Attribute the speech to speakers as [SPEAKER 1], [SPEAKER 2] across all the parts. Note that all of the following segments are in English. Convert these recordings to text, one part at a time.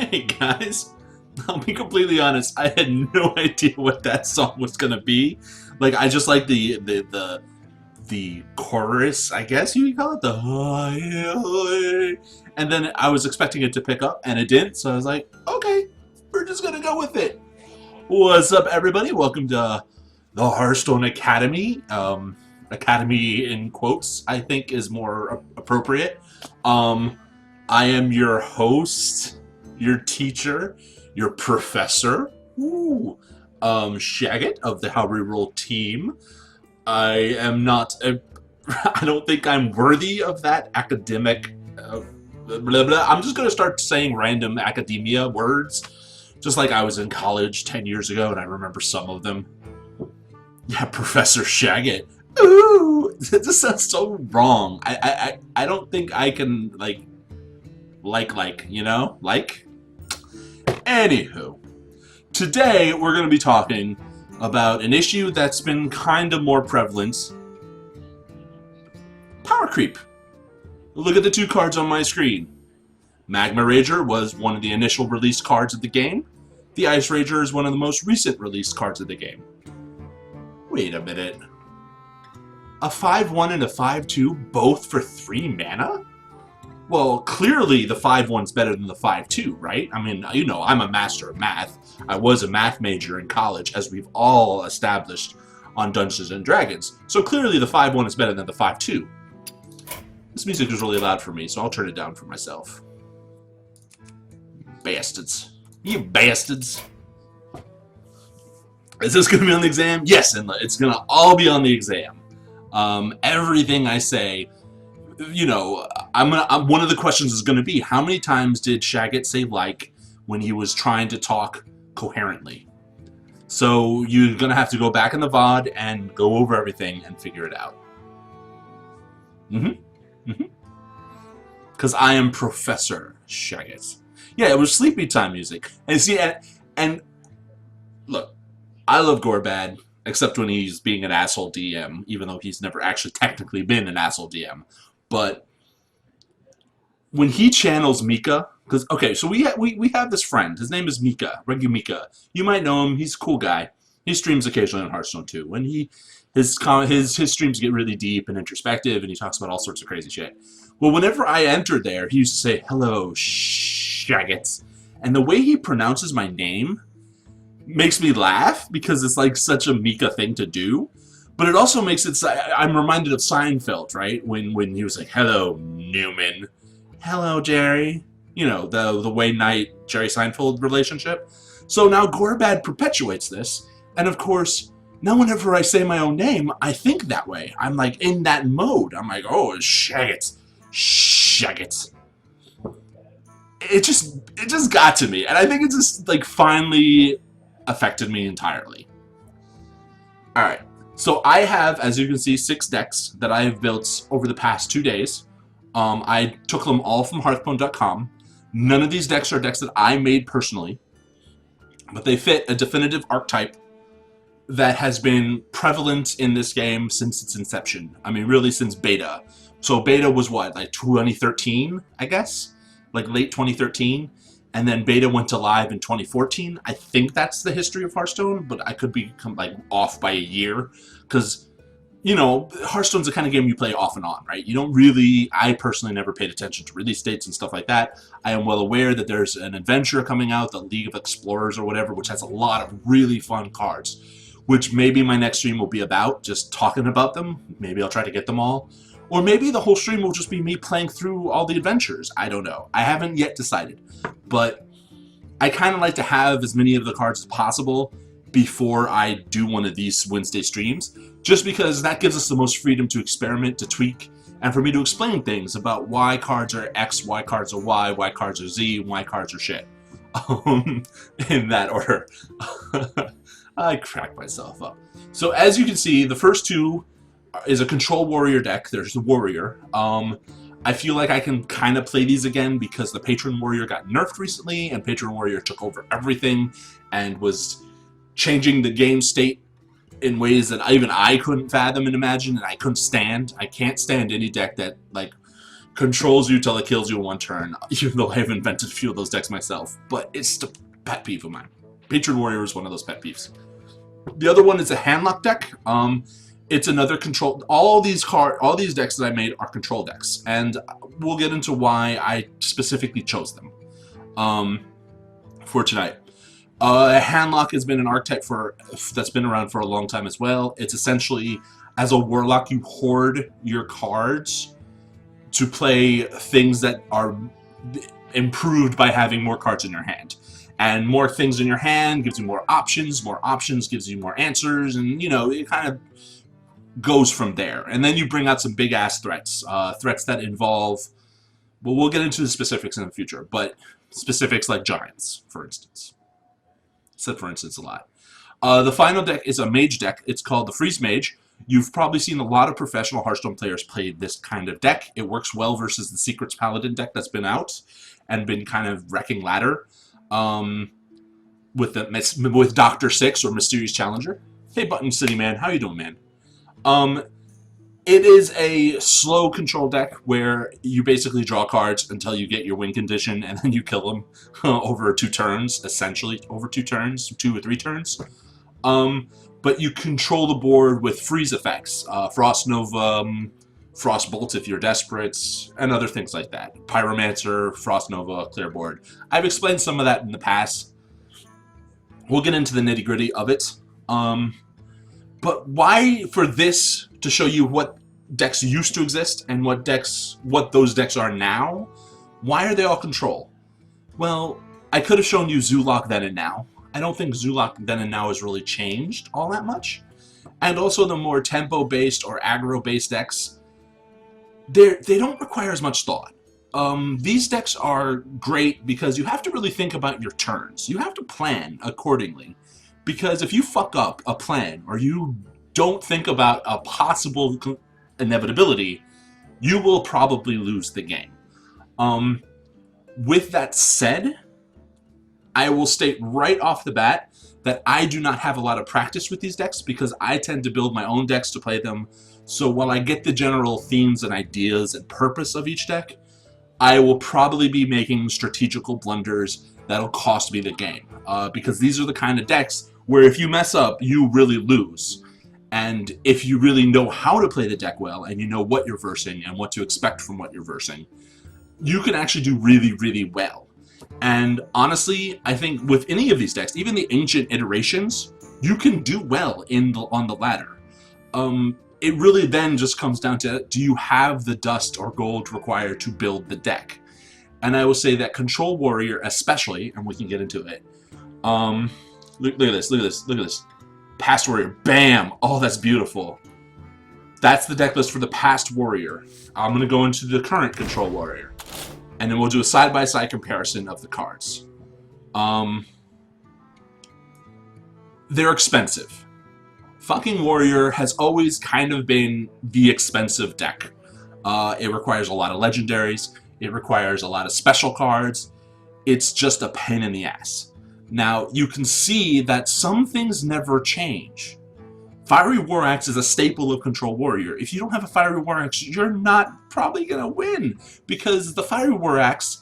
[SPEAKER 1] Hey guys, I'll be completely honest. I had no idea what that song was gonna be. Like, I just like the chorus, I guess you could call it the. And then I was expecting it to pick up, and it didn't. So I was like, okay, we're just gonna go with it. What's up, everybody? Welcome to the Hearthstone Academy. Academy in quotes, I think, is more appropriate. I am your host, your teacher, your professor, ooh, Shaggit of the Howreroll team. I am not. I don't think I'm worthy of that academic. Blah, blah. I'm just gonna start saying random academia words, just like I was in college 10 years ago, and I remember some of them. Yeah, Professor Shaggit. Ooh, this sounds so wrong. I don't think I can you know, like. Anywho, today we're going to be talking about an issue that's been kind of more prevalent. Power creep. Look at the two cards on my screen. Magma Rager was one of the initial released cards of the game. The Ice Rager is one of the most recent released cards of the game. Wait a minute. A 5-1 and a 5-2, both for 3 mana? Well, clearly the 5-1's better than the 5-2, right? I mean, you know, I'm a master of math. I was a math major in college, as we've all established on Dungeons & Dragons. So clearly the 5-1 is better than the 5-2. This music is really loud for me, so I'll turn it down for myself. Bastards. You bastards. Is this going to be on the exam? Yes, and it's going to all be on the exam. Everything I say, you know, one of the questions is going to be, how many times did Shaggit say like when he was trying to talk coherently? So you're going to have to go back in the VOD and go over everything and figure it out. Because I am Professor Shaggit. Yeah, it was sleepy time music. And see, and look, I love Gorbad, except when he's being an asshole DM, even though he's never actually technically been an asshole DM. But when he channels Mika, because okay, so we have this friend. His name is Mika, Regu Mika. You might know him. He's a cool guy. He streams occasionally on Hearthstone too. And his streams get really deep and introspective, and he talks about all sorts of crazy shit. Well, whenever I entered there, he used to say, "Hello, Shaggit," and the way he pronounces my name makes me laugh because it's like such a Mika thing to do. But it also makes it. I'm reminded of Seinfeld, right? When he was like, "Hello, Newman," "Hello, Jerry." You know, the Wayne Knight Jerry Seinfeld relationship. So now Gorbad perpetuates this, and of course, now whenever I say my own name, I think that way. I'm like in that mode. I'm like, oh, Shaggit, Shaggit. It just got to me, and I think it just like finally affected me entirely. All right. So I have, as you can see, 6 decks that I have built over the past 2 days. I took them all from Hearthstone.com. None of these decks are decks that I made personally, but they fit a definitive archetype that has been prevalent in this game since its inception. I mean, really since beta. So beta was what, like 2013, I guess? Like late 2013. And then beta went to live in 2014. I think that's the history of Hearthstone, but I could be like off by a year. Because, you know, Hearthstone's the kind of game you play off and on, right? You don't really, I personally never paid attention to release dates and stuff like that. I am well aware that there's an adventure coming out, the League of Explorers or whatever, which has a lot of really fun cards. Which maybe my next stream will be about, just talking about them. Maybe I'll try to get them all. Or maybe the whole stream will just be me playing through all the adventures. I don't know. I haven't yet decided. But I kind of like to have as many of the cards as possible before I do one of these Wednesday streams. Just because that gives us the most freedom to experiment, to tweak, and for me to explain things about why cards are X, why cards are Y, why cards are Z, and why cards are shit. In that order. I cracked myself up. So as you can see, the first 2 is a Control Warrior deck. There's the Warrior. I feel like I can kind of play these again because the Patron Warrior got nerfed recently, and Patron Warrior took over everything and was changing the game state in ways that even I couldn't fathom and imagine, and I couldn't stand. I can't stand any deck that like controls you till it kills you in one turn, even though I have invented a few of those decks myself. But it's a pet peeve of mine. Patriot Warrior is one of those pet peeves. The other one is a handlock deck. It's another control. All these decks that I made are control decks, and we'll get into why I specifically chose them for tonight. Handlock has been an archetype that's been around for a long time as well. It's essentially, as a warlock, you hoard your cards to play things that are improved by having more cards in your hand. And more things in your hand gives you more options gives you more answers, and you know, it kind of goes from there. And then you bring out some big ass threats, threats that involve, well, we'll get into the specifics in the future, but specifics like giants, for instance. Said for instance a lot. The final deck is a mage deck. It's called the Freeze Mage. You've probably seen a lot of professional Hearthstone players play this kind of deck. It works well versus the Secrets Paladin deck that's been out and been kind of wrecking ladder. With Dr. Six or Mysterious Challenger. Hey, Button City Man, how you doing, man? It is a slow control deck where you basically draw cards until you get your win condition, and then you kill them over 2 turns, essentially over 2 turns, 2 or 3 turns. But you control the board with freeze effects, Frost Nova, Frost Bolt if you're desperate, and other things like that. Pyromancer, Frost Nova, clear board. I've explained some of that in the past. We'll get into the nitty-gritty of it. But why, for this, to show you what decks used to exist and what those decks are now, why are they all control? Well, I could have shown you Zoolock then and now. I don't think Zoolock then and now has really changed all that much. And also the more tempo-based or aggro-based decks, they don't require as much thought. These decks are great because you have to really think about your turns. You have to plan accordingly. Because if you fuck up a plan or you don't think about a possible inevitability, you will probably lose the game. With that said, I will state right off the bat that I do not have a lot of practice with these decks because I tend to build my own decks to play them. So while I get the general themes and ideas and purpose of each deck, I will probably be making strategical blunders that'll cost me the game. Because these are the kind of decks where if you mess up, you really lose. And if you really know how to play the deck well, and you know what you're versing and what to expect from what you're versing, you can actually do really, really well. And honestly, I think with any of these decks, even the ancient iterations, you can do well on the ladder. It really then just comes down to, do you have the dust or gold required to build the deck? And I will say that Control Warrior especially, and we can get into it, look at this, look at this, look at this. Past Warrior, bam! Oh, that's beautiful. That's the deck list for the Past Warrior. I'm going to go into the current Control Warrior. And then we'll do a side-by-side comparison of the cards. They're expensive. Fucking Warrior has always kind of been the expensive deck. It requires a lot of legendaries. It requires a lot of special cards. It's just a pain in the ass. Now, you can see that some things never change. Fiery War Axe is a staple of Control Warrior. If you don't have a Fiery War Axe, you're not probably going to win. Because the Fiery War Axe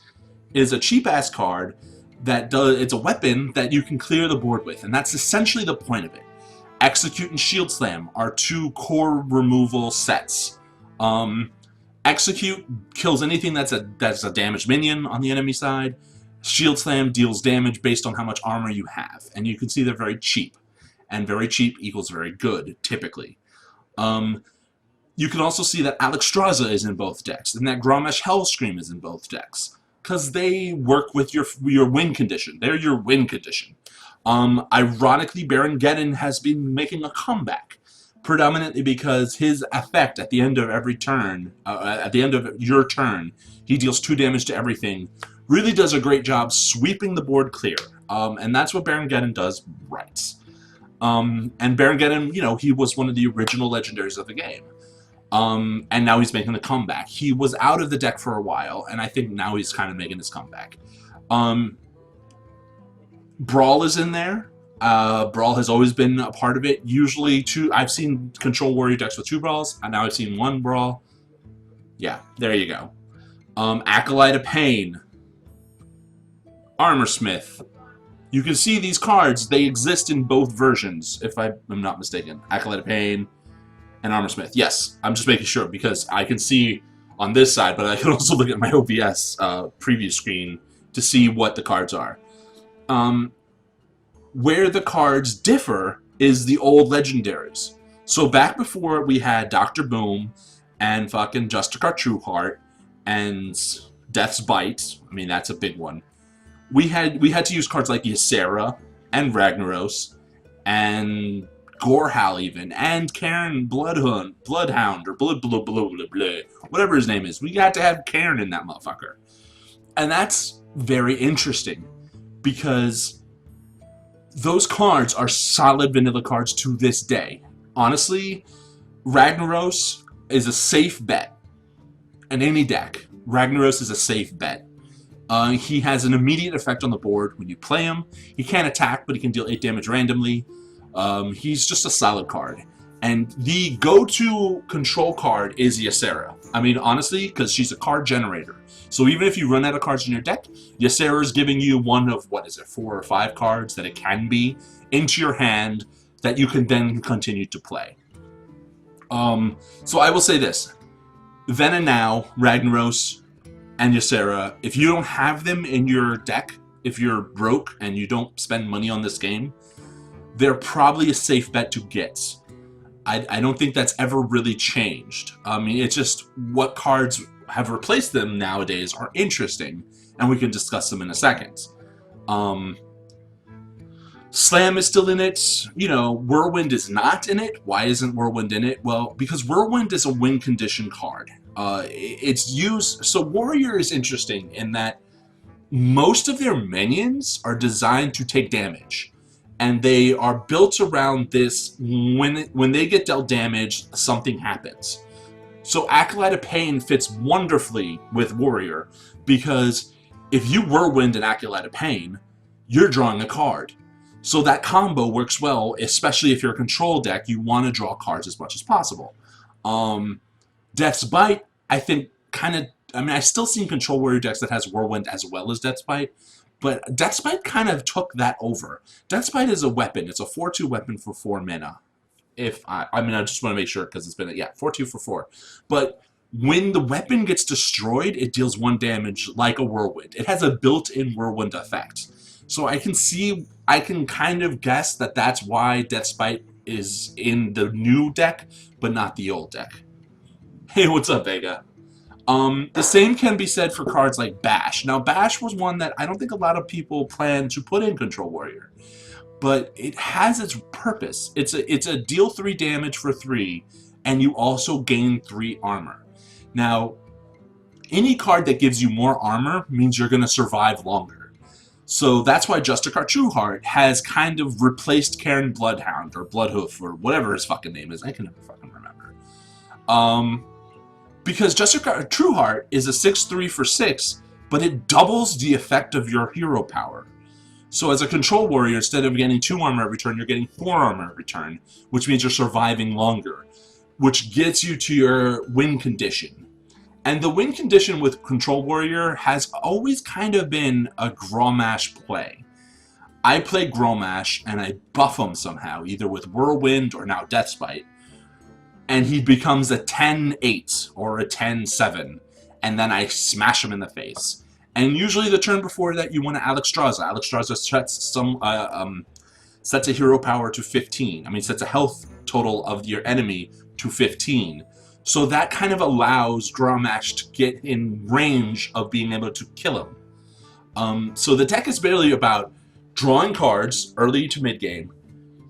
[SPEAKER 1] is a cheap-ass card that it's a weapon that you can clear the board with. And that's essentially the point of it. Execute and Shield Slam are 2 core removal sets. Execute kills anything that's a damaged minion on the enemy side. Shield Slam deals damage based on how much armor you have. And you can see they're very cheap. And very cheap equals very good, typically. You can also see that Alexstrasza is in both decks. And that Grommash Hellscream is in both decks. Because they work with your win condition. They're your win condition. Ironically, Baron Geddon has been making a comeback. Predominantly because his effect at the end of every turn, at the end of your turn, he deals 2 damage to everything. Really does a great job sweeping the board clear. And that's what Baron Geddon does right. And Baron Geddon, you know, he was one of the original legendaries of the game. And now he's making a comeback. He was out of the deck for a while, and I think now he's kind of making his comeback. Brawl is in there. Brawl has always been a part of it. Usually I've seen Control Warrior decks with 2 Brawls, and now I've seen 1 Brawl. Yeah, there you go. Acolyte of Pain, Armorsmith. You can see these cards, they exist in both versions, if I am not mistaken. Acolyte of Pain and Armorsmith. Yes, I'm just making sure because I can see on this side, but I can also look at my OBS preview screen to see what the cards are. Where the cards differ is the old legendaries. So back before we had Dr. Boom and fucking Justicar Trueheart and Death's Bite, I mean that's a big one. We had to use cards like Ysera and Ragnaros and Gorehowl even and Cairn Bloodhound or whatever his name is. We got to have Cairn in that motherfucker. And that's very interesting because those cards are solid vanilla cards to this day. Honestly, Ragnaros is a safe bet. In any deck, Ragnaros is a safe bet. He has an immediate effect on the board when you play him. He can't attack, but he can deal 8 damage randomly. He's just a solid card. And the go-to control card is Ysera. I mean, honestly, because she's a card generator. So even if you run out of cards in your deck, Ysera is giving you one of, 4 or 5 cards that it can be into your hand that you can then continue to play. So I will say this. Then and now, Ragnaros and Ysera, if you don't have them in your deck, if you're broke and you don't spend money on this game, they're probably a safe bet to get. I don't think that's ever really changed. I mean, it's just what cards have replaced them nowadays are interesting, and we can discuss them in a second. Slam is still in it. You know, Whirlwind is not in it. Why isn't Whirlwind in it? Well, because Whirlwind is a win condition card. It's used... So Warrior is interesting in that most of their minions are designed to take damage. And they are built around this, when they get dealt damage, something happens. So Acolyte of Pain fits wonderfully with Warrior, because if you Whirlwind an Acolyte of Pain, you're drawing a card. So that combo works well, especially if you're a control deck, you want to draw cards as much as possible. Death's Bite, I think, kind of... I mean, I've still seen Control Warrior decks that has Whirlwind as well as Death's Bite, but Death's Bite kind of took that over. Death's Bite is a weapon. It's a 4/2 weapon for 4 mana. I mean, I just want to make sure because it's been... Yeah, 4/2 for 4. But when the weapon gets destroyed, it deals 1 damage like a Whirlwind. It has a built-in Whirlwind effect. So I can kind of guess that that's why Death's Bite is in the new deck, but not the old deck. Hey, what's up, Vega? The same can be said for cards like Bash. Now, Bash was one that I don't think a lot of people plan to put in Control Warrior, but it has its purpose. It's a deal 3 damage for 3, and you also gain 3 armor. Now, any card that gives you more armor means you're going to survive longer. So that's why Justicar Trueheart has kind of replaced Cairn Bloodhound, or Bloodhoof, or whatever his fucking name is. I can never fucking remember. Because Justicar Trueheart is a 6/3 for 6, but it doubles the effect of your hero power. So as a control warrior, instead of getting 2 armor every turn, you're getting 4 armor every turn, which means you're surviving longer, which gets you to your win condition. And the win condition with Control Warrior has always kind of been a Grommash play. I play Grommash and I buff him somehow, either with Whirlwind or now Death's Bite, and he becomes a 10-8 or a 10-7, and then I smash him in the face. And usually the turn before that you want to Alexstrasza. Alexstrasza sets a hero power to 15. I mean, sets a health total of your enemy to 15. So that kind of allows Grommash to get in range of being able to kill him. So the deck is barely about drawing cards early to mid-game,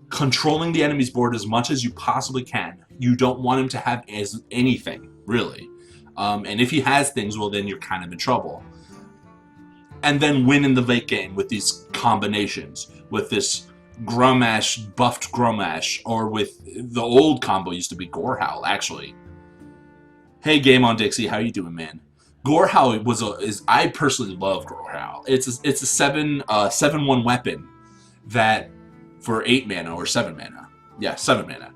[SPEAKER 1] controlling the enemy's board as much as you possibly can. You don't want him to have anything, really. And if he has things, well, then you're kind of in trouble. And then win in the late game with these combinations, with this Grommash, buffed Grommash, or with the old combo used to be Gorehowl, actually. Hey, Game on Dixie, how you doing, man? Gorehowl I personally love Gorehowl. It's a 7/1 weapon that for 8 mana or 7 mana. Yeah, 7 mana.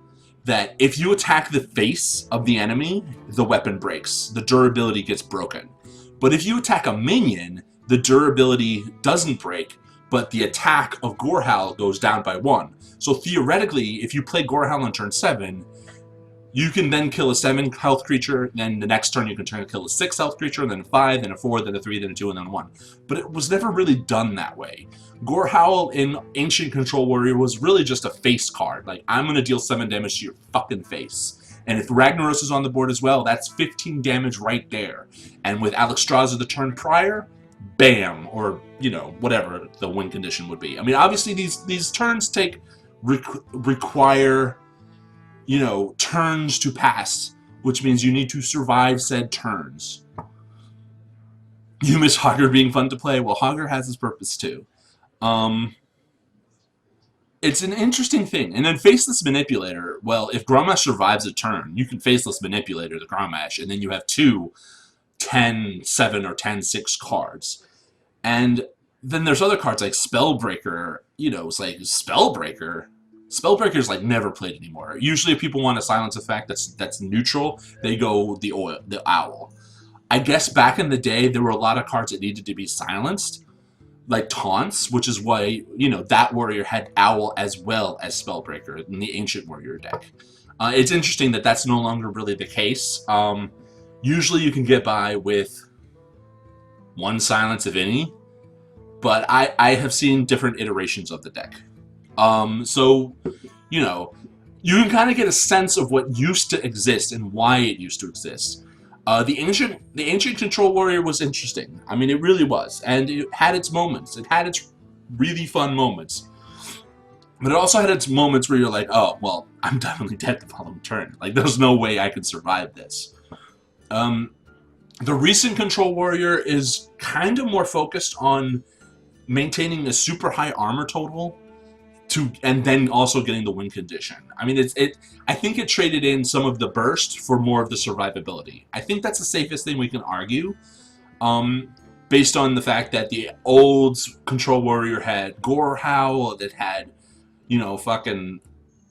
[SPEAKER 1] That if you attack the face of the enemy, the weapon breaks. The durability gets broken. But if you attack a minion, the durability doesn't break, but the attack of Gorehowl goes down by 1. So theoretically, if you play Gorehowl on turn 7, you can then kill a 7 health creature, then the next turn you can turn to kill a 6 health creature, then a 5, then a 4, then a 3, then a 2, and then a 1. But it was never really done that way. Gorehowl in Ancient Control Warrior was really just a face card. Like, I'm going to deal 7 damage to your fucking face. And if Ragnaros is on the board as well, that's 15 damage right there. And with Alexstrasza the turn prior, bam, or, you know, whatever the win condition would be. I mean, obviously these turns require, you know, turns to pass, which means you need to survive said turns. You miss Hogger being fun to play? Well, Hogger has his purpose too. It's an interesting thing. And then Faceless Manipulator, well, if Grommash survives a turn, you can Faceless Manipulator the Grommash, and then you have 2 10-7 or 10-6 cards. And then there's other cards like Spellbreaker. You know, it's like Spellbreaker. Spellbreaker's like never played anymore. Usually if people want a silence effect that's neutral, they go the owl. I guess back in the day there were a lot of cards that needed to be silenced, like taunts, which is why, you know, that warrior had owl as well as Spellbreaker in the Ancient Warrior deck. It's interesting that that's no longer really the case. Usually you can get by with 1 silence, if any, but I have seen different iterations of the deck. So, you know, you can kind of get a sense of what used to exist and why it used to exist. The ancient Control Warrior was interesting. I mean, it really was, and it had its moments. It had its really fun moments, but it also had its moments where you're like, oh, well, I'm definitely dead the following turn. Like, there's no way I could survive this. The recent Control Warrior is kind of more focused on maintaining a super high armor total, and then also getting the win condition. I mean, I think it traded in some of the burst for more of the survivability. I think that's the safest thing we can argue, based on the fact that the old Control Warrior had Gorehowl, that had, you know, fucking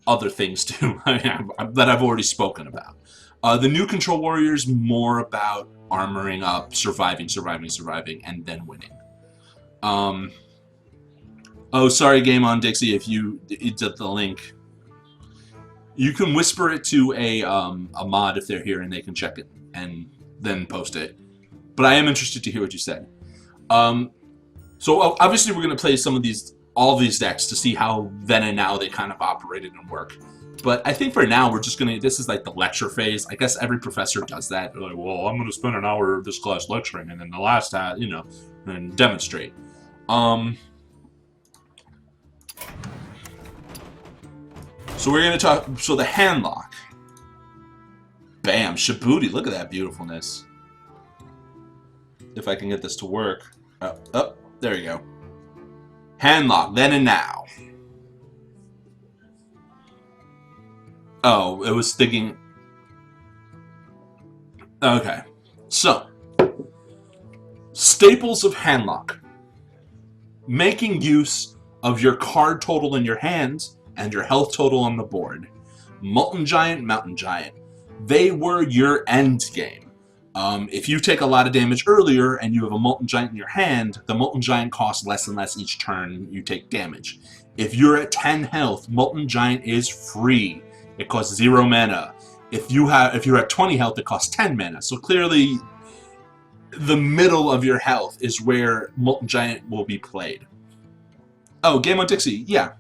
[SPEAKER 1] other things too that I've already spoken about. The new Control Warrior is more about armoring up, surviving, and then winning. Oh, sorry, Game On Dixie, if it's at the link. You can whisper it to a mod if they're here and they can check it and then post it. But I am interested to hear what you said. So obviously we're going to play all of these decks to see how then and now they kind of operated and work. But I think for now we're just going to, this is like the lecture phase. I guess every professor does that. They're like, well, I'm going to spend an hour of this class lecturing and then the last, you know, and demonstrate. So we're going to talk, so the handlock. Bam, Shabuti, look at that beautifulness. If I can get this to work. Oh, there you go. Handlock, then and now. Oh, it was thinking. Okay, so. Staples of handlock. Making use of your card total in your hand and your health total on the board. Molten Giant, Mountain Giant. They were your end game. If you take a lot of damage earlier and you have a Molten Giant in your hand, the Molten Giant costs less and less each turn you take damage. If you're at 10 health, Molten Giant is free. It costs 0 mana. If you're at 20 health, it costs 10 mana. So clearly, the middle of your health is where Molten Giant will be played. Oh, Game on Dixie, yeah.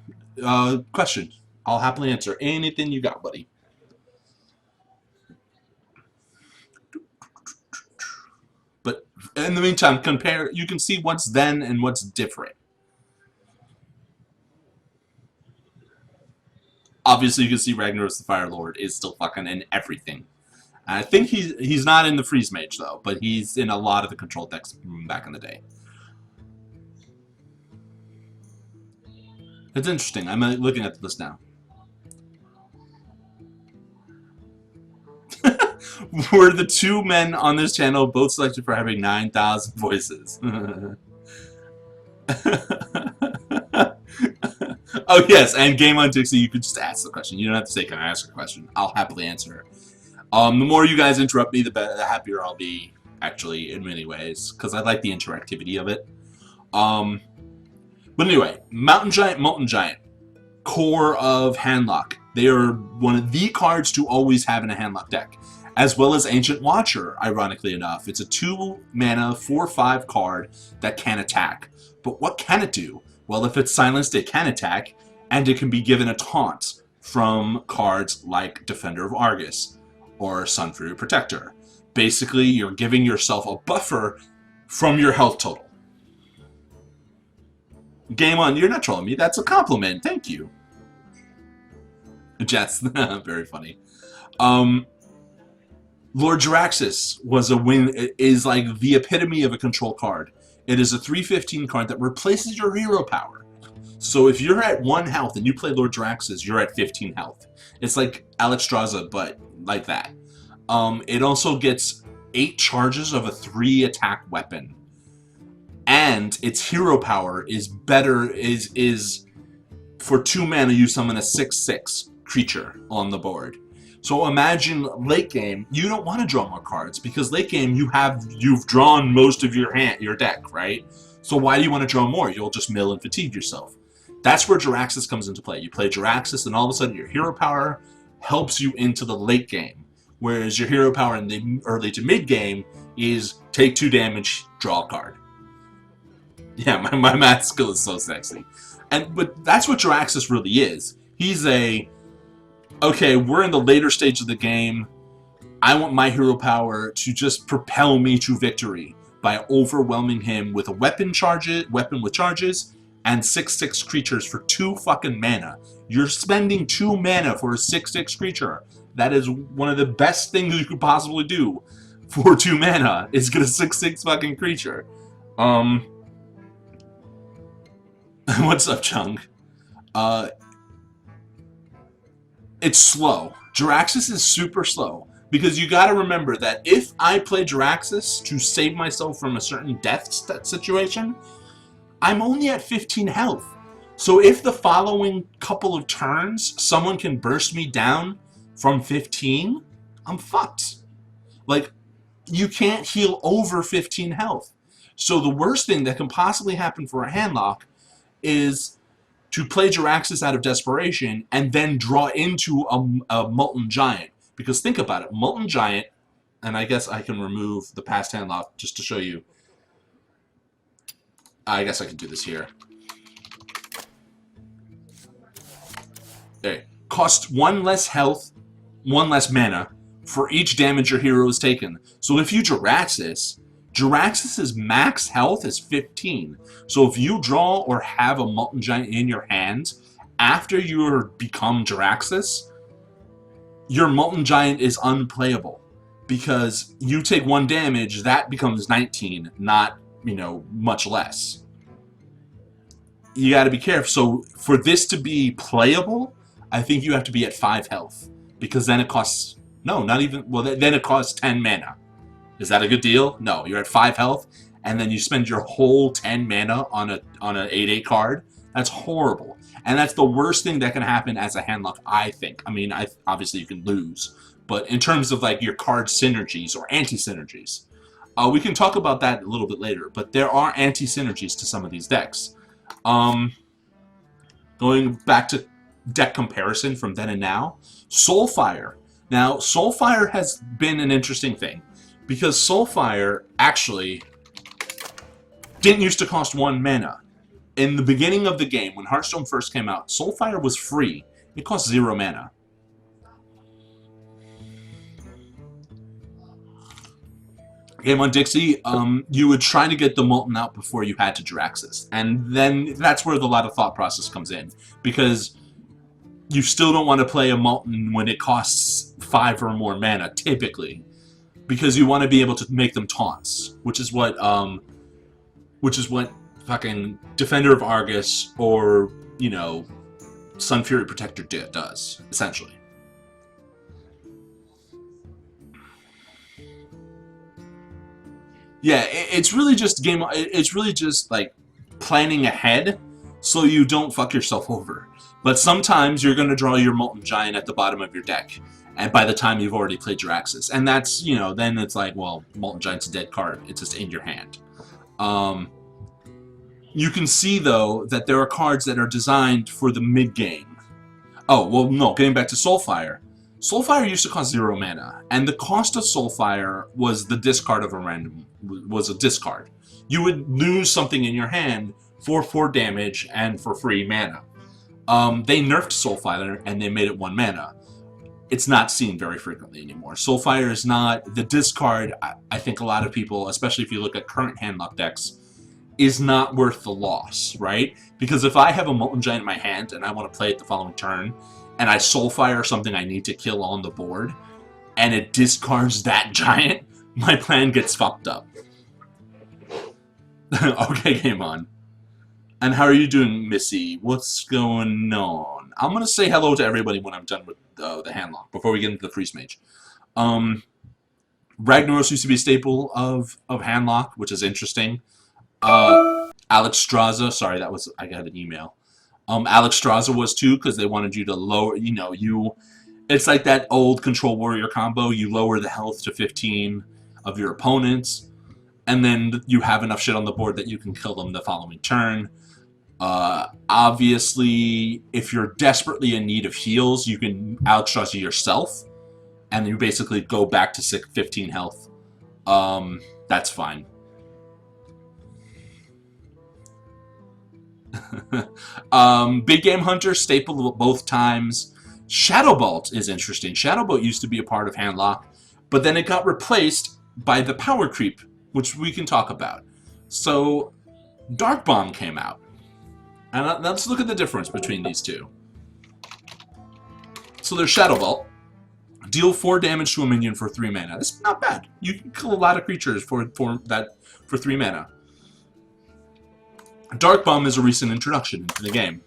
[SPEAKER 1] Question. I'll happily answer anything you got, buddy. But in the meantime, compare. You can see what's then and what's different. Obviously, you can see Ragnaros the Fire Lord is still fucking in everything. I think he's not in the Freeze Mage though, but he's in a lot of the control decks from back in the day. It's interesting. I'm looking at the list now. Were the 2 men on this channel both selected for having 9,000 voices? Oh yes, and Game on Dixie, you could just ask the question. You don't have to say, "Can I ask a question?" I'll happily answer. The more you guys interrupt me, the happier I'll be. actually, in many ways, because I like the interactivity of it. But anyway, Mountain Giant, Molten Giant, core of Handlock. They are one of the cards to always have in a Handlock deck, as well as Ancient Watcher, ironically enough. It's a 2-mana, 4/5 card that can attack. But what can it do? Well, if it's silenced, it can attack, and it can be given a taunt from cards like Defender of Argus or Sunfury Protector. Basically, you're giving yourself a buffer from your health total. Game on, you're not trolling me. That's a compliment. Thank you. Jets. Very funny. Lord Jaraxxus was a win. Is like the epitome of a control card. It is a 3/15 card that replaces your hero power. So if you're at 1 health and you play Lord Jaraxxus, you're at 15 health. It's like Alexstrasza, but like that. It also gets 8 charges of a 3 attack weapon. And its hero power is better, is for 2 mana you summon a 6/6 creature on the board. So imagine late game, you don't want to draw more cards because late game you've drawn most of your deck, right? So why do you want to draw more? You'll just mill and fatigue yourself. That's where Jaraxxus comes into play. You play Jaraxxus and all of a sudden your hero power helps you into the late game. Whereas your hero power in the early to mid game is take 2 damage, draw a card. Yeah, my math skill is so sexy. But that's what Jaraxxus really is. He's okay, we're in the later stage of the game. I want my hero power to just propel me to victory by overwhelming him with a weapon with charges, and 6/6 creatures for 2 fucking mana. You're spending 2 mana for a 6/6 creature. That is one of the best things you could possibly do for 2 mana, is get a 6/6 fucking creature. What's up, Chung? It's slow. Jaraxxus is super slow. Because you gotta remember that if I play Jaraxxus to save myself from a certain death situation, I'm only at 15 health. So if the following couple of turns, someone can burst me down from 15, I'm fucked. Like, you can't heal over 15 health. So the worst thing that can possibly happen for a Handlock is to play Jaraxxus out of desperation and then draw into a Molten Giant. Because think about it, Molten Giant, and I guess I can remove the past Handlock just to show you. I guess I can do this here. Okay. Cost 1 less health, 1 less mana for each damage your hero has taken. So if you Jaraxxus's max health is 15. So if you draw or have a Molten Giant in your hand, after you become Jaraxxus, your Molten Giant is unplayable. Because you take 1 damage, that becomes 19, not, much less. You gotta be careful. So for this to be playable, I think you have to be at 5 health. Because then it costs, no, not even, well, then it costs 10 mana. Is that a good deal? No, you're at 5 health, and then you spend your whole 10 mana on an 8/8 card. That's horrible. And that's the worst thing that can happen as a Handlock, I think. I mean, obviously you can lose. But in terms of like your card synergies or anti-synergies, we can talk about that a little bit later. But there are anti-synergies to some of these decks. Going back to deck comparison from then and now, Soulfire. Now, Soulfire has been an interesting thing. Because Soulfire actually didn't used to cost 1 mana. In the beginning of the game, when Hearthstone first came out, Soulfire was free. It cost 0 mana. Game on Dixie, you would try to get the Molten out before you had to Jaraxxus. And then that's where the lot of thought process comes in. Because you still don't want to play a Molten when it costs 5 or more mana, typically. Because you want to be able to make them taunts, which is what fucking Defender of Argus or, Sunfury Protector does, essentially. Yeah, it's really just like planning ahead so you don't fuck yourself over. But sometimes you're going to draw your Molten Giant at the bottom of your deck. and by the time you've already played your Axis. And that's, you know, then it's like, well, Molten Giant's a dead card. It's just in your hand. You can see, though, that there are cards that are designed for the mid-game. Oh, well, no, getting back to Soulfire. Soulfire used to cost 0 mana, and the cost of Soulfire was the discard of a random, was a discard. You would lose something in your hand for 4 damage and for free mana. They nerfed Soulfire, and they made it 1 mana. It's not seen very frequently anymore. Soulfire is not the discard. I think a lot of people, especially if you look at current handlock decks, is not worth the loss, right? Because if I have a Molten Giant in my hand and I want to play it the following turn, and I Soulfire something I need to kill on the board, and it discards that giant, my plan gets fucked up. Okay, game on. And how are you doing, Missy? What's going on? I'm going to say hello to everybody when I'm done with the handlock, before we get into the Freeze Mage. Ragnaros used to be a staple of handlock, which is interesting. Alex Straza, sorry, that was, I got an email. Alex Straza was too, because they wanted you to lower, you know, it's like that old Control Warrior combo. You lower the health to 15 of your opponents, and then you have enough shit on the board that you can kill them the following turn. Obviously, if you're desperately in need of heals, you can Alex Straza yourself, and you basically go back to 15 health. That's fine. Big Game Hunter, staple both times. Shadowbolt is interesting. Shadowbolt used to be a part of handlock, but then it got replaced by the power creep, which we can talk about. So Dark Bomb came out, and let's look at the difference between these two. So there's Shadowbolt. Deal 4 damage to a minion for 3 mana. That's not bad. You can kill a lot of creatures for 3 mana. Dark Bomb is a recent introduction into the game.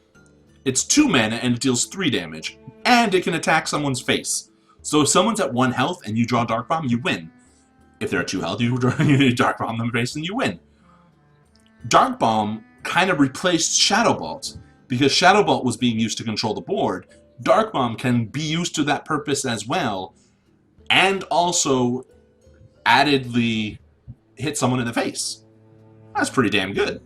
[SPEAKER 1] It's 2 mana and it deals 3 damage, and it can attack someone's face. So if someone's at 1 health and you draw Dark Bomb, you win. If they're at 2 health, you Dark Bomb them face and you win. Dark Bomb kind of replaced Shadowbolt, because Shadowbolt was being used to control the board. Dark Bomb can be used to that purpose as well, and also addedly hit someone in the face. That's pretty damn good.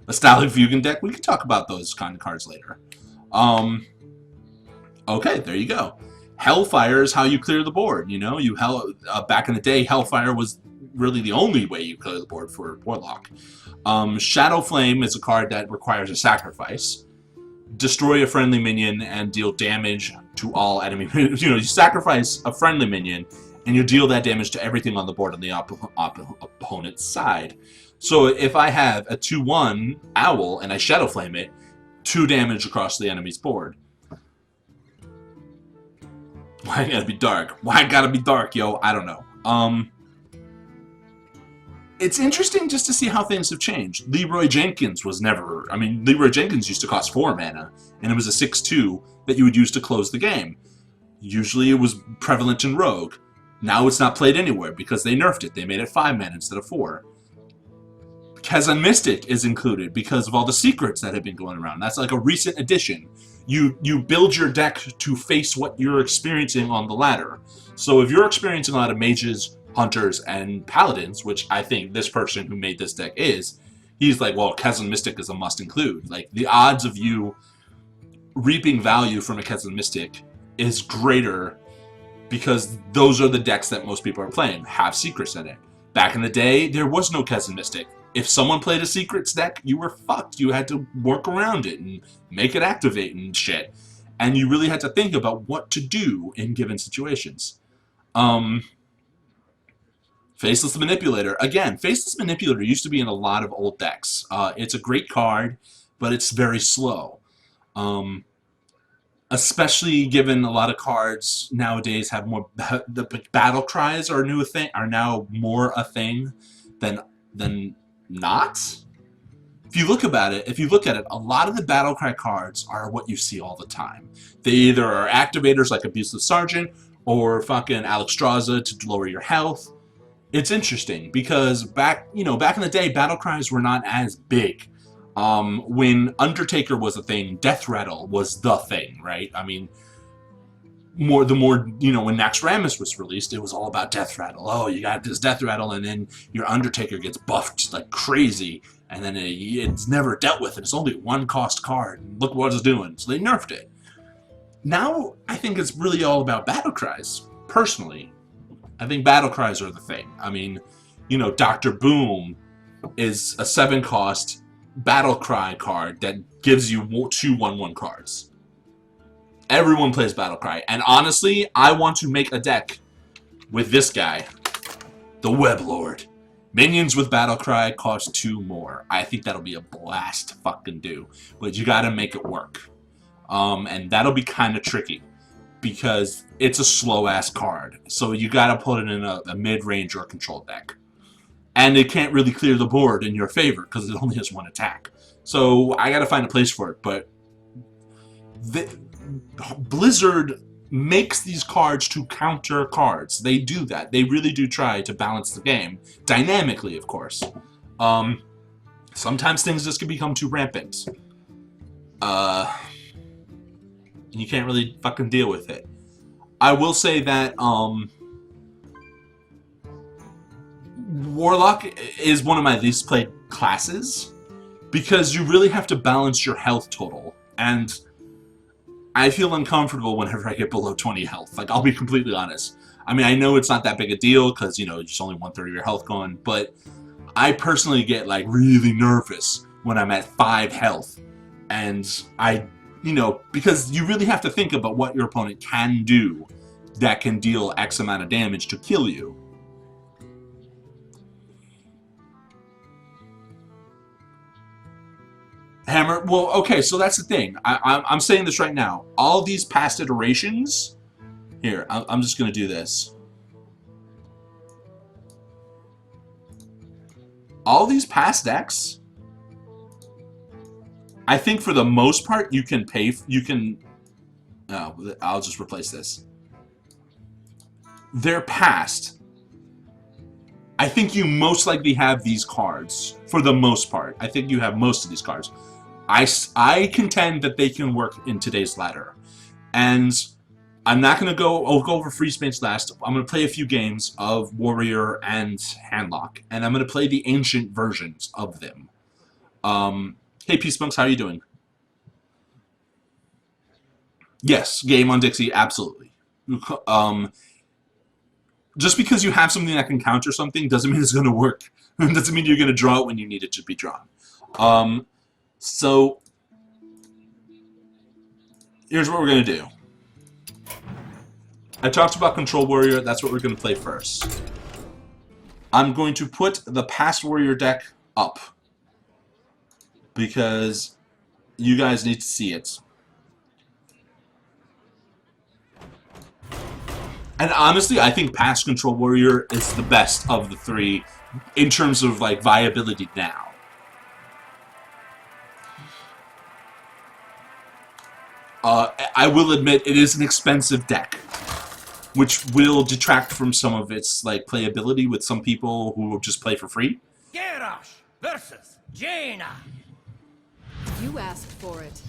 [SPEAKER 1] Nostalgic Fusion deck, we can talk about those kind of cards later. Okay, there you go. Hellfire is how you clear the board, you know? Back in the day, Hellfire was really the only way you clear the board for Warlock. Shadow Flame is a card that requires a sacrifice. Destroy a friendly minion and deal damage to all enemy minions. You sacrifice a friendly minion, and you deal that damage to everything on the board on the opponent's side. So if I have a 2/1 Owl and I Shadow Flame it, 2 damage across the enemy's board. Why gotta be dark? Why gotta be dark, yo? I don't know. It's interesting just to see how things have changed. Leroy Jenkins was never... I mean, Leroy Jenkins used to cost 4 mana, and it was a 6/2 that you would use to close the game. Usually it was prevalent in Rogue. Now it's not played anywhere because they nerfed it. They made it 5 mana instead of 4. Kezan Mystic is included because of all the secrets that have been going around. That's like a recent addition. You build your deck to face what you're experiencing on the ladder. So if you're experiencing a lot of mages, hunters, and paladins, which I think this person who made this deck is, he's like, well, Kezan Mystic is a must include. Like, the odds of you reaping value from a Kezan Mystic is greater because those are the decks that most people are playing, have secrets in it. Back in the day, there was no Kezan Mystic. If someone played a secrets deck, you were fucked. You had to work around it and make it activate and shit. And you really had to think about what to do in given situations. Faceless Manipulator. Again, Faceless Manipulator used to be in a lot of old decks. It's a great card, but it's very slow. Especially given a lot of cards nowadays have more... The battle cries are now more a thing than not. If you look at it, a lot of the battle cry cards are what you see all the time. They either are activators like Abusive Sergeant or fucking Alex Straza to lower your health. It's interesting because back in the day, battle cries were not as big. When Undertaker was a thing, Death Rattle was the thing, right? I mean, the more, you know, when Naxxramas was released, it was all about Death Rattle. Oh, you got this Death Rattle, and then your Undertaker gets buffed like crazy, and then it's never dealt with, and it's only 1-cost card. And look what it's doing. So they nerfed it. Now, I think it's really all about battle cries, personally. I think battle cries are the thing. I mean, you know, Dr. Boom is a 7-cost battle cry card that gives you 2 1/1 cards. Everyone plays battle cry, and honestly, I want to make a deck with this guy, the Web Lord. Minions with battle cry cost 2 more. I think that'll be a blast to fucking do, but you gotta make it work. And that'll be kind of tricky, because it's a slow-ass card. So you gotta put it in a mid-range or a control deck. And it can't really clear the board in your favor, because it only has 1 attack. So I gotta find a place for it, but Blizzard makes these cards to counter cards. They do that. They really do try to balance the game. Dynamically, of course. Sometimes things just can become too rampant. You can't really fucking deal with it. I will say that Warlock is one of my least played classes, because you really have to balance your health total, and I feel uncomfortable whenever I get below 20 health. Like, I'll be completely honest. I mean, I know it's not that big a deal, because, you know, it's only 1/3 of your health gone, but I personally get, like, really nervous when I'm at 5 health, and you know, because you really have to think about what your opponent can do that can deal X amount of damage to kill you. Hammer, well, okay, so that's the thing. I'm saying this right now. All these past iterations, here, I'm just going to do this. All these past decks, I think for the most part, you can pay, I'll just replace this. They're past. I think you most likely have these cards, for the most part. I think you have most of these cards. I contend that they can work in today's ladder. And I'm not going to I'll go over Free Space last. I'm going to play a few games of Warrior and Handlock, and I'm going to play the ancient versions of them. Hey, Peace Monks, how are you doing? Yes, game on Dixie, absolutely. Just because you have something that can counter something doesn't mean it's going to work. It doesn't mean you're going to draw it when you need it to be drawn. So, here's what we're going to do. I talked about Control Warrior, that's what we're going to play first. I'm going to put the Past Warrior deck up, because you guys need to see it. And honestly, I think Past Control Warrior is the best of the 3 in terms of, like, viability now. I will admit it is an expensive deck, which will detract from some of its, like, playability with some people who will just play for free.
[SPEAKER 2] Garrosh versus Jaina.
[SPEAKER 3] You asked for it.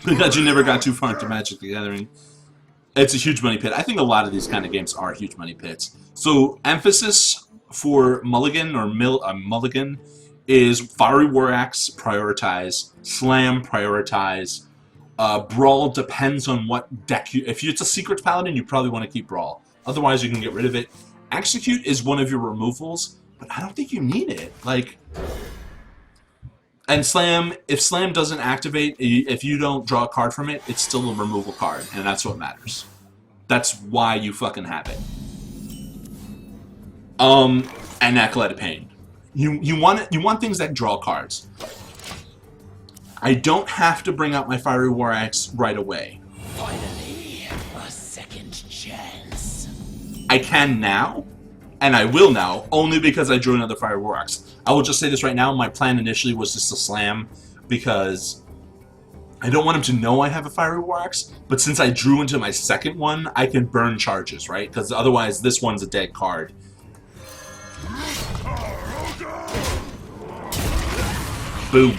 [SPEAKER 1] Because you never got too far into Magic the Gathering. It's a huge money pit. I think a lot of these kind of games are huge money pits. So, emphasis for Mulligan, or Mulligan, is Fiery War Axe, prioritize. Slam, prioritize. Brawl depends on what deck you... If it's a Secret Paladin, you probably want to keep Brawl. Otherwise, you can get rid of it. Execute is one of your removals, but I don't think you need it. Like... And Slam, if Slam doesn't activate, if you don't draw a card from it, it's still a removal card, and that's what matters. That's why you fucking have it. And Acolyte of Pain. You want things that draw cards. I don't have to bring out my Fiery War Axe right away.
[SPEAKER 2] Finally, a second chance.
[SPEAKER 1] I can now, and I will now, only because I drew another Fiery War Axe. I will just say this right now, my plan initially was just to Slam, because I don't want him to know I have a Fiery War Axe, but since I drew into my second one, I can burn charges, right? Because otherwise, this one's a dead card. Boom.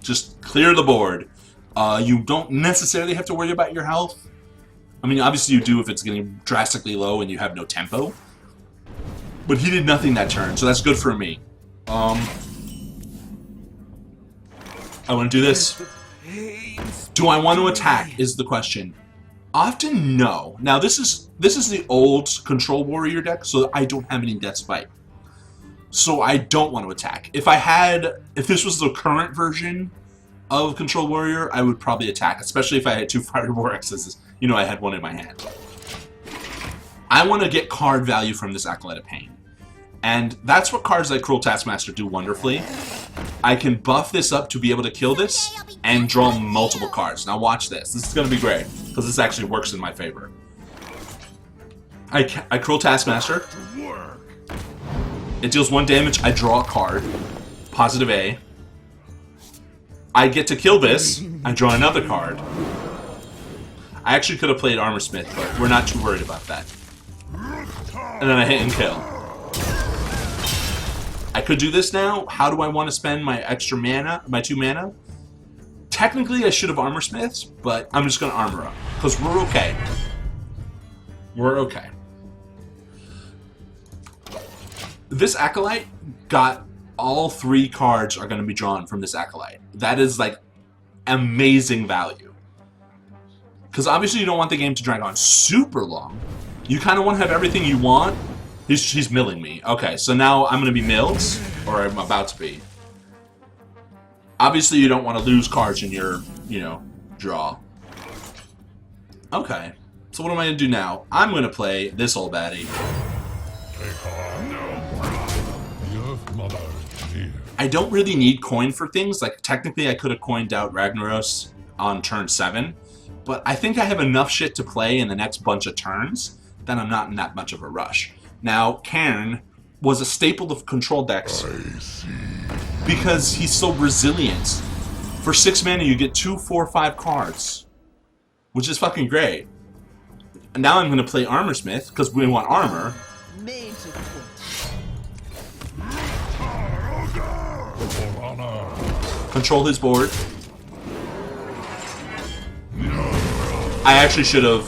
[SPEAKER 1] Just clear the board. You don't necessarily have to worry about your health. I mean, obviously you do if it's getting drastically low and you have no tempo. But he did nothing that turn, so that's good for me. I want to do this. Do I want to attack is the question. Often, no. Now, this is the old Control Warrior deck, so I don't have any Death Spite. So I don't want to attack. If this was the current version of Control Warrior, I would probably attack, especially if I had 2 Fire Vortexes. You know, I had one in my hand. I want to get card value from this Acolyte of Pain. And that's what cards like Cruel Taskmaster do wonderfully. I can buff this up to be able to kill this and draw multiple cards. Now watch this. This is going to be great, because this actually works in my favor. I Cruel Taskmaster. It deals 1 damage. I draw a card. Positive A. I get to kill this. I draw another card. I actually could have played Armor Smith, but we're not too worried about that. And then I hit and kill. I could do this now. How do I want to spend my extra mana, my 2 mana? Technically, I should have Armor Smiths, but I'm just going to Armor up, because we're okay. We're okay. This Acolyte got all 3 cards are going to be drawn from this Acolyte. That is, like, amazing value. Because obviously you don't want the game to drag on super long. You kind of want to have everything you want. He's milling me. Okay, so now I'm going to be milled, or I'm about to be. Obviously you don't want to lose cards in your, you know, draw. Okay, so what am I going to do now? I'm going to play this old baddie. I don't really need coin for things. Like, technically I could have coined out Ragnaros on turn 7. But I think I have enough shit to play in the next bunch of turns that I'm not in that much of a rush. Now, Cairn was a staple of control decks because he's so resilient. For 6 mana, you get 2, 4, 5 cards, which is fucking great. And now I'm going to play Armor Smith because we want armor. Control his board. I actually should have...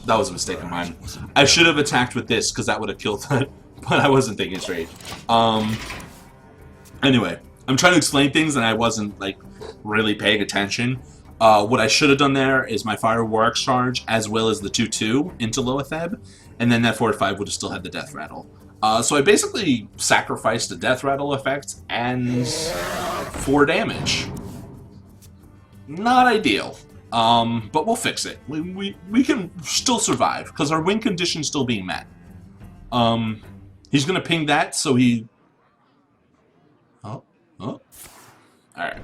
[SPEAKER 1] That was a mistake of mine. I should have attacked with this, because that would have killed that. But I wasn't thinking straight. Anyway, I'm trying to explain things, and I wasn't, like, really paying attention. What I should have done there is my Fire Warwick charge, as well as the 2/2 into Loatheb, and then that 4/5 would have still had the Death Rattle. So I basically sacrificed the Death Rattle effect and 4 damage. Not ideal. But we'll fix it. We can still survive, because our win condition's still being met. He's gonna ping that, so he... Oh. Alright.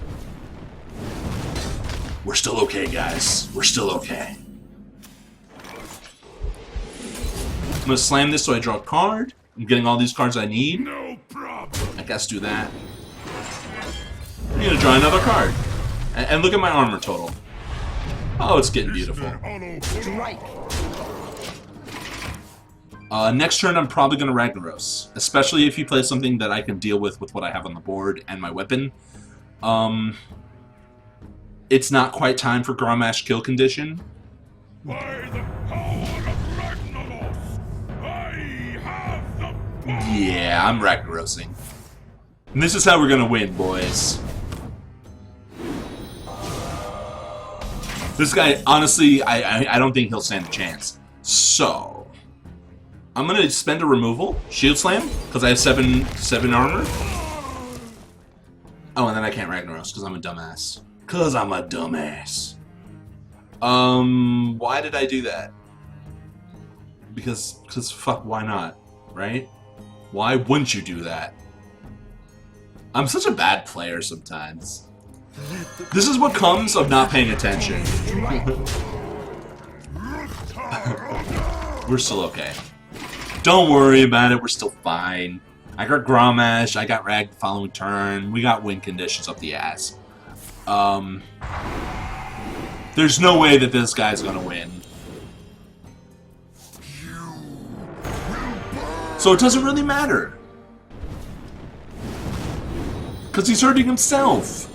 [SPEAKER 1] We're still okay, guys. We're still okay. I'm gonna slam this so I draw a card. I'm getting all these cards I need. No problem. I guess do that. I'm gonna draw another card. And look at my armor total. Oh, it's getting beautiful. Next turn, I'm probably going to Ragnaros. Especially if he plays something that I can deal with what I have on the board and my weapon. It's not quite time for Grommash kill condition. By the power of Ragnaros, I have the power. Yeah, I'm Ragnarosing. And this is how we're going to win, boys. This guy, honestly, I don't think he'll stand a chance. So, I'm gonna spend a removal, Shield Slam, because I have 7 armor. Oh, and then I can't Ragnaros, because I'm a dumbass. Why did I do that? Because fuck, why not, right? Why wouldn't you do that? I'm such a bad player sometimes. This is what comes of not paying attention. We're still okay. Don't worry about it, we're still fine. I got Grommash, I got Rag the following turn, we got win conditions up the ass. There's no way that this guy's gonna win. So it doesn't really matter. Because he's hurting himself.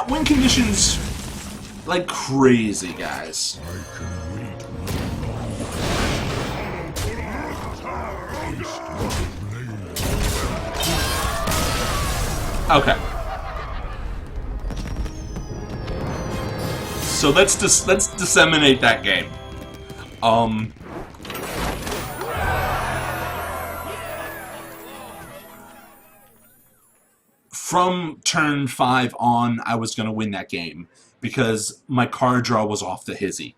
[SPEAKER 1] got win conditions like crazy, guys. Okay. So let's disseminate that game. From turn 5 on, I was going to win that game because my card draw was off the hizzy.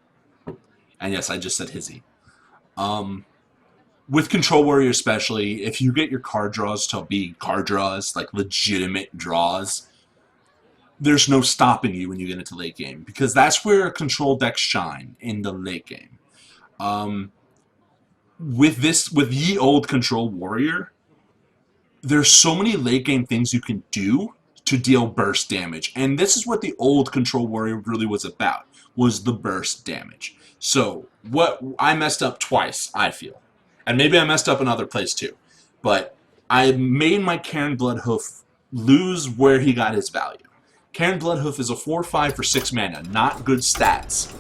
[SPEAKER 1] And yes, I just said hizzy. With Control Warrior especially, if you get your card draws to be card draws, like legitimate draws, there's no stopping you when you get into late game, because that's where control decks shine, in the late game. With Ye Old Control Warrior, there's so many late game things you can do to deal burst damage, and this is what the old Control Warrior really was about, was the burst damage. So, what I messed up twice, I feel. And maybe I messed up another place too. But I made my Cairn Bloodhoof lose where he got his value. Cairn Bloodhoof is a 4/5 for 6 mana, not good stats.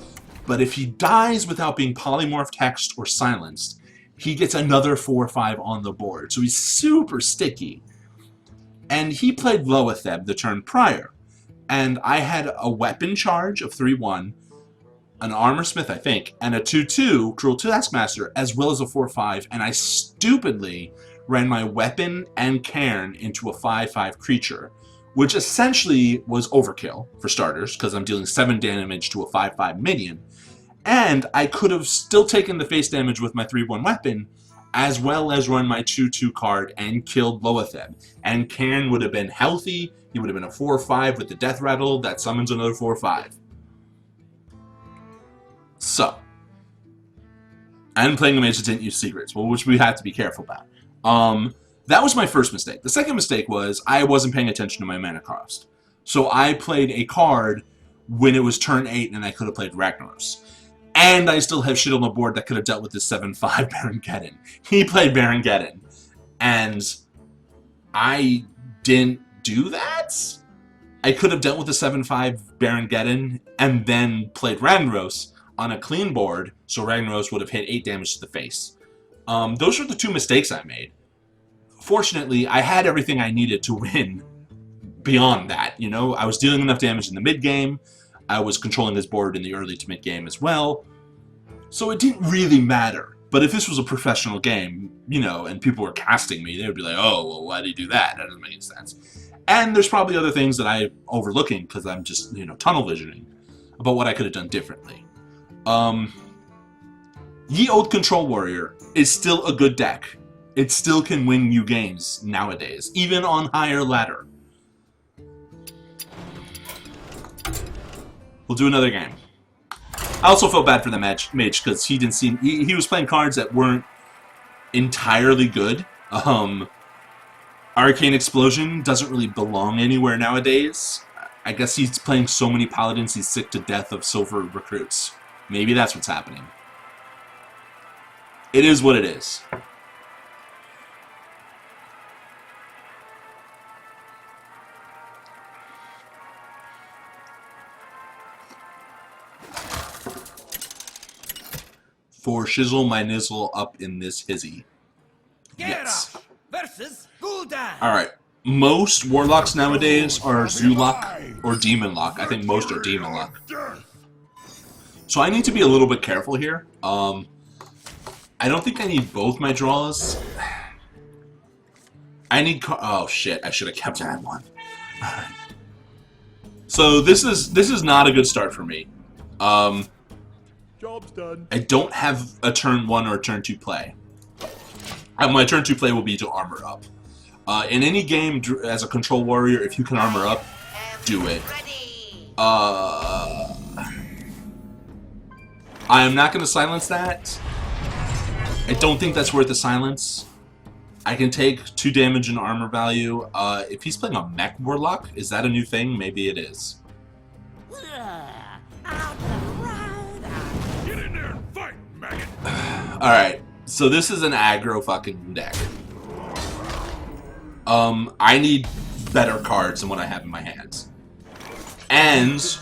[SPEAKER 1] But if he dies without being polymorphed, hexed, or silenced, he gets another 4/5 on the board. So he's super sticky. And he played Loatheb the turn prior. And I had a weapon charge of 3/1, an Armor Smith, I think, and a 2/2 Cruel Taskmaster, as well as a 4/5, and I stupidly ran my weapon and Cairn into a 5/5 creature, which essentially was overkill, for starters, because I'm dealing 7 damage to a 5/5 minion, and I could have still taken the face damage with my 3/1 weapon, as well as run my 2/2 card and killed Loatheb, and Cairn would have been healthy. He would have been a 4/5 with the Death Rattle that summons another 4/5. So, I'm playing a mage that didn't use secrets, which we have to be careful about. That was my first mistake. The second mistake was I wasn't paying attention to my mana cost. So I played a card when it was turn 8 and I could have played Ragnaros. And I still have shit on the board that could have dealt with the 7/5 Baron Geddon. He played Baron Geddon. And I didn't do that? I could have dealt with the 7/5 Baron Geddon and then played Ragnaros on a clean board, so Ragnaros would have hit 8 damage to the face. Those were the 2 mistakes I made. Fortunately, I had everything I needed to win beyond that. You know, I was dealing enough damage in the mid-game, I was controlling his board in the early to mid-game as well, so it didn't really matter. But if this was a professional game, you know, and people were casting me, they would be like, oh, well, why did he do that? That doesn't make any sense. And there's probably other things that I'm overlooking because I'm just, you know, tunnel visioning about what I could have done differently. Ye Old Control Warrior is still a good deck. It still can win you games nowadays, even on higher ladder. We'll do another game. I also felt bad for the mage because he didn't seem he was playing cards that weren't entirely good. Arcane Explosion doesn't really belong anywhere nowadays. I guess he's playing so many paladins he's sick to death of silver recruits. Maybe that's what's happening. It is what it is. For shizzle my nizzle up in this hizzy. Yes.
[SPEAKER 2] Versus Gul'dan.
[SPEAKER 1] Alright. Most warlocks nowadays are Zoolock or Demon Lock. I think most are Demon Lock. So I need to be a little bit careful here. I don't think I need both my draws. I need oh shit, I should have kept that one. Alright. So this is not a good start for me.
[SPEAKER 4] Job's done.
[SPEAKER 1] I don't have a turn 1 or a turn 2 play. My turn 2 play will be to armor up. In any game as a control warrior, if you can armor up, do it. I am not going to silence that. I don't think that's worth a silence. I can take 2 damage in armor value. If he's playing a mech warlock, is that a new thing? Maybe it is.
[SPEAKER 4] Get in there and fight, maggot.
[SPEAKER 1] Alright, so this is an aggro fucking deck. I need better cards than what I have in my hands. And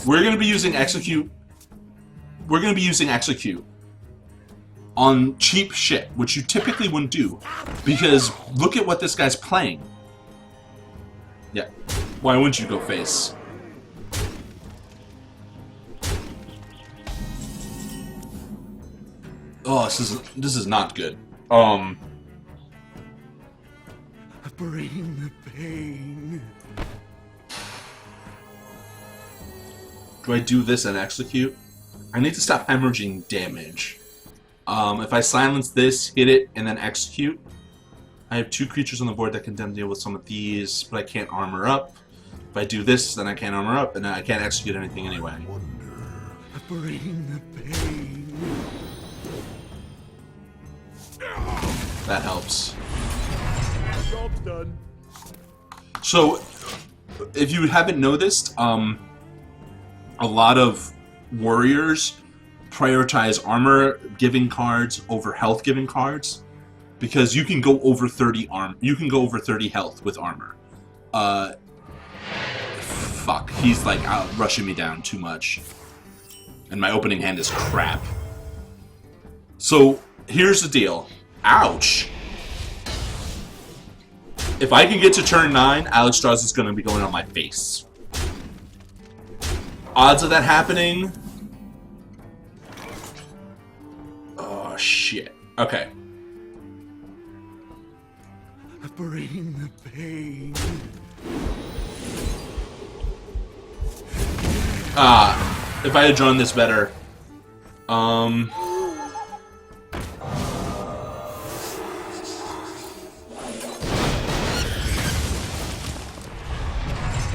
[SPEAKER 1] we're going to be using execute. We're going to be using execute on cheap shit, which you typically wouldn't do, because look at what this guy's playing. Yeah, why wouldn't you go face? Oh, this is not good.
[SPEAKER 2] Bring the pain.
[SPEAKER 1] Do I do this and execute? I need to stop hemorrhaging damage. If I silence this, hit it, and then execute, I have 2 creatures on the board that can then deal with some of these, but I can't armor up. If I do this, then I can't armor up, and then I can't execute anything anyway.
[SPEAKER 2] Bring the pain.
[SPEAKER 1] That helps.
[SPEAKER 4] Job's done.
[SPEAKER 1] So, if you haven't noticed, a lot of warriors prioritize armor-giving cards over health-giving cards, because you can go over 30 health with armor. Fuck, he's like rushing me down too much, and my opening hand is crap. So here's the deal. Ouch. If I can get to turn 9, Alex Strauss is going to be going on my face. Odds of that happening? Oh, shit. Okay.
[SPEAKER 2] Bring the pain.
[SPEAKER 1] If I had drawn this better.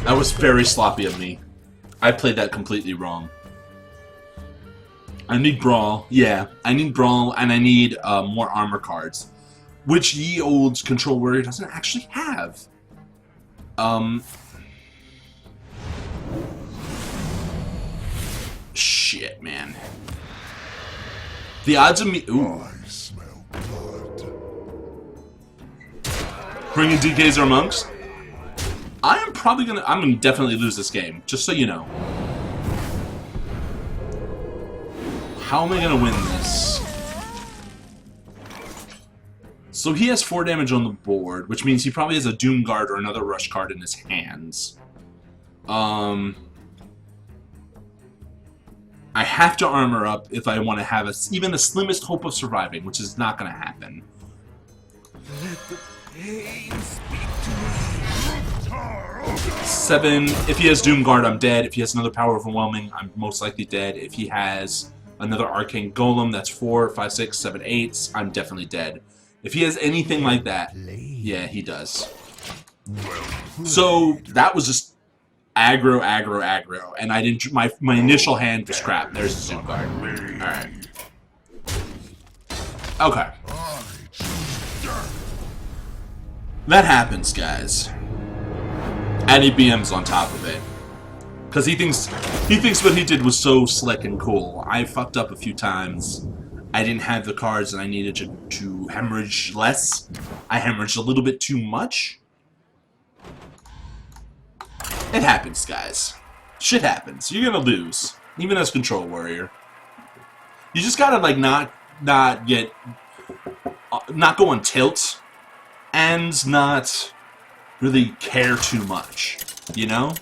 [SPEAKER 1] That was very sloppy of me. I played that completely wrong. I need Brawl. Yeah, I need Brawl, and I need more armor cards, which ye old Control Warrior doesn't actually have. Shit, man. The odds of me... Ooh.
[SPEAKER 4] I smell blood.
[SPEAKER 1] Bringing DKs or monks? I'm gonna definitely lose this game, just so you know. How am I gonna win this? So he has 4 damage on the board, which means he probably has a Doom Guard or another Rush card in his hands. I have to armor up if I want to have even the slimmest hope of surviving, which is not going to happen.
[SPEAKER 2] Let the pain speak to me.
[SPEAKER 1] 7. If he has Doom Guard, I'm dead. If he has another Power Overwhelming, I'm most likely dead. If he has another Arcane Golem, that's 4, 5, 6, 7, 8. I'm definitely dead. If he has anything like that, yeah, he does. So that was just aggro, aggro, aggro, and I didn't. My initial hand was crap. There's the Zoom Guard. All right. Okay. That happens, guys. And he BMs on top of it, because he thinks what he did was so slick and cool. I fucked up a few times. I didn't have the cards, and I needed to hemorrhage less. I hemorrhaged a little bit too much. It happens, guys. Shit happens. You're gonna lose, even as Control Warrior. You just gotta like not go on tilt, and not really care too much, you know?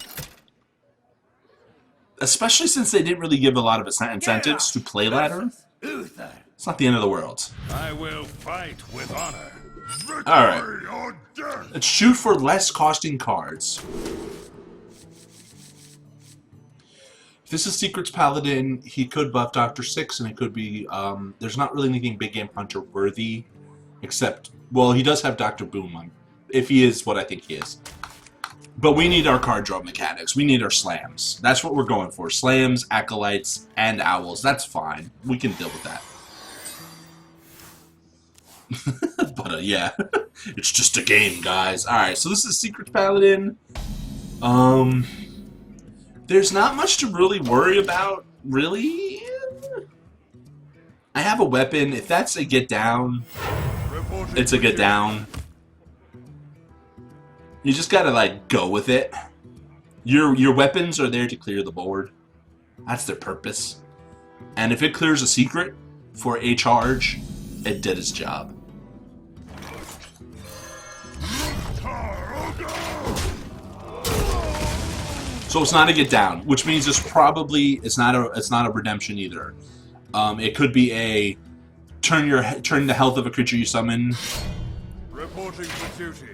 [SPEAKER 1] Especially since they didn't really give a lot of incentives to play ladder. It's not the end of the world.
[SPEAKER 4] I will fight with honor.
[SPEAKER 1] Alright.
[SPEAKER 4] Or death.
[SPEAKER 1] Let's shoot for less costing cards. If this is Secrets Paladin, he could buff Dr. Six, and it could be, there's not really anything Big Game Hunter worthy, except, well, he does have Dr. Boom, if he is what I think he is. But we need our card draw mechanics. We need our slams. That's what we're going for. Slams, acolytes, and owls. That's fine. We can deal with that. But, yeah. It's just a game, guys. Alright, so this is Secret Paladin. There's not much to really worry about, really. I have a weapon. If that's a get down, it's a get down. You just gotta, like, go with it. Your weapons are there to clear the board. That's their purpose. And if it clears a secret for a charge, it did its job. So it's not a get down, which means it's not a redemption either. It could be a turn the health of a creature you summon.
[SPEAKER 4] Reporting for duty.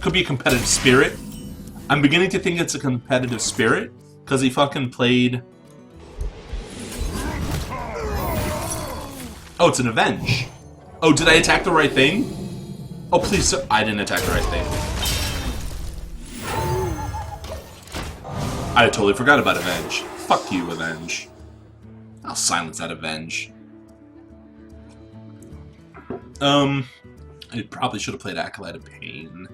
[SPEAKER 1] Could be a competitive spirit. I'm beginning to think it's a competitive spirit because he fucking played. Oh, it's an avenge. Oh, did I attack the right thing? Oh, please, sir. I didn't attack the right thing. I totally forgot about avenge. Fuck you, avenge. I'll silence that avenge. I probably should have played Acolyte of Pain.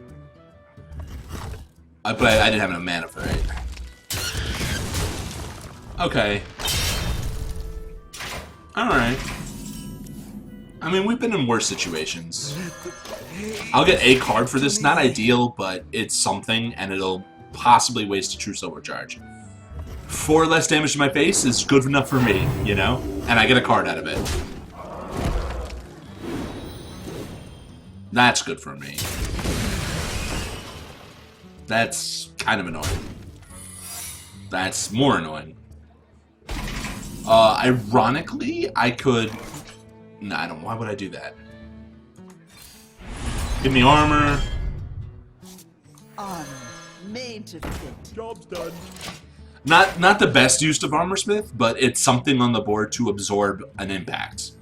[SPEAKER 1] But I didn't have enough mana for it. Okay. Alright. I mean, we've been in worse situations. I'll get a card for this. Not ideal, but it's something, and it'll possibly waste a true silver charge. 4 less damage to my face is good enough for me, you know? And I get a card out of it. That's good for me. That's kind of annoying. That's more annoying. Ironically, I could... No, I don't. Why would I do that? Give me armor.
[SPEAKER 5] Armor made to fit.
[SPEAKER 4] Job's done.
[SPEAKER 1] Not the best use of Armor Smith, but it's something on the board to absorb an impact.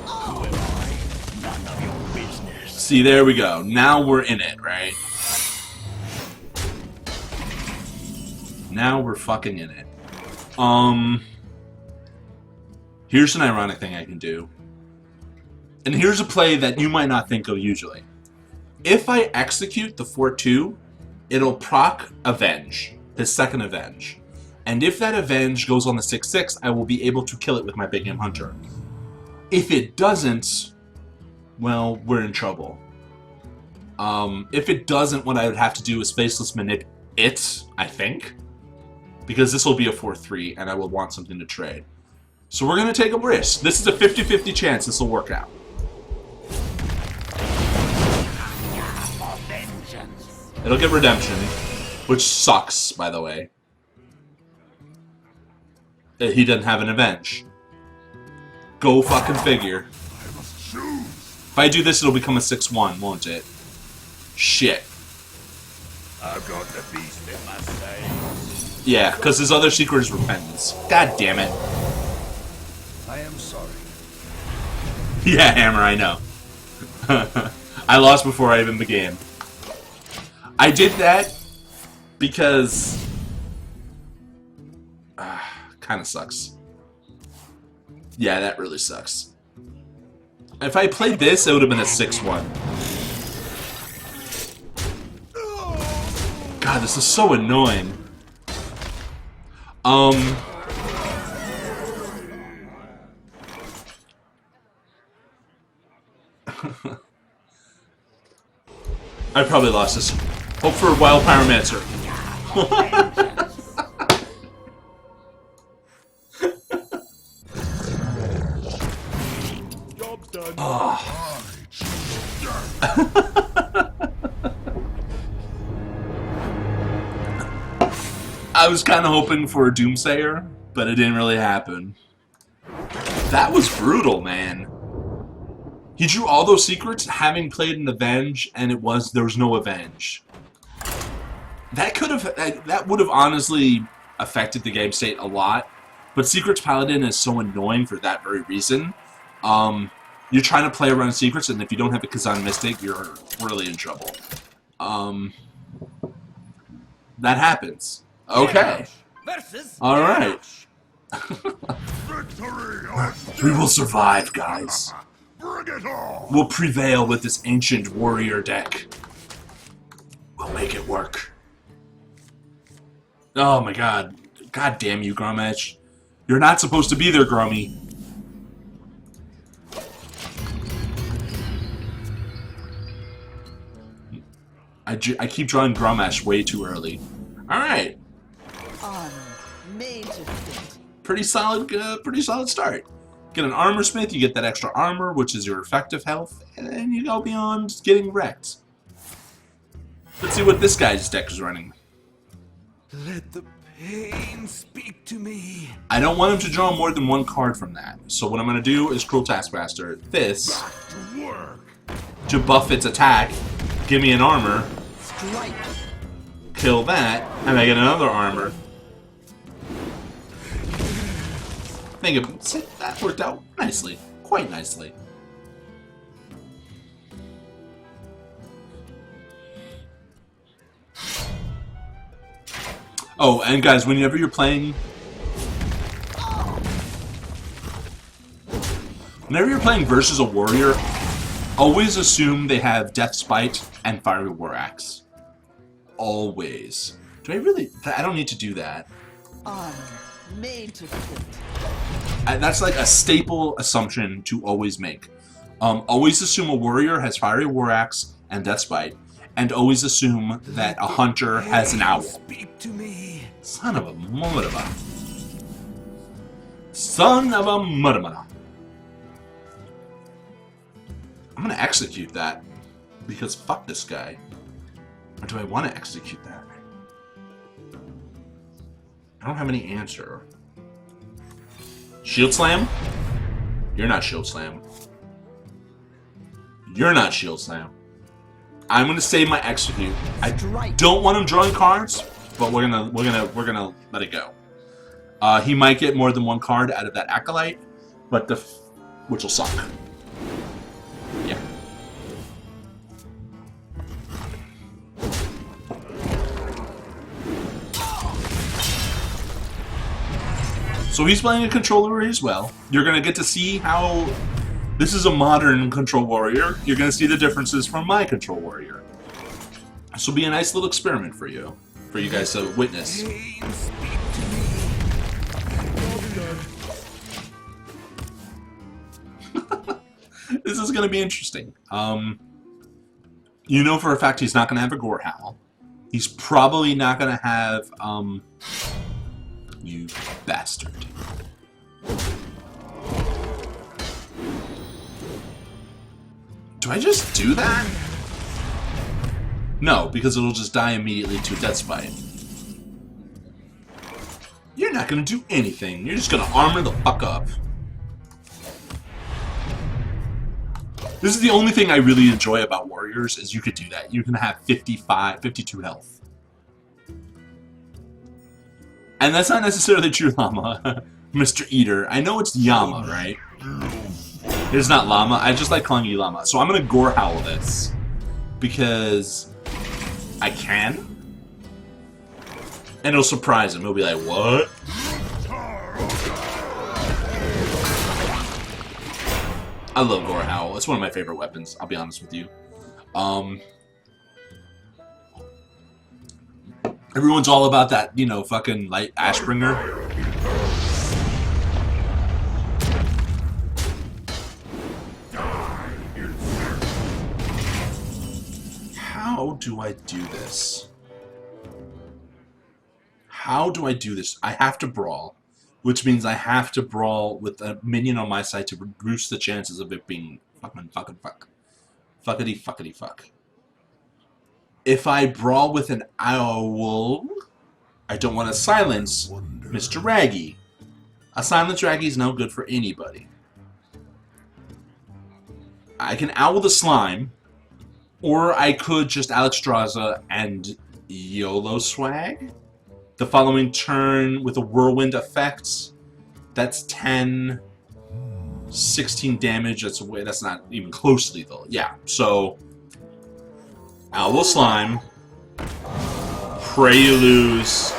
[SPEAKER 2] Who am I? None of your business.
[SPEAKER 1] See, there we go. Now we're in it, right? Now we're fucking in it. Here's an ironic thing I can do. And here's a play that you might not think of usually. If I execute the 4-2, it'll proc Avenge, his second Avenge. And if that Avenge goes on the 6-6, I will be able to kill it with my Big Game Hunter. If it doesn't, well, we're in trouble. If it doesn't, what I would have to do is Faceless Manip it, I think. Because this will be a 4-3, and I will want something to trade. So we're going to take a risk. This is a 50-50 chance this will work out. It'll get redemption, which sucks, by the way. He doesn't have an avenge. Go fucking figure. If I do this, it'll become a 6-1, won't it? Shit.
[SPEAKER 4] I've got the beast in my sight.
[SPEAKER 1] Yeah, because his other secret is Repentance. God damn it.
[SPEAKER 2] I am sorry.
[SPEAKER 1] Yeah, Hammer, I know. I lost before I even began. I did that because... kind of sucks. Yeah, that really sucks. If I played this, it would have been a 6-1. God, this is so annoying. I probably lost this. Hope for a Wild Pyromancer.
[SPEAKER 4] Job's done.
[SPEAKER 1] Oh. I was kind of hoping for a Doomsayer, but it didn't really happen. That was brutal, man. He drew all those secrets, having played an Avenge, and there was no Avenge. That would have honestly affected the game state a lot. But Secrets Paladin is so annoying for that very reason. You're trying to play around secrets, and if you don't have a Kazan Mystic, you're really in trouble. That happens. Okay. All right. We will survive, guys.
[SPEAKER 4] Bring it on!
[SPEAKER 1] We'll prevail with this ancient warrior deck. We'll make it work. Oh my god. God damn you, Grommash. You're not supposed to be there, Grommy. I keep drawing Grommash way too early. Alright.
[SPEAKER 5] Honor made to fit.
[SPEAKER 1] Pretty solid start. Get an armor smith, you get that extra armor, which is your effective health, and then you go beyond getting wrecked. Let's see what this guy's deck is running.
[SPEAKER 2] Let the pain speak to me.
[SPEAKER 1] I don't want him to draw more than one card from that. So what I'm going to do is Cruel Taskmaster this
[SPEAKER 2] To work.
[SPEAKER 1] to buff its attack, give me an armor,
[SPEAKER 5] Strike.
[SPEAKER 1] kill that, and I get another armor. That worked out nicely. Quite nicely. Oh, and guys, whenever you're playing... Whenever you're playing versus a warrior, always assume they have Death Spite and Fiery War Axe. Always. Do I really... I don't need to do that.
[SPEAKER 5] Honor made to fit.
[SPEAKER 1] That's like a staple assumption to always make. Always assume a warrior has Fiery War Axe and Death Spite, and always assume that a hunter has an owl.
[SPEAKER 2] Speak to me.
[SPEAKER 1] Son of a mudama. Son of a mudama. I'm gonna execute that because fuck this guy. Or do I want to execute that? I don't have any answer. Shield Slam? You're not Shield Slam. You're not Shield Slam. I'm gonna save my execute. I don't want him drawing cards, but we're gonna let it go. He might get more than one card out of that Acolyte, but which will suck. Yeah. So he's playing a control warrior as well. You're going to get to see how... This is a modern control warrior. You're going to see the differences from my control warrior. This will be a nice little experiment for you guys to witness.
[SPEAKER 2] Pain speak to me.
[SPEAKER 1] This is going to be interesting. You know for a fact he's not going to have a Gore Howl. He's probably not going to have... You bastard. Do I just do that? No, because it'll just die immediately to a Death Spite. You're not gonna do anything. You're just gonna armor the fuck up. This is the only thing I really enjoy about warriors, is you could do that. You can have 52 health. And that's not necessarily true, Llama. Mr. Eater. I know it's Yama, right? It's not Llama. I just like calling you Llama. So I'm going to Gore Howl this. Because I can. And it'll surprise him. He'll be like, what? I love Gore Howl. It's one of my favorite weapons, I'll be honest with you. Everyone's all about that, you know, fucking light Ashbringer. How do I do this? How do I do this? I have to brawl, which means I have to brawl with a minion on my side to reduce the chances of it being fucking fuck. Fuckity fuck. If I brawl with an owl, I don't want to silence Mr. Raggy. A silence Raggy is no good for anybody. I can owl the slime, or I could just Alexstrasza and YOLO swag. The following turn with a whirlwind effect. That's 10, 16 damage. That's not even close to lethal. Yeah, so Owl Slime, pray you lose.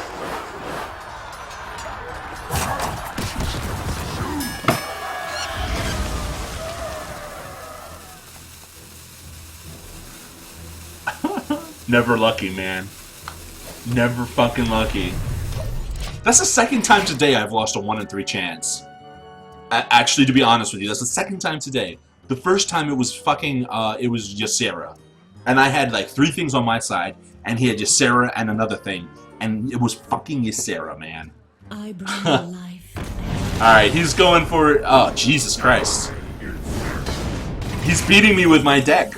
[SPEAKER 1] Never lucky, man. Never fucking lucky. That's the second time today I've lost a 1 in 3 chance. Actually, to be honest with you, that's the second time today. The first time it was fucking, it was Ysera. And I had like 3 things on my side, and he had Ysera and another thing. And it was fucking Ysera, man.
[SPEAKER 6] I bring you life.
[SPEAKER 1] Alright, he's going for... Oh, Jesus Christ. He's beating me with my deck.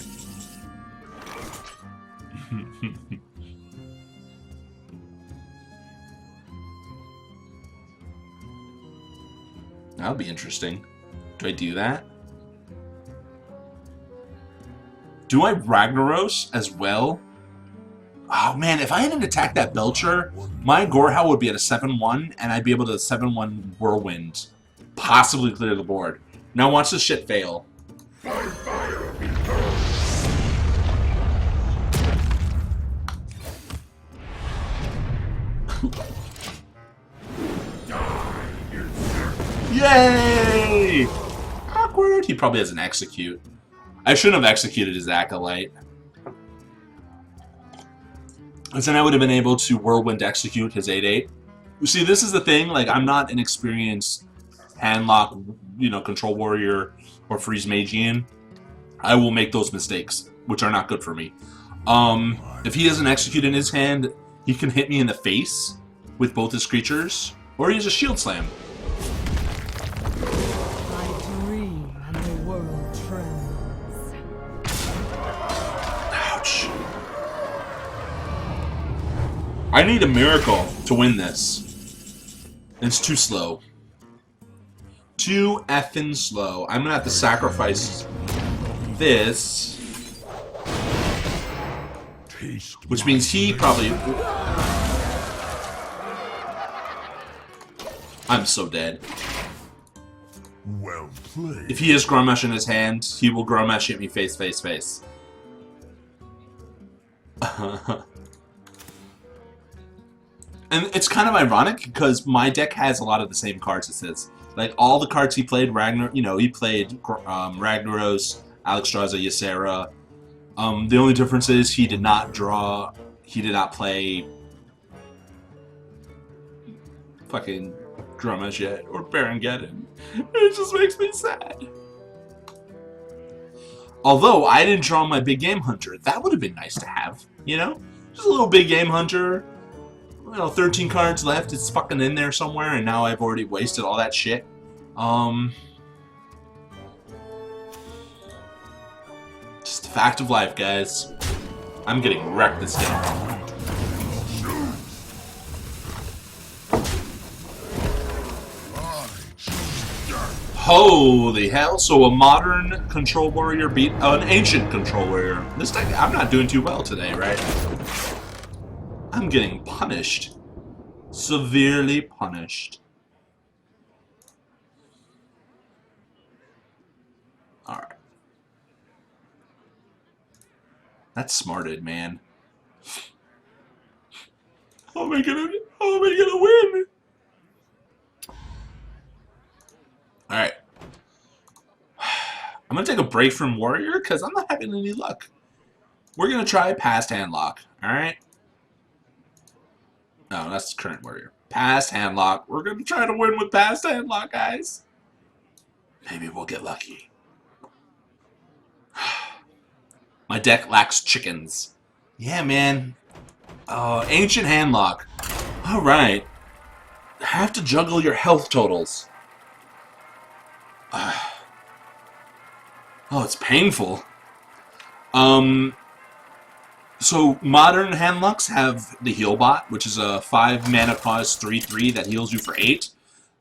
[SPEAKER 1] That'll be interesting. Do I do that? Do I Ragnaros as well? Oh man, if I hadn't attacked that Belcher, my Gorehowl would be at a 7-1, and I'd be able to 7-1 Whirlwind. Possibly clear the board. Now watch this shit fail. Yay! Awkward. He probably has an Execute. I shouldn't have executed his Acolyte. Because then I would have been able to Whirlwind execute his 8/8. You see, this is the thing. Like, I'm not an experienced handlock, you know, Control Warrior or Freeze Magian. I will make those mistakes, which are not good for me. If he has an Execute in his hand, he can hit me in the face with both his creatures, or he has a Shield Slam.
[SPEAKER 6] I dream and the world trembles.
[SPEAKER 1] Ouch. I need a miracle to win this. It's too slow. Too effing slow. I'm gonna have to sacrifice this. Which means he probably... I'm so dead.
[SPEAKER 4] Well played.
[SPEAKER 1] If he has Grommash in his hand, he will Grommash hit me face, face, face. And it's kind of ironic because my deck has a lot of the same cards as his. Like all the cards he played, he played Ragnaros, Alexstrasza, Ysera. The only difference is he did not play fucking Grommash yet or Barongeddon. It just makes me sad. Although I didn't draw my big game hunter, that would have been nice to have, you know? Just a little big game hunter. You know, 13 cards left, it's fucking in there somewhere, and now I've already wasted all that shit. Just a fact of life, guys. I'm getting wrecked this game. Holy hell, so a modern Control Warrior beat an ancient Control Warrior. This deck, I'm not doing too well today, right? I'm getting punished. Severely punished. Alright. That's smarted, man. How am I gonna win? Alright. I'm gonna take a break from Warrior because I'm not having any luck. We're gonna try Past Handlock, alright? No, that's current Warrior. Past Handlock. We're gonna try to win with Past Handlock, guys. Maybe we'll get lucky. My deck lacks chickens. Yeah, man. Ancient Handlock. Alright. Have to juggle your health totals. Oh, it's painful. So modern handlocks have the heal bot, which is a 5 mana cost 3/3 that heals you for 8.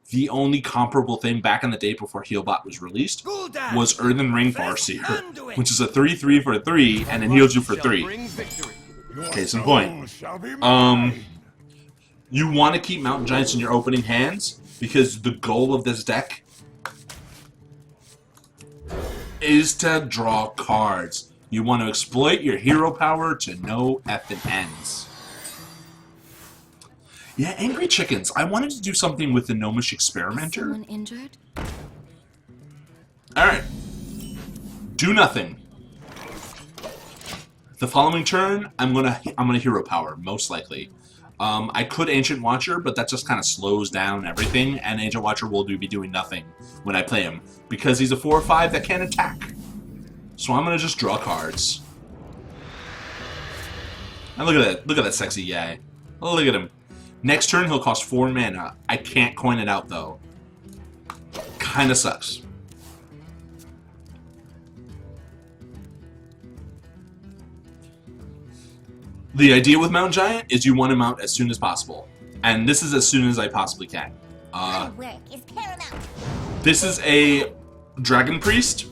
[SPEAKER 1] The only comparable thing back in the day before Healbot was released was Earthen Ring Farseer, which is a 3/3 for 3 and it heals you for 3. Case in point. You want to keep Mountain Giants in your opening hands because the goal of this deck is to draw cards. You want to exploit your hero power to no effing ends. Yeah, Angry Chickens. I wanted to do something with the Gnomish Experimenter.
[SPEAKER 3] Someone injured?
[SPEAKER 1] Alright. Do nothing. The following turn, I'm gonna hero power, most likely. I could Ancient Watcher, but that just kind of slows down everything, and Ancient Watcher will be doing nothing when I play him, because he's a 4/5 that can't attack. So I'm gonna just draw cards. And look at that. Look at that sexy guy. Oh, look at him. Next turn, he'll cost 4 mana. I can't coin it out, though. Kinda sucks. The idea with Mount Giant is you want him out as soon as possible. And this is as soon as I possibly can.
[SPEAKER 7] Work is paramount.
[SPEAKER 1] This is a Dragon Priest,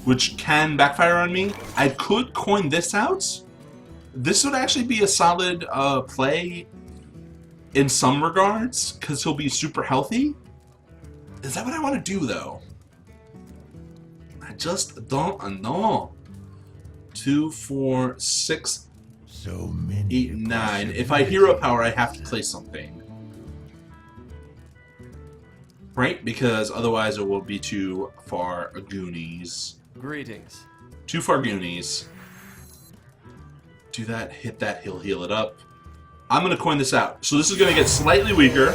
[SPEAKER 1] which can backfire on me. I could coin this out. This would actually be a solid play in some regards, because he'll be super healthy. Is that what I want to do, though? I just don't know. 2, 4, 6,
[SPEAKER 2] So many
[SPEAKER 1] 8, 9. If I hero power, I have to play something. Right? Because otherwise it will be too far Goonies.
[SPEAKER 8] Greetings.
[SPEAKER 1] Too far Goonies. Do that, hit that, he'll heal it up. I'm going to coin this out. So this is going to get slightly weaker.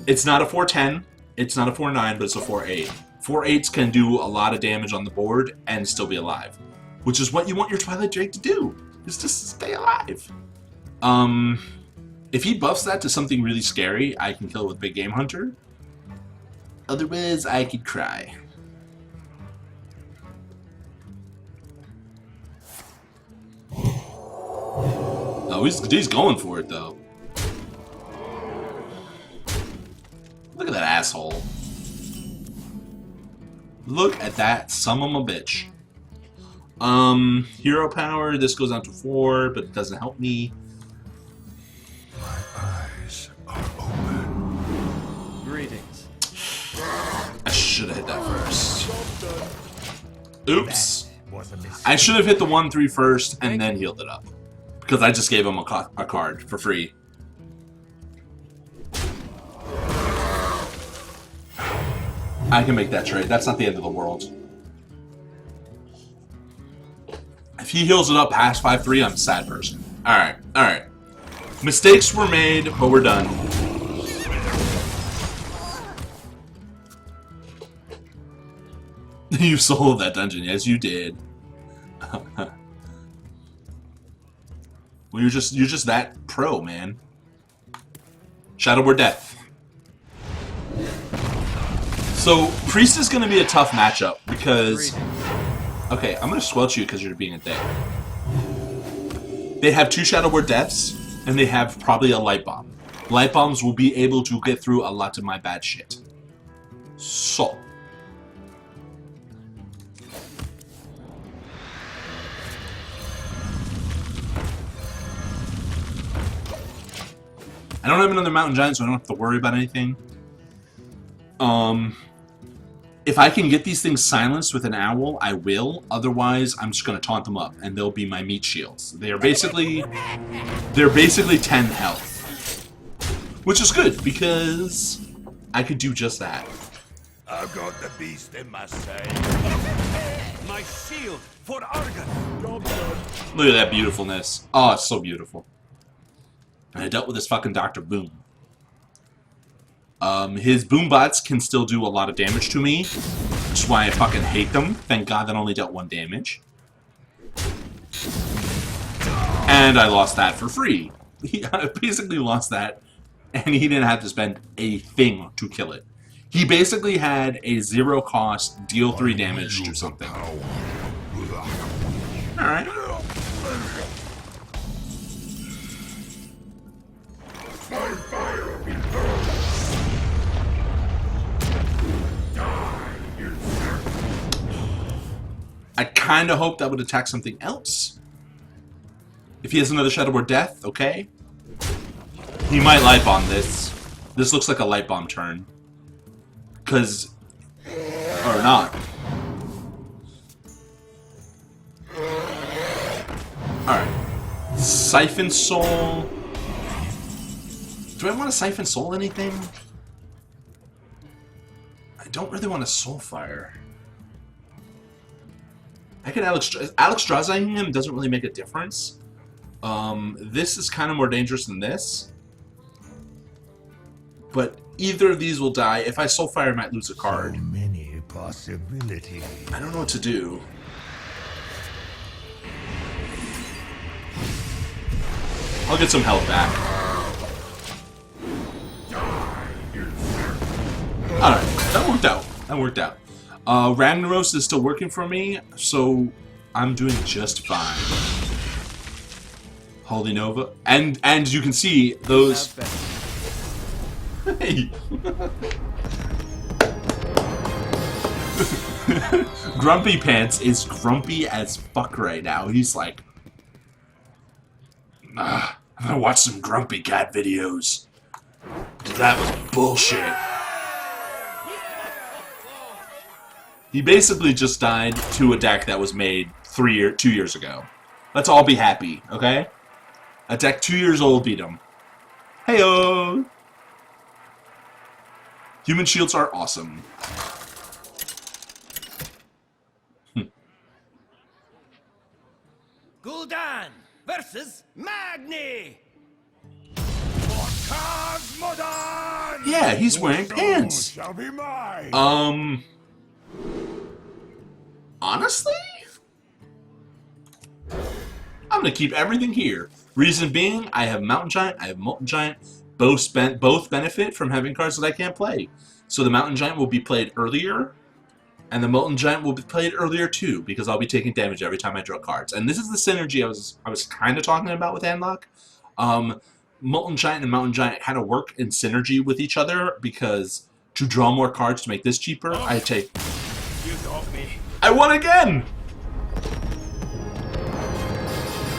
[SPEAKER 1] It's not a 4-10. It's not a 4-9, but it's a 4-8. 4-8s can do a lot of damage on the board and still be alive. Which is what you want your Twilight Drake to do. Is just stay alive. If he buffs that to something really scary, I can kill it with Big Game Hunter. Otherwise, I could cry. Oh, he's going for it, though. Look at that asshole. Look at that son of a bitch. Hero power, this goes down to 4, but it doesn't help me.
[SPEAKER 4] My eyes are open.
[SPEAKER 8] Greetings.
[SPEAKER 1] I should have hit that first. Oops.
[SPEAKER 2] was a mistake.
[SPEAKER 1] I should have hit the 1-3 first and then healed it up. Because I just gave him a card for free. I can make that trade. That's not the end of the world. If he heals it up past 5-3, I'm a sad person. Alright, alright. Mistakes were made, but we're done. You sold that dungeon, yes you did. Well, you're just that pro, man. Shadow or Death. So, Priest is going to be a tough matchup because... Okay, I'm going to squelch you because you're being a dick. They have 2 Shadow Word Deaths, and they have probably a Light Bomb. Light Bombs will be able to get through a lot of my bad shit. So... I don't have another Mountain Giant, so I don't have to worry about anything. If I can get these things silenced with an owl, I will. Otherwise, I'm just going to taunt them up, and they'll be my meat shields. They're basically 10 health. Which is good, because I could do just that.
[SPEAKER 4] I've got the beast in my sight.
[SPEAKER 2] My shield for Argon.
[SPEAKER 1] Look at that beautifulness. Oh, it's so beautiful. And I dealt with this fucking Dr. Boom. His boom bots can still do a lot of damage to me, which is why I fucking hate them. Thank God that only dealt 1 damage. And I lost that for free. I basically lost that, and he didn't have to spend a thing to kill it. He basically had a 0 cost, deal 3 damage to something. Alright. I kind of hope that would attack something else. If he has another Shadow Word Death, okay. He might Light Bomb this. This looks like a Light Bomb turn. Because... Or not. Alright. Siphon Soul... Do I want to Siphon Soul anything? I don't really want to Soul Fire. I can Alex Strazing him doesn't really make a difference. This is kind of more dangerous than this. But either of these will die. If I Soul Fire, I might lose a card.
[SPEAKER 2] So many possibilities.
[SPEAKER 1] I don't know what to do. I'll get some health back. Alright, that worked out. That worked out. Ragnaros is still working for me, so I'm doing just fine. Holy Nova. And you can see those... Hey! Grumpy Pants is grumpy as fuck right now. He's like... I'm gonna watch some Grumpy Cat videos. That was bullshit. He basically just died to a deck that was made 2 years ago. Let's all be happy, okay? A deck 2 years old beat him. Heyo! Human shields are awesome.
[SPEAKER 2] Gul'dan versus Magni.
[SPEAKER 1] Yeah, he's wearing pants.
[SPEAKER 4] Shall be mine.
[SPEAKER 1] Honestly? I'm gonna keep everything here. Reason being, I have Mountain Giant, I have Molten Giant. Both benefit from having cards that I can't play. So the Mountain Giant will be played earlier, and the Molten Giant will be played earlier too, because I'll be taking damage every time I draw cards. And this is the synergy I was kind of talking about with Handlock. Molten Giant and Mountain Giant kind of work in synergy with each other, because to draw more cards to make this cheaper, I take...
[SPEAKER 2] You got me.
[SPEAKER 1] I won again!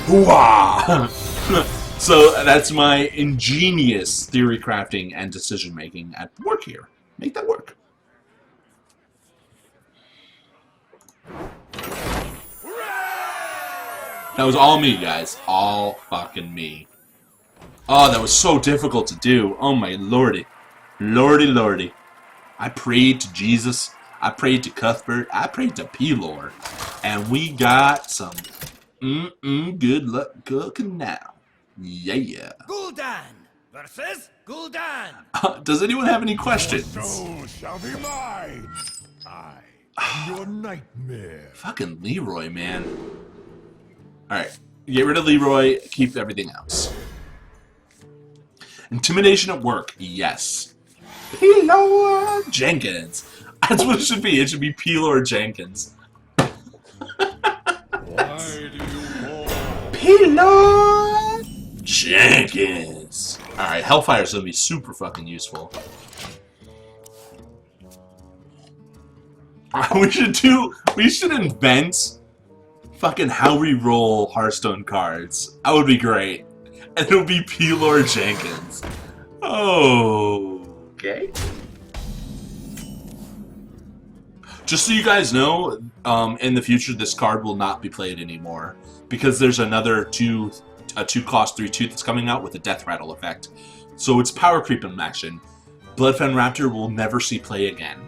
[SPEAKER 1] Hooah! So that's my ingenious theory crafting and decision making at work here. Make that work. That was all me, guys. All fucking me. Oh, that was so difficult to do. Oh my lordy. Lordy, lordy. I prayed to Jesus. I prayed to Cuthbert. I prayed to Pelor. And we got some good luck cooking now. Yeah.
[SPEAKER 2] Gul'dan versus Gul'dan.
[SPEAKER 1] Does anyone have any questions?
[SPEAKER 4] Soul shall be mine. I am your nightmare.
[SPEAKER 1] Fucking Leroy, man. Alright. Get rid of Leroy. Keep everything else. Intimidation at work. Yes. Pelor Jenkins. That's what it should be. It should be Pelor Jenkins.
[SPEAKER 4] Why do you call?
[SPEAKER 1] Pelor Jenkins. Alright, Hellfire's gonna be super fucking useful. We should invent fucking Howreroll Hearthstone cards. That would be great. And it would be Pelor Jenkins. Oh, okay. Just so you guys know, in the future this card will not be played anymore, because there's another 2-cost 3/2 that's coming out with a Death Rattle effect. So it's power creep in action. Bloodfen Raptor will never see play again.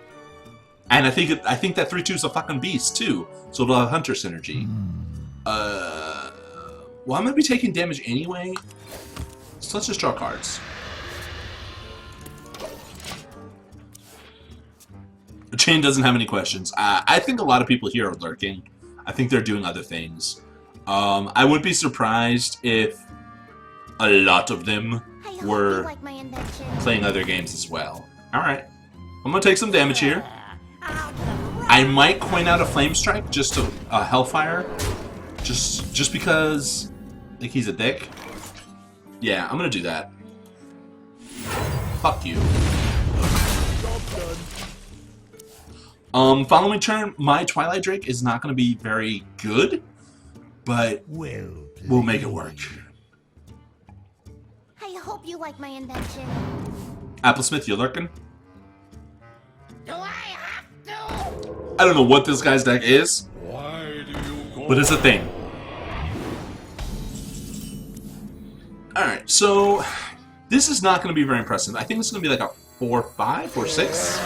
[SPEAKER 1] And I think that 3/2 is a fucking beast too. So it'll have Hunter synergy. Well, I'm gonna be taking damage anyway. So let's just draw cards. The chain doesn't have any questions. I think a lot of people here are lurking. I think they're doing other things. I wouldn't be surprised if a lot of them were playing other games as well. Alright. I'm gonna take some damage here. I might coin out a Flame Strike just to Hellfire. Just because I think he's a dick. Yeah, I'm gonna do that. Fuck you. Following turn, my Twilight Drake is not gonna be very good, but we'll make it work.
[SPEAKER 7] I hope you like my invention.
[SPEAKER 1] Applesmith, you lurking?
[SPEAKER 7] Do I have to?
[SPEAKER 1] I don't know what this guy's deck is,
[SPEAKER 4] Why do you call?
[SPEAKER 1] but it's a thing. Alright, so this is not going to be very impressive. I think it's going to be like a 4-5, 4-6.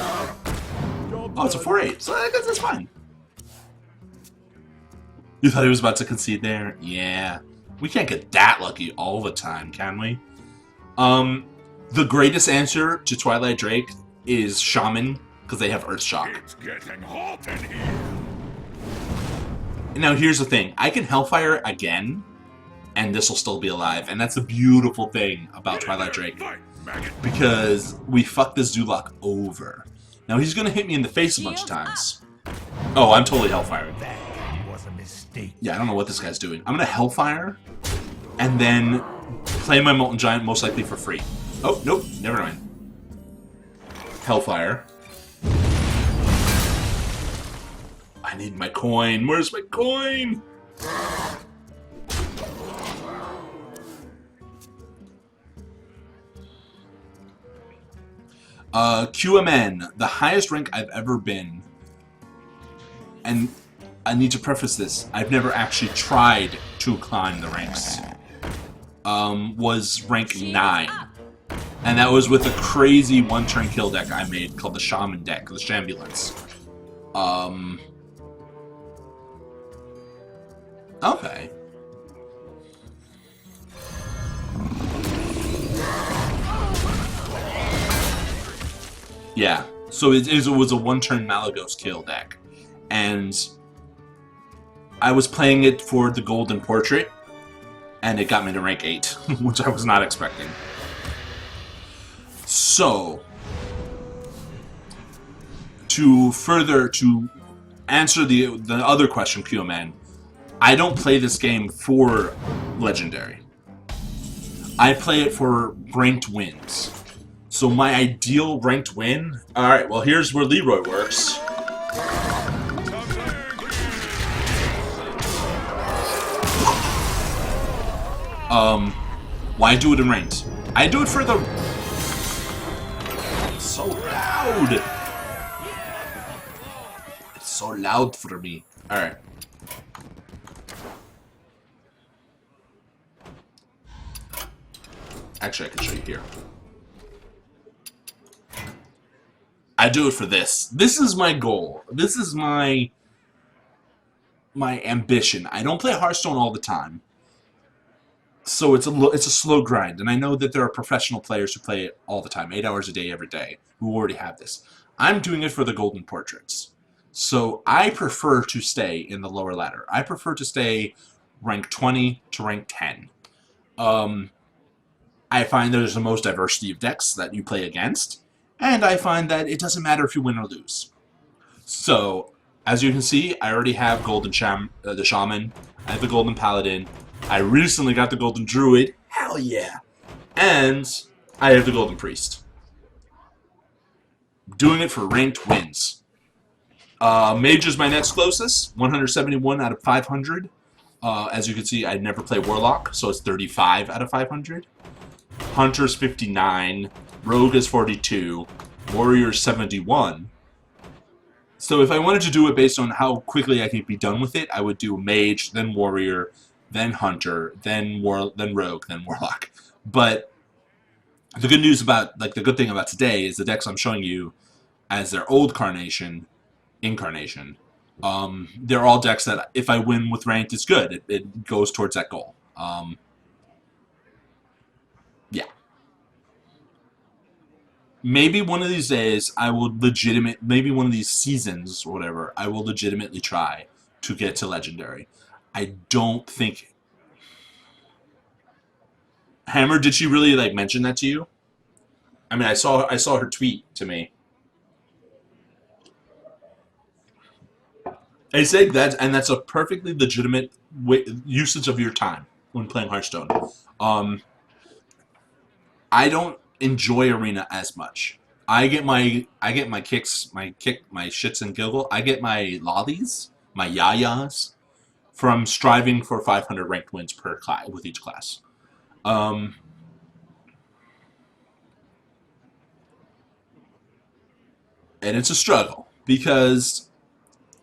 [SPEAKER 1] Oh, it's a 4-8, so I guess that's fine. You thought he was about to concede there? Yeah. We can't get that lucky all the time, can we? The greatest answer to Twilight Drake is Shaman, because they have Earth Shock.
[SPEAKER 4] It's getting hot in here.
[SPEAKER 1] Now here's the thing. I can Hellfire again, and this will still be alive. And that's a beautiful thing about Twilight Drake,
[SPEAKER 4] Fight, maggot.
[SPEAKER 1] because we fucked this Zulok over. Now he's gonna hit me in the face a bunch of times. Oh, I'm totally Hellfiring.
[SPEAKER 2] That was a mistake.
[SPEAKER 1] Yeah, I don't know what this guy's doing. I'm gonna Hellfire, and then play my Molten Giant most likely for free. Oh, nope, never mind. Hellfire. I need my coin. Where's my coin? QMN, the highest rank I've ever been, and I need to preface this, I've never actually tried to climb the ranks, was rank 9. And that was with a crazy one-turn kill deck I made called the Shaman deck, the Shambulance. Okay. Yeah, so it was a one-turn Malagos kill deck. And I was playing it for the Golden Portrait, and it got me to rank 8, which I was not expecting. So, to answer the other question, QMN, I don't play this game for Legendary. I play it for ranked wins. So my ideal ranked win... Alright, well here's where Leroy works. Why do it in ranked? I do it for the... It's so loud! It's so loud for me. Alright. Actually, I can show you here. I do it for this. This is my goal. This is my ambition. I don't play Hearthstone all the time, so it's a slow grind. And I know that there are professional players who play it all the time, 8 hours a day, every day, who already have this. I'm doing it for the Golden Portraits. So I prefer to stay in the lower ladder. I prefer to stay rank 20 to rank 10. I find there's the most diversity of decks that you play against, and I find that it doesn't matter if you win or lose. So, as you can see, I already have the Shaman, I have the Golden Paladin, I recently got the Golden Druid, hell yeah, and I have the Golden Priest. Doing it for ranked wins. Mage is my next closest, 171 out of 500. As you can see, I never play Warlock, so it's 35 out of 500. Hunter's 59, Rogue is 42, Warrior's 71. So if I wanted to do it based on how quickly I could be done with it, I would do Mage, then Warrior, then Hunter, then Rogue, then Warlock. But the good news about, the good thing about today is the decks I'm showing you as their old incarnation, they're all decks that if I win with ranked, it's good. It goes towards that goal. Yeah. Maybe one of these days I will maybe one of these seasons or whatever, I will legitimately try to get to Legendary. I don't think... Hammer, did she really, mention that to you? I mean, I saw her tweet to me. I say that's a perfectly legitimate usage of your time when playing Hearthstone. I don't enjoy Arena as much. I get my kicks, my shits and giggle. I get my lollies, my yayas, from striving for 500 ranked wins per class with each class. And it's a struggle because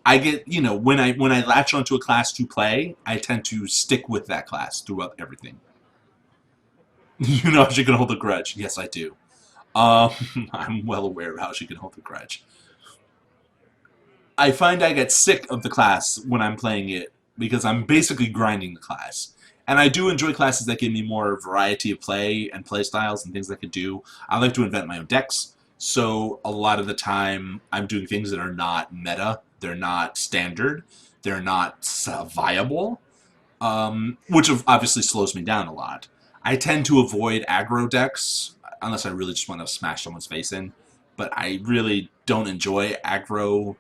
[SPEAKER 1] I get, when I latch onto a class to play, I tend to stick with that class throughout everything. You know how she can hold a grudge. Yes, I do. I'm well aware of how she can hold a grudge. I find I get sick of the class when I'm playing it because I'm basically grinding the class. And I do enjoy classes that give me more variety of play and play styles and things I can do. I like to invent my own decks. So a lot of the time I'm doing things that are not meta. They're not standard. They're not viable. which obviously slows me down a lot. I tend to avoid aggro decks unless I really just want to smash someone's face in, but I really don't enjoy aggro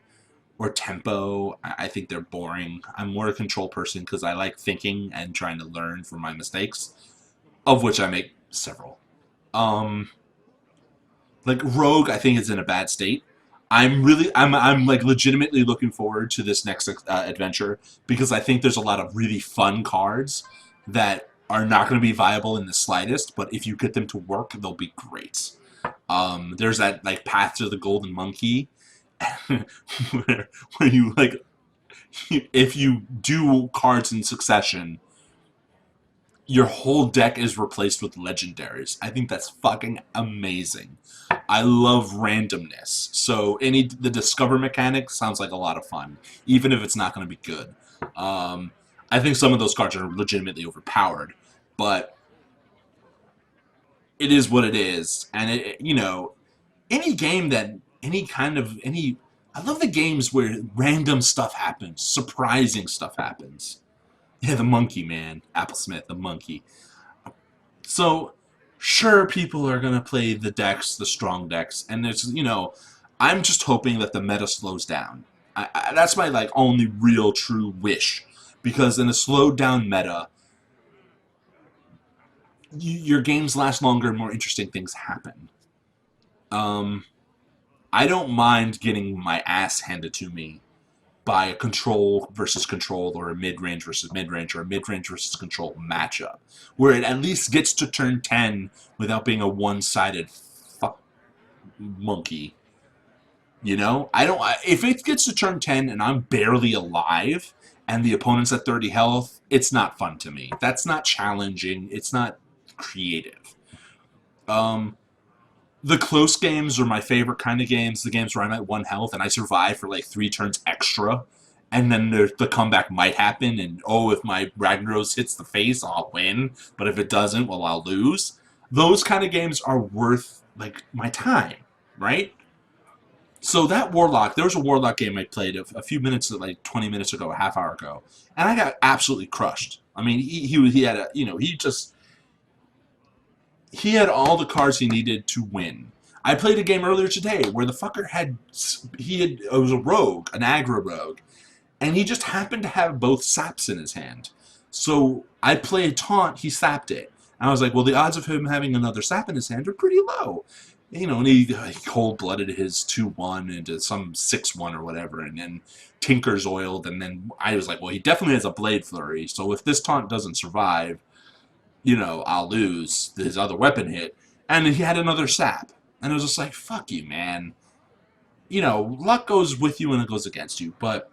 [SPEAKER 1] or tempo. I think they're boring. I'm more a control person because I like thinking and trying to learn from my mistakes, of which I make several. Um, like Rogue, I think is in a bad state. I'm like legitimately looking forward to this next adventure because I think there's a lot of really fun cards that are not going to be viable in the slightest, but if you get them to work, they'll be great. There's that like Path to the Golden Monkey, where you like if you do cards in succession, your whole deck is replaced with legendaries. I think that's fucking amazing. I love randomness. So the discover mechanic sounds like a lot of fun, even if it's not going to be good. I think some of those cards are legitimately overpowered, but it is what it is. And any game that I love the games where random stuff happens, surprising stuff happens. Yeah, the monkey, man. Applesmith, the monkey. So, sure, people are going to play the decks, the strong decks, and I'm just hoping that the meta slows down. That's my, like, only real true wish. Because in a slowed down meta, your games last longer and more interesting things happen. I don't mind getting my ass handed to me by a control versus control or a mid-range versus mid-range or a mid-range versus control matchup, where it at least gets to turn 10 without being a one-sided monkey. If it gets to turn 10 and I'm barely alive and the opponent's at 30 health, it's not fun to me. That's not challenging. It's not creative. The close games are my favorite kind of games. The games where I'm at 1 health and I survive for like 3 turns extra. And then the comeback might happen. And, if my Ragnaros hits the face, I'll win. But if it doesn't, well, I'll lose. Those kind of games are worth, like, my time. Right? So that Warlock, there was a Warlock game I played a few minutes, like 20 minutes ago, a half hour ago. And I got absolutely crushed. I mean, he had he had all the cards he needed to win. I played a game earlier today where the fucker it was a rogue, an aggro rogue, and he just happened to have both saps in his hand. So I played taunt, he sapped it. And I was like, well, the odds of him having another sap in his hand are pretty low. And he cold-blooded his 2-1 into some 6-1 or whatever, and then Tinker's oiled, and then I was like, well, he definitely has a Blade Flurry, so if this taunt doesn't survive, I'll lose his other weapon hit. And he had another sap. And it was just like, fuck you, man. Luck goes with you and it goes against you. But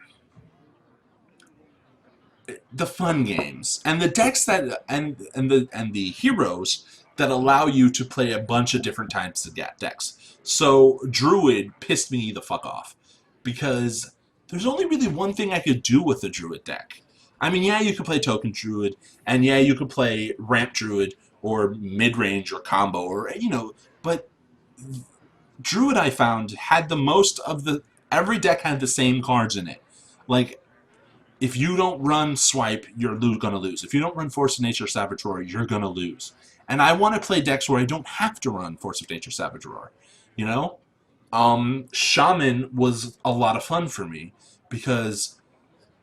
[SPEAKER 1] the fun games and the decks and the heroes that allow you to play a bunch of different types of decks. So Druid pissed me the fuck off because there's only really one thing I could do with the Druid deck. I mean, yeah, you could play Token Druid, and yeah, you could play Ramp Druid, or Mid-Range, or Combo, but Druid, I found, had the most of every deck had the same cards in it. Like, if you don't run Swipe, you're gonna lose. If you don't run Force of Nature Savage Roar, you're gonna lose. And I want to play decks where I don't have to run Force of Nature Savage Roar, Shaman was a lot of fun for me, because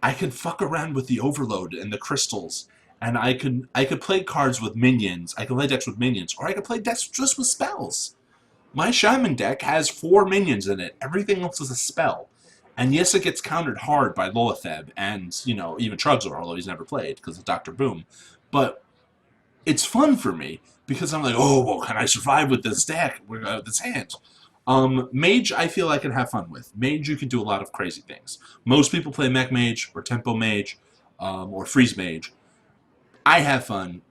[SPEAKER 1] I could fuck around with the Overload and the crystals, and I could play cards with minions. I could play decks with minions, or I could play decks just with spells. My Shaman deck has 4 minions in it. Everything else is a spell. And yes, it gets countered hard by Lolitheb, and, even Trugzor, although he's never played, because of Dr. Boom. But it's fun for me, because I'm like, can I survive with this deck, with this hand? Mage, I feel I can have fun with. Mage, you can do a lot of crazy things. Most people play Mech Mage, or Tempo Mage, or Freeze Mage. I have fun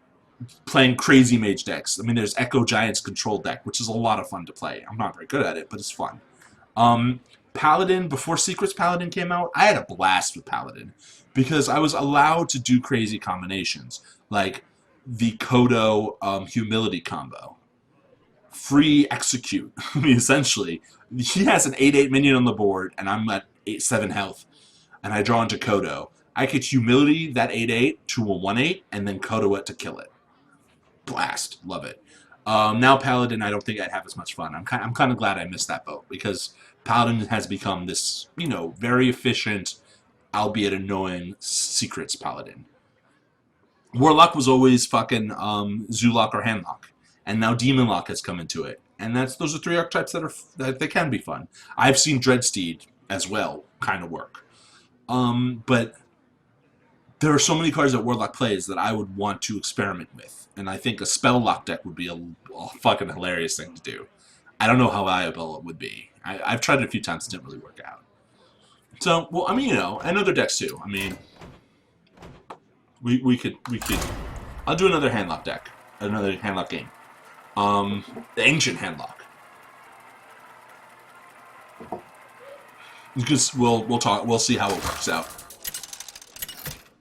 [SPEAKER 1] playing crazy Mage decks. I mean, there's Echo Giant's Control deck, which is a lot of fun to play. I'm not very good at it, but it's fun. Paladin, before Secrets Paladin came out, I had a blast with Paladin, because I was allowed to do crazy combinations, like the Kodo Humility combo. Free execute. I mean, essentially, he has an 8/8 minion on the board, and I'm at 7 health, and I draw into Kodo. I could humility that 8/8 to a 1/8 and then Kodo it to kill it. Blast. Love it. Now Paladin, I don't think I'd have as much fun. I'm kind of glad I missed that boat, because Paladin has become this, you know, very efficient, albeit annoying, secrets Paladin. Warlock was always fucking Zoolock or Handlock, and now Demonlock has come into it, and those are 3 archetypes that they can be fun. I've seen Dreadsteed as well kind of work, but there are so many cards that Warlock plays that I would want to experiment with, and I think a Spell Lock deck would be a fucking hilarious thing to do. I don't know how valuable it would be. I've tried it a few times, it didn't really work out. So, well, I mean, you know, and other decks too. I mean, we could. I'll do another Handlock deck, another Handlock game. The Ancient Handlock. Because we'll see how it works out.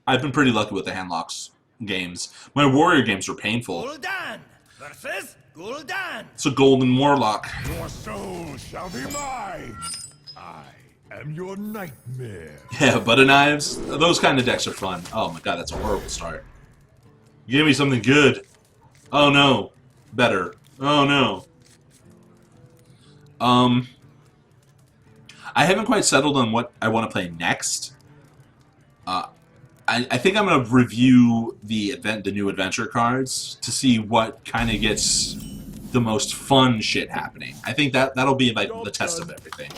[SPEAKER 1] I've been pretty lucky with the Handlocks games. My Warrior games were painful.
[SPEAKER 2] Gul'dan versus Gul'dan.
[SPEAKER 1] It's a Golden Warlock.
[SPEAKER 4] Your soul shall be mine. I am your nightmare.
[SPEAKER 1] Yeah, butter knives. Those kind of decks are fun. Oh my god, that's a horrible start. You gave me something good. Oh no. Better. Oh no. I haven't quite settled on what I want to play next. I think I'm going to review the new adventure cards to see what kind of gets the most fun shit happening. I think that'll be like the test of everything.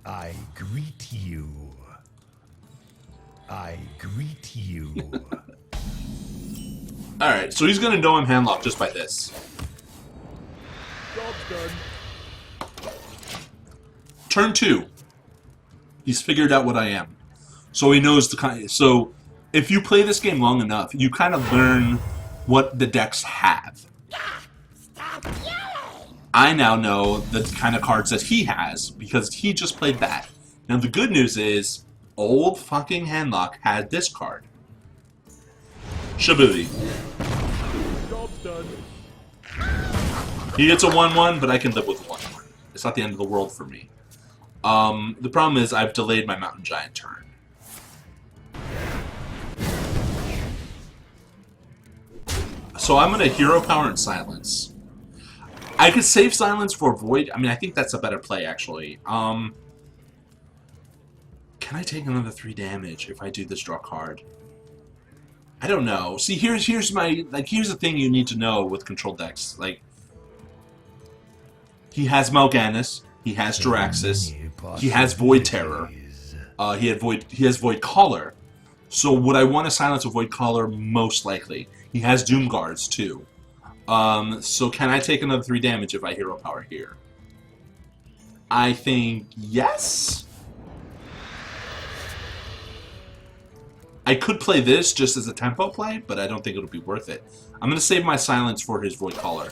[SPEAKER 2] I greet you. I greet you.
[SPEAKER 1] Alright, so he's going to know I'm handlocked just by this.
[SPEAKER 4] Job's done.
[SPEAKER 1] Turn 2. He's figured out what I am. So he knows the kind. So if you play this game long enough, you kind of learn what the decks have.
[SPEAKER 7] Stop yelling!
[SPEAKER 1] I now know the kind of cards that he has because he just played that. Now the good news is, old fucking Handlock had this card. Shabooey.
[SPEAKER 4] Job's done.
[SPEAKER 1] He gets a 1/1, but I can live with a 1/1. It's not the end of the world for me. The problem is I've delayed my Mountain Giant turn. So I'm going to Hero Power and Silence. I could save Silence for Void. I mean, I think that's a better play, actually. Can I take another 3 damage if I do this draw card? I don't know. See, here's the thing you need to know with control decks. Like, he has Mal'Ganis, he has Jiraxis, he has Void Terror, he has Void Caller. So would I want to silence a Void Caller? Most likely. He has Doom Guards too. So can I take another 3 damage if I Hero Power here? I think yes. I could play this just as a tempo play, but I don't think it'll be worth it. I'm going to save my silence for his Void Caller,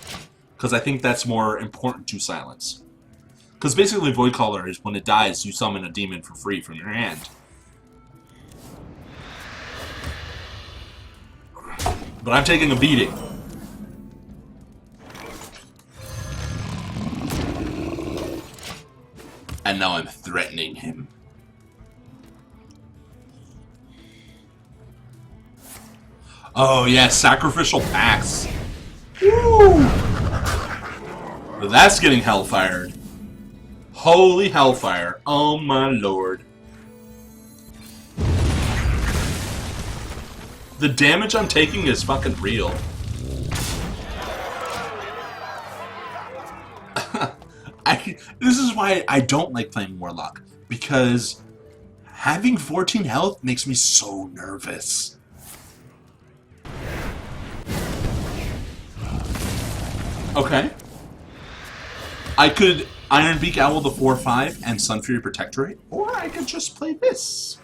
[SPEAKER 1] because I think that's more important to silence. Because basically Void Caller is when it dies, you summon a demon for free from your hand. But I'm taking a beating. And now I'm threatening him. Oh yeah, Sacrificial Pacts. Woo! That's getting hellfired. Holy hellfire. Oh my lord. The damage I'm taking is fucking real. This is why I don't like playing Warlock. Because having 14 health makes me so nervous. Okay. I could Ironbeak Owl the 4/5 and Sunfury Protectorate, or I could just play this.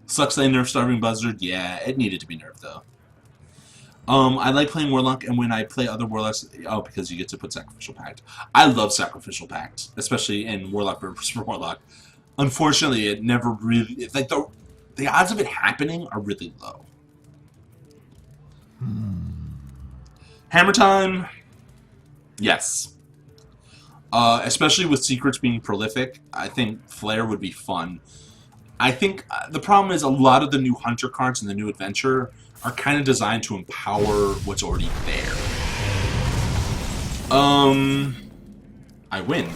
[SPEAKER 1] Sucks they nerfed Starving Buzzard. Yeah, it needed to be nerfed though. I like playing Warlock, and when I play other Warlocks, oh, because you get to put Sacrificial Pact. I love Sacrificial Pact, especially in Warlock versus Warlock. Unfortunately, it never really, like the odds of it happening are really low. Hammer time, yes. Especially with secrets being prolific, I think Flare would be fun. I think the problem is a lot of the new Hunter cards and the new Adventure are kind of designed to empower what's already there. I win.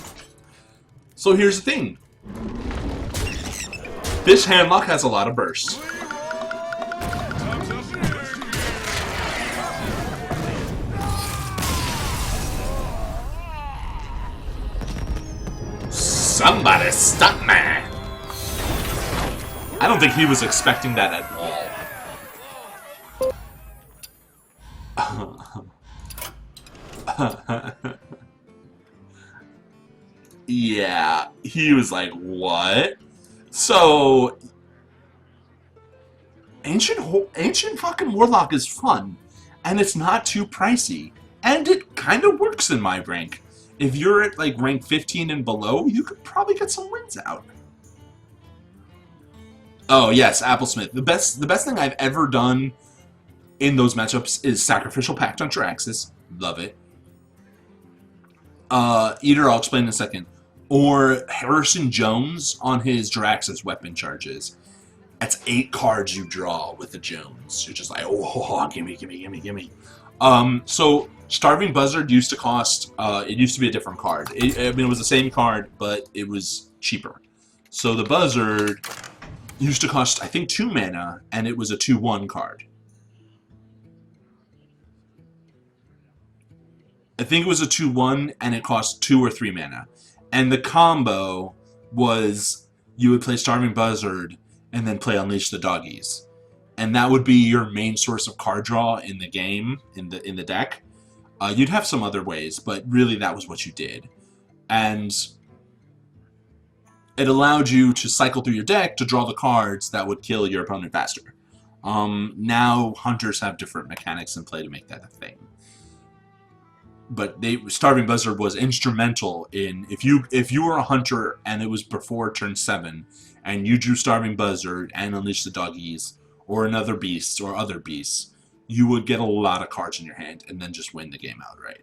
[SPEAKER 1] So here's the thing. This handlock has a lot of bursts. Somebody stop me! I don't think he was expecting that at all. Yeah, he was like, what? So, Ancient fucking Warlock is fun, and it's not too pricey, and it kind of works in my rank. If you're at like rank 15 and below, you could probably get some wins out. Oh yes, Applesmith. The best thing I've ever done in those matchups is Sacrificial Pact on Jiraxis. Love it. Eater, I'll explain in a second. Or Harrison Jones on his Jiraxis weapon charges. That's 8 cards you draw with the Jones. You're just like, oh, gimme, gimme, gimme, gimme. So Starving Buzzard used to cost, it used to be a different card. I mean, it was the same card, but it was cheaper. So the Buzzard used to cost, I think, 2 mana, and it was a 2/1 card. I think it was a 2/1, and it cost 2 or 3 mana. And the combo was you would play Starving Buzzard and then play Unleash the Doggies. And that would be your main source of card draw in the game, in the deck. You'd have some other ways, but really that was what you did. And it allowed you to cycle through your deck to draw the cards that would kill your opponent faster. Now Hunters have different mechanics in play to make that a thing. But Starving Buzzard was instrumental in if you were a hunter and it was before turn 7 and you drew Starving Buzzard and Unleash the Doggies or another beast or other beasts, you would get a lot of cards in your hand and then just win the game outright.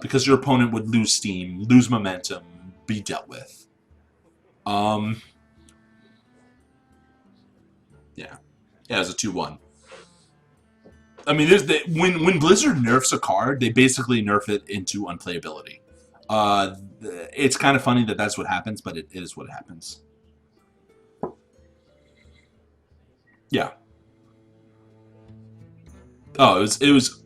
[SPEAKER 1] Because your opponent would lose steam, lose momentum, be dealt with. Yeah, it was a 2/1. I mean, when Blizzard nerfs a card, they basically nerf it into unplayability. It's kind of funny that that's what happens, but it is what happens. Yeah. Oh, it was.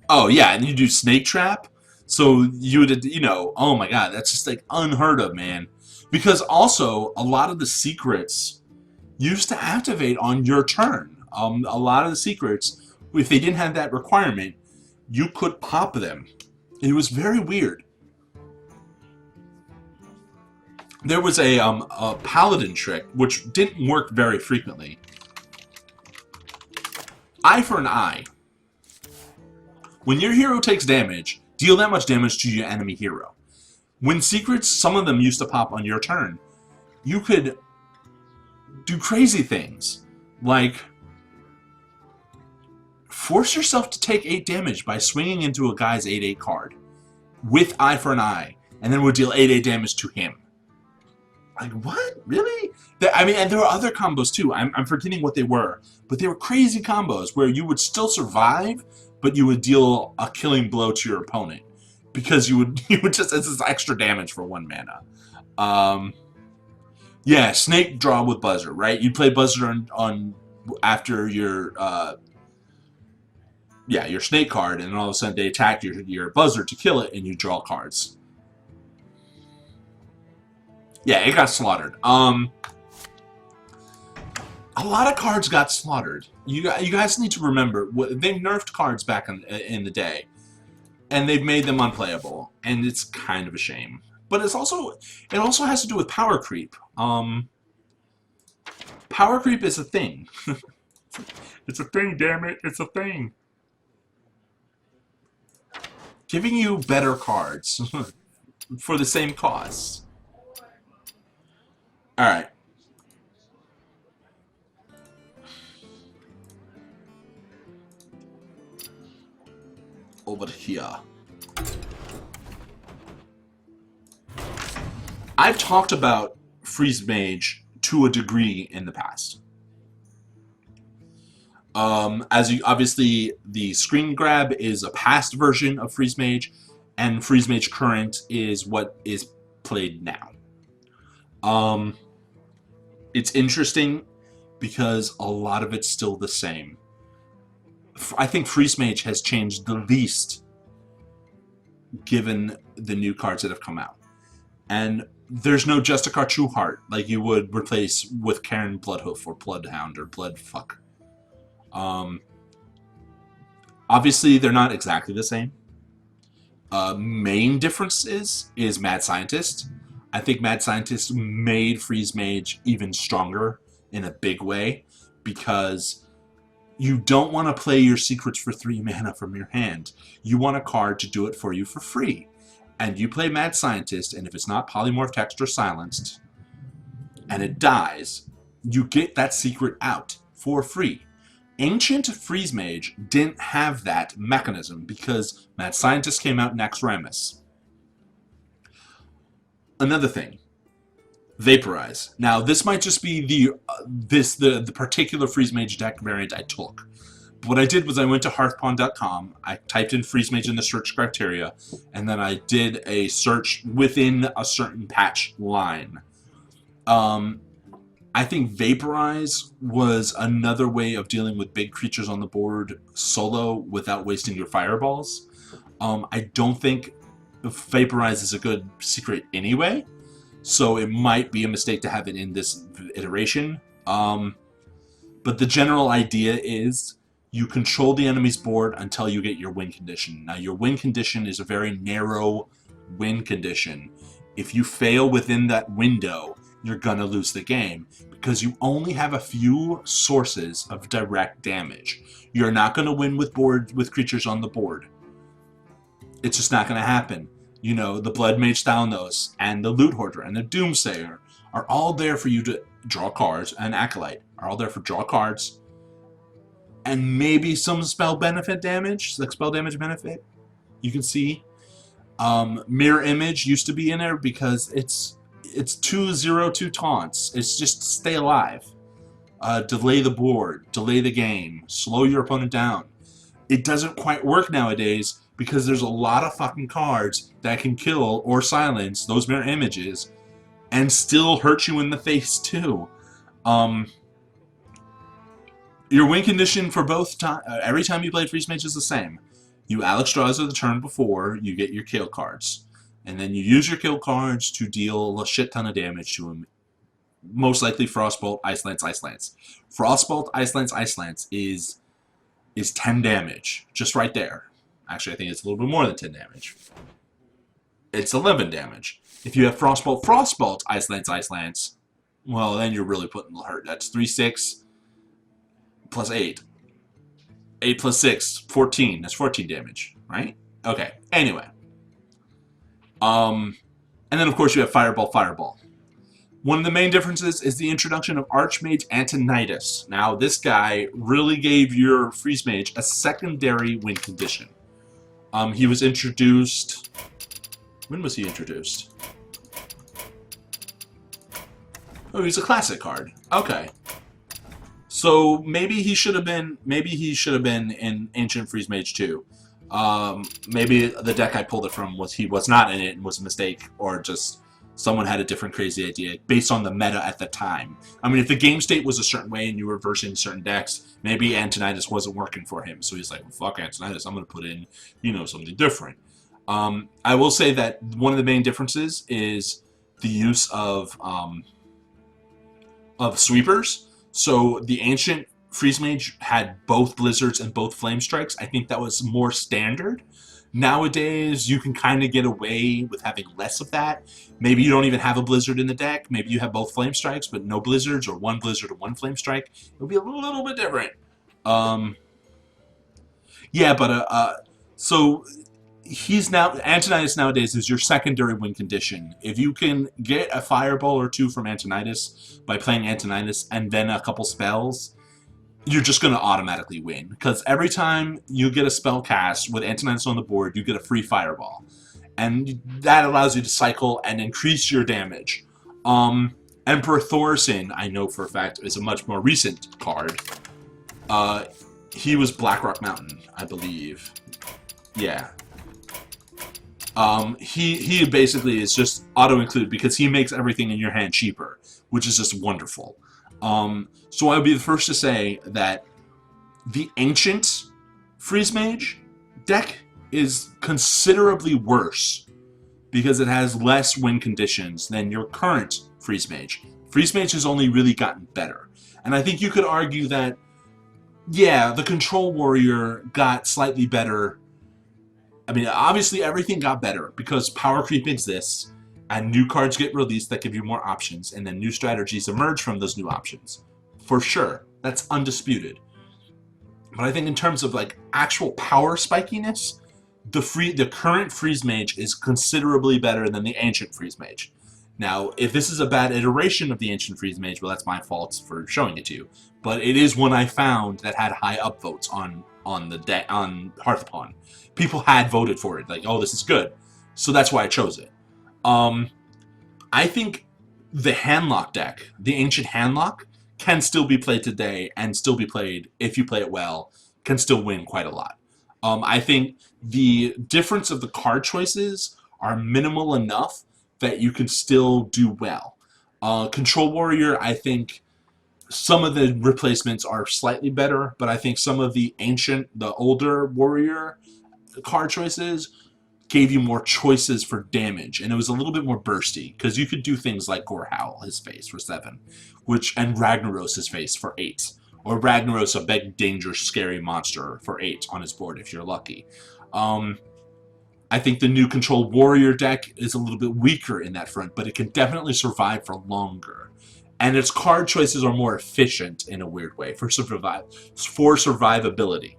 [SPEAKER 1] Oh yeah, and you do Snake Trap, so you would, oh my god, that's just like unheard of, man. Because also a lot of the secrets used to activate on your turn. A lot of the secrets, if they didn't have that requirement, you could pop them. It was very weird. There was a paladin trick, which didn't work very frequently. Eye for an eye. When your hero takes damage, deal that much damage to your enemy hero. When secrets, some of them used to pop on your turn, you could do crazy things. Like force yourself to take 8 damage by swinging into a guy's 8/8 card with Eye for an Eye, and then would deal 8/8 damage to him. Like, what? Really? I mean, and there were other combos too. I'm forgetting what they were, but they were crazy combos where you would still survive, but you would deal a killing blow to your opponent because you would just, it's this extra damage for 1 mana. Yeah, Snake draw with Buzzard, right? You play Buzzard on after your your Snake card, and then all of a sudden they attack your Buzzard to kill it, and you draw cards. Yeah, it got slaughtered. A lot of cards got slaughtered. You guys need to remember, they nerfed cards back in the day, and they've made them unplayable, and it's kind of a shame. But it also has to do with power creep. Power creep is a thing. It's a thing, damn it! It's a thing. Giving you better cards for the same cost. All right. over here. I've talked about Freeze Mage to a degree in the past. As you obviously, the screen grab is a past version of Freeze Mage, and Freeze Mage Current is what is played now. It's interesting because a lot of it's still the same. I think Freeze Mage has changed the least given the new cards that have come out. And there's no Justicar True Heart like you would replace with Karen Bloodhoof or Bloodhound or Bloodfuck. Obviously, they're not exactly the same. Main difference is Mad Scientist. I think Mad Scientist made Freeze Mage even stronger in a big way because you don't want to play your secrets for 3 mana from your hand. You want a card to do it for you for free. And you play Mad Scientist, and if it's not Polymorph Text or Silenced, and it dies, you get that secret out for free. Ancient Freeze Mage didn't have that mechanism because Mad Scientist came out next Ramus. Another thing, Vaporize. Now, this might just be the particular Freeze Mage deck variant I took. But what I did was I went to Hearthstone.com, I typed in Freeze Mage in the search criteria, and then I did a search within a certain patch line. I think Vaporize was another way of dealing with big creatures on the board solo without wasting your fireballs. I don't think Vaporize is a good secret anyway, so it might be a mistake to have it in this iteration. But the general idea is you control the enemy's board until you get your win condition. Now, your win condition is a very narrow win condition. If you fail within that window, you're gonna lose the game because you only have a few sources of direct damage. You're not gonna win with creatures on the board. It's just not gonna happen. You know, the Blood Mage Thalnos and the Loot Hoarder and the Doomsayer are all there for you to draw cards, and Acolyte are all there for draw cards, and maybe some spell benefit damage, like spell damage benefit. You can see Mirror Image used to be in there because it's 2/0/2 taunts. It's just stay alive, delay the board, delay the game, slow your opponent down. It doesn't quite work nowadays because there's a lot of fucking cards that can kill or silence those mirror images and still hurt you in the face too. Your win condition for both every time you play Freeze Mage is the same. You Alex draws the turn before you get your kill cards. And then you use your kill cards to deal a shit ton of damage to him. Most likely Frostbolt, Ice Lance, Ice Lance. Frostbolt, Ice Lance, Ice Lance is 10 damage. Just right there. Actually, I think it's a little bit more than 10 damage. It's 11 damage. If you have Frostbolt, Frostbolt, Ice Lance, Ice Lance, well, then you're really putting the hurt. That's 3, 6, plus 8. 8 plus 6, 14. That's 14 damage, right? Okay, anyway. And then, of course, you have Fireball, Fireball. One of the main differences is the introduction of Archmage Antonidas. Now, this guy really gave your Freeze Mage a secondary win condition. He was introduced... When was he introduced? Oh, he's a classic card. Okay. So maybe he should have been in Ancient Freeze Mage 2. Maybe the deck I pulled it from he was not in it and was a mistake, or just someone had a different crazy idea based on the meta at the time. I mean, if the game state was a certain way and you were versing certain decks, maybe Antonidas wasn't working for him. So he's like, well, fuck Antonidas, I'm going to put in, something different. I will say that one of the main differences is the use of sweepers. So the Ancient Freeze Mage had both Blizzards and both Flame Strikes. I think that was more standard. Nowadays, you can kind of get away with having less of that. Maybe you don't even have a Blizzard in the deck. Maybe you have both Flame Strikes, but no Blizzards, or one Blizzard or one Flame Strike. It'll be a little bit different. So Antonidas nowadays is your secondary win condition. If you can get a Fireball or two from Antonidas by playing Antonidas and then a couple spells, you're just going to automatically win. Because every time you get a spell cast with Antonidas on the board, you get a free fireball. And that allows you to cycle and increase your damage. Emperor Thorson, I know for a fact, is a much more recent card. He was Blackrock Mountain, I believe. Yeah. He basically is just auto-include because he makes everything in your hand cheaper, which is just wonderful. So I would be the first to say that the Ancient Freeze Mage deck is considerably worse because it has less win conditions than your current Freeze Mage. Freeze Mage has only really gotten better. And I think you could argue that, yeah, the Control Warrior got slightly better. I mean, obviously everything got better because power creep exists and new cards get released that give you more options and then new strategies emerge from those new options. For sure. That's undisputed. But I think in terms of like actual power spikiness, the current Freeze Mage is considerably better than the Ancient Freeze Mage. Now, if this is a bad iteration of the Ancient Freeze Mage, well, that's my fault for showing it to you. But it is one I found that had high upvotes on Hearthstone. People had voted for it, like, oh, this is good. So that's why I chose it. I think the Handlock deck, the Ancient Handlock, can still be played today and still be played, if you play it well, can still win quite a lot. I think the difference of the card choices are minimal enough that you can still do well. Control Warrior, I think some of the replacements are slightly better, but I think some of the older Warrior card choices gave you more choices for damage, and it was a little bit more bursty, because you could do things like Gorehowl, his face, for 7, and Ragnaros, his face, for 8. Or Ragnaros, a big, dangerous, scary monster, for 8 on his board, if you're lucky. I think the new Control Warrior deck is a little bit weaker in that front, but it can definitely survive for longer. And its card choices are more efficient in a weird way for survivability.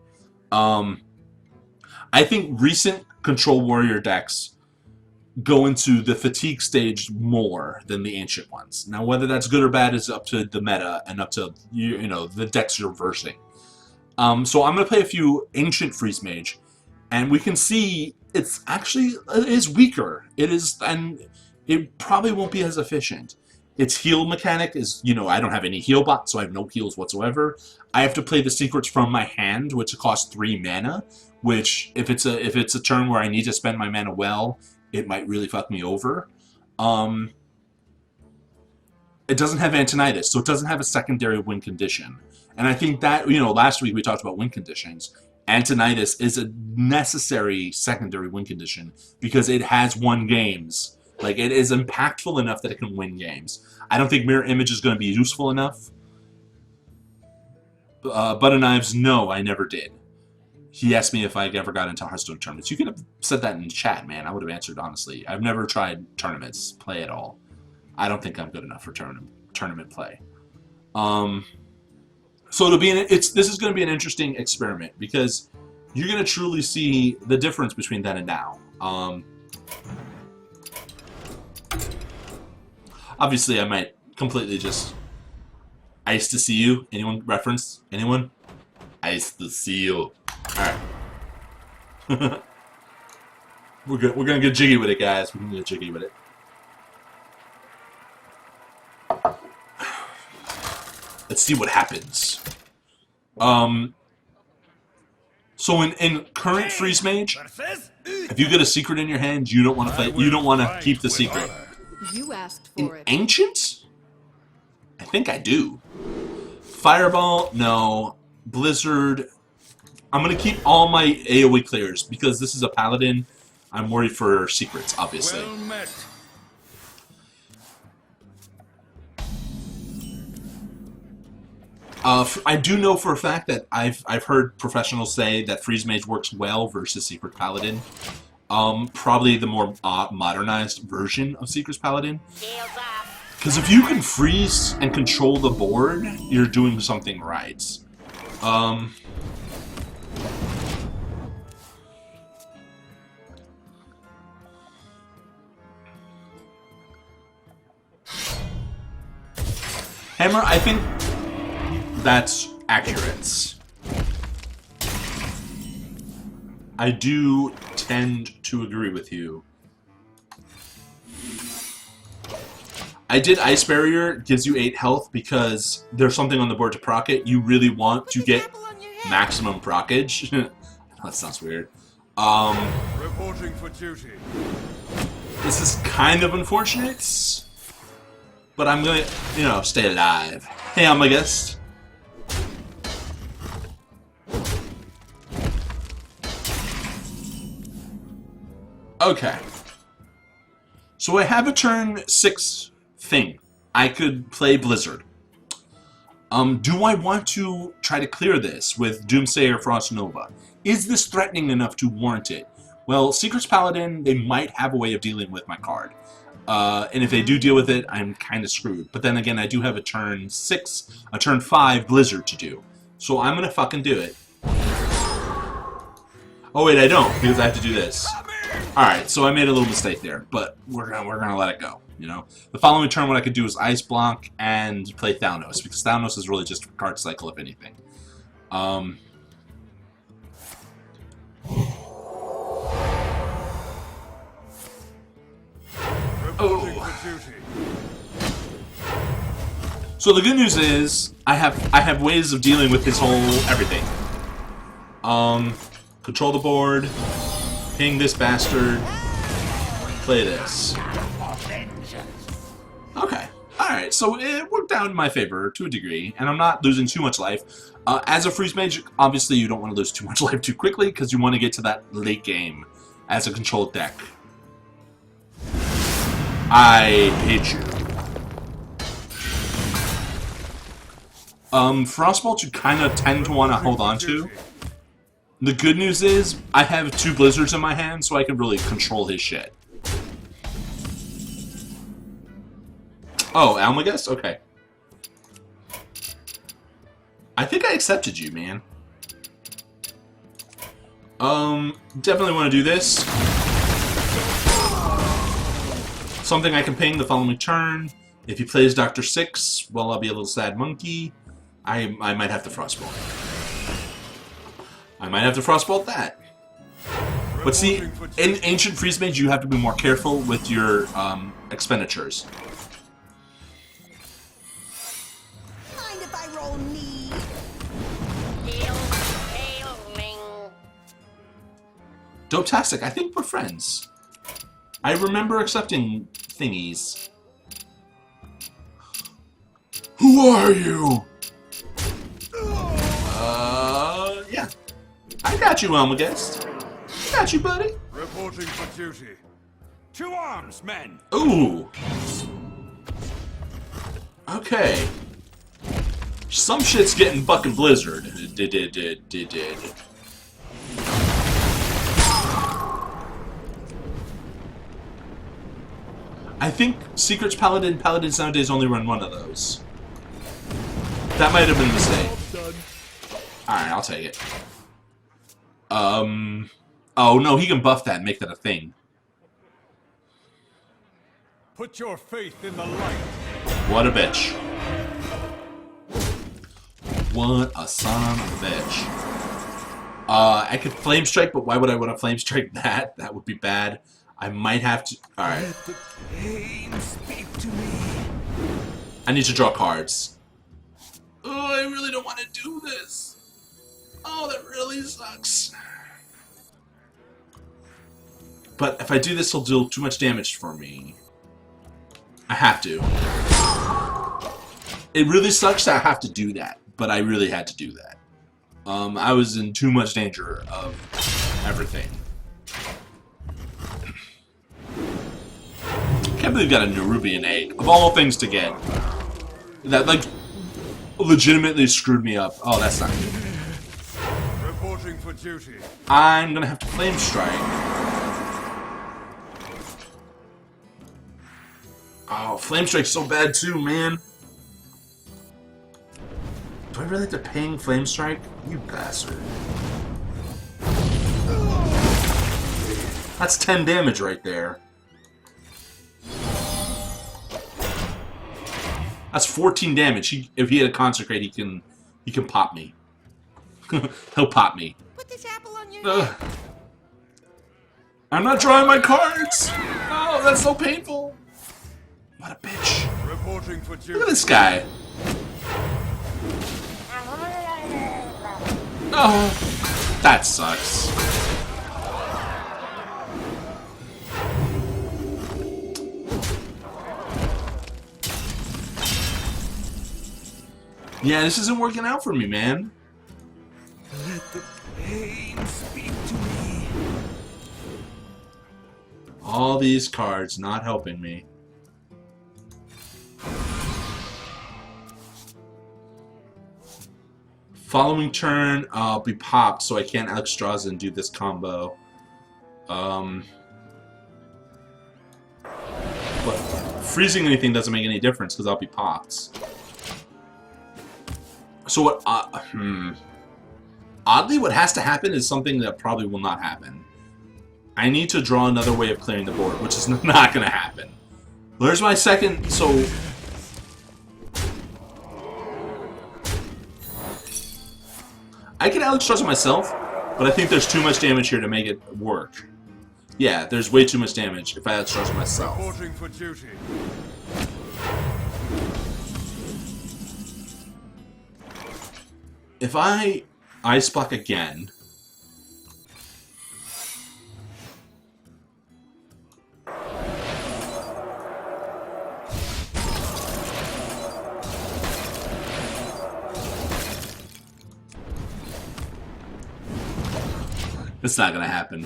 [SPEAKER 1] I think recent Control Warrior decks go into the fatigue stage more than the ancient ones. Now, whether that's good or bad is up to the meta and up to the decks you're versing. So I'm going to play a few Ancient Freeze Mage, and we can see it is weaker. It is, and it probably won't be as efficient. Its heal mechanic is, I don't have any heal bots, so I have no heals whatsoever. I have to play the secrets from my hand, which costs 3 mana, which, if it's a turn where I need to spend my mana well, it might really fuck me over. It doesn't have Antonidas, so it doesn't have a secondary win condition. And I think that, last week we talked about win conditions. Antonidas is a necessary secondary win condition because it has won games. Like, it is impactful enough that it can win games. I don't think Mirror Image is going to be useful enough. Butter Knives, no, I never did. He asked me if I ever got into Hearthstone tournaments. You could have said that in the chat, man. I would have answered honestly. I've never tried tournaments, play at all. I don't think I'm good enough for tournament play. So this is going to be an interesting experiment because you're going to truly see the difference between then and now. Obviously, I might completely just ice to see you. Anyone reference? Anyone? Ice to see you. Alright. We're gonna get jiggy with it, guys. We're gonna get jiggy with it. Let's see what happens. So in current Freeze Mage, if you get a secret in your hand, you don't want to play. You don't want to keep the secret.
[SPEAKER 3] You asked
[SPEAKER 1] In
[SPEAKER 3] for it.
[SPEAKER 1] Ancient? I think I do. Fireball, no. Blizzard. I'm going to keep all my AoE clears because this is a paladin. I'm worried for secrets, obviously.
[SPEAKER 4] Well met.
[SPEAKER 1] I do know for a fact that I've heard professionals say that Freeze Mage works well versus Secret Paladin. Probably the more modernized version of Secret Paladin. Because if you can freeze and control the board, you're doing something right. Hammer, I think that's accurate. I do tend to agree with you. I did Ice Barrier, gives you 8 health because there's something on the board to proc it. You really want to get maximum proccage. That sounds weird.
[SPEAKER 4] Reporting for duty.
[SPEAKER 1] This is kind of unfortunate, but I'm gonna, you know, stay alive. Hey, I'm a guest. Okay. So I have a turn 6 thing. I could play Blizzard. Do I want to try to clear this with Doomsday or Frost Nova? Is this threatening enough to warrant it? Well, Secret's Paladin, they might have a way of dealing with my card. And if they do deal with it, I'm kind of screwed. But then again, I do have a turn 6, a turn 5 Blizzard to do. So I'm gonna fucking do it. Oh wait, I don't, because I have to do this. Alright, so I made a little mistake there, but we're gonna let it go, you know? The following turn, what I could do is Ice Block and play Thanos, because Thanos is really just a card cycle, if anything. So the good news is, I have ways of dealing with this whole everything. Control the board, ping this bastard, play this. Okay, alright, so it worked out in my favor to a degree, and I'm not losing too much life. As a freeze mage, obviously you don't want to lose too much life too quickly, because you want to get to that late game as a controlled deck. I hate you. Frostbolt you kind of tend to want to hold on to. The good news is, I have 2 Blizzards in my hand, so I can really control his shit. Oh, Almagus? Okay. I think I accepted you, man. Definitely want to do this. Something I can ping the following turn. If he plays Dr. Six, well, I'll be a little sad monkey. I might have to Frostbolt. I might have to Frostbolt that. But see, in Ancient Freeze Mage, you have to be more careful with your expenditures.
[SPEAKER 7] Mind if I roll knee?
[SPEAKER 1] Dope-tastic, I think we're friends. I remember accepting thingies. Who are you? Yeah. I got you, Almaguest. I got you, buddy.
[SPEAKER 4] Reporting for duty. To arms, men!
[SPEAKER 1] Ooh. Okay. Some shit's getting fucking Blizzard. Did. I think Secret's Paladins nowadays only run one of those. That might have been a mistake. Alright, I'll take it. Oh no, he can buff that and make that a thing.
[SPEAKER 4] Put your faith in the light.
[SPEAKER 1] What a bitch. What a son of a bitch. I could Flame Strike, but why would I want to Flame Strike that? That would be bad. I might have to... Alright.
[SPEAKER 4] Let the pain speak to me.
[SPEAKER 1] I need to draw cards. Oh, I really don't want to do this. Oh, that really sucks. But if I do this, he'll do too much damage for me. I have to. It really sucks that I have to do that, but I really had to do that. I was in too much danger of everything. I can't believe I got a Nerubian egg. Of all things to get. That, like, legitimately screwed me up. Oh, that's not good.
[SPEAKER 4] Reporting for duty.
[SPEAKER 1] I'm gonna have to Flame Strike. Oh, Flame Strike's so bad too, man. Do I really have to ping Flame Strike? You bastard. That's 10 damage right there. That's 14 damage. If he had a Consecrate, he can He can pop me. He'll pop me.
[SPEAKER 7] Put this apple on your
[SPEAKER 1] Ugh. I'm not drawing my cards! Oh, that's so painful! What a bitch.
[SPEAKER 4] Reporting for duty.
[SPEAKER 1] Look at this guy. Oh, that sucks. Yeah, this isn't working out for me, man.
[SPEAKER 2] Let the pain speak to me.
[SPEAKER 1] All these cards not helping me. Following turn, I'll be popped, so I can't Alexstrasza and do this combo. But freezing anything doesn't make any difference because I'll be popped. So what? Oddly, what has to happen is something that probably will not happen. I need to draw another way of clearing the board, which is not going to happen. There's my second. So. I can Alexstrasza myself, but I think there's too much damage here to make it work. Yeah, there's way too much damage if I Alexstrasza myself.
[SPEAKER 4] Reporting for duty.
[SPEAKER 1] If I Ice Block again... It's not gonna happen.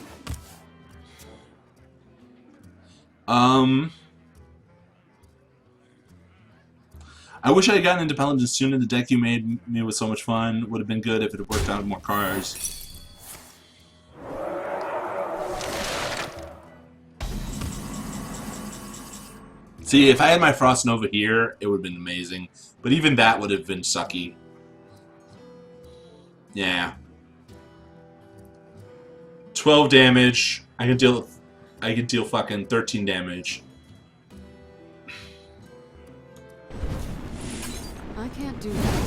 [SPEAKER 1] I wish I had gotten into Paladins sooner. The deck you made me was so much fun. Would have been good if it had worked out with more cards. See, if I had my Frost Nova here, it would have been amazing. But even that would have been sucky. Yeah. 12 damage. I can deal fucking 13 damage.
[SPEAKER 3] I can't do that.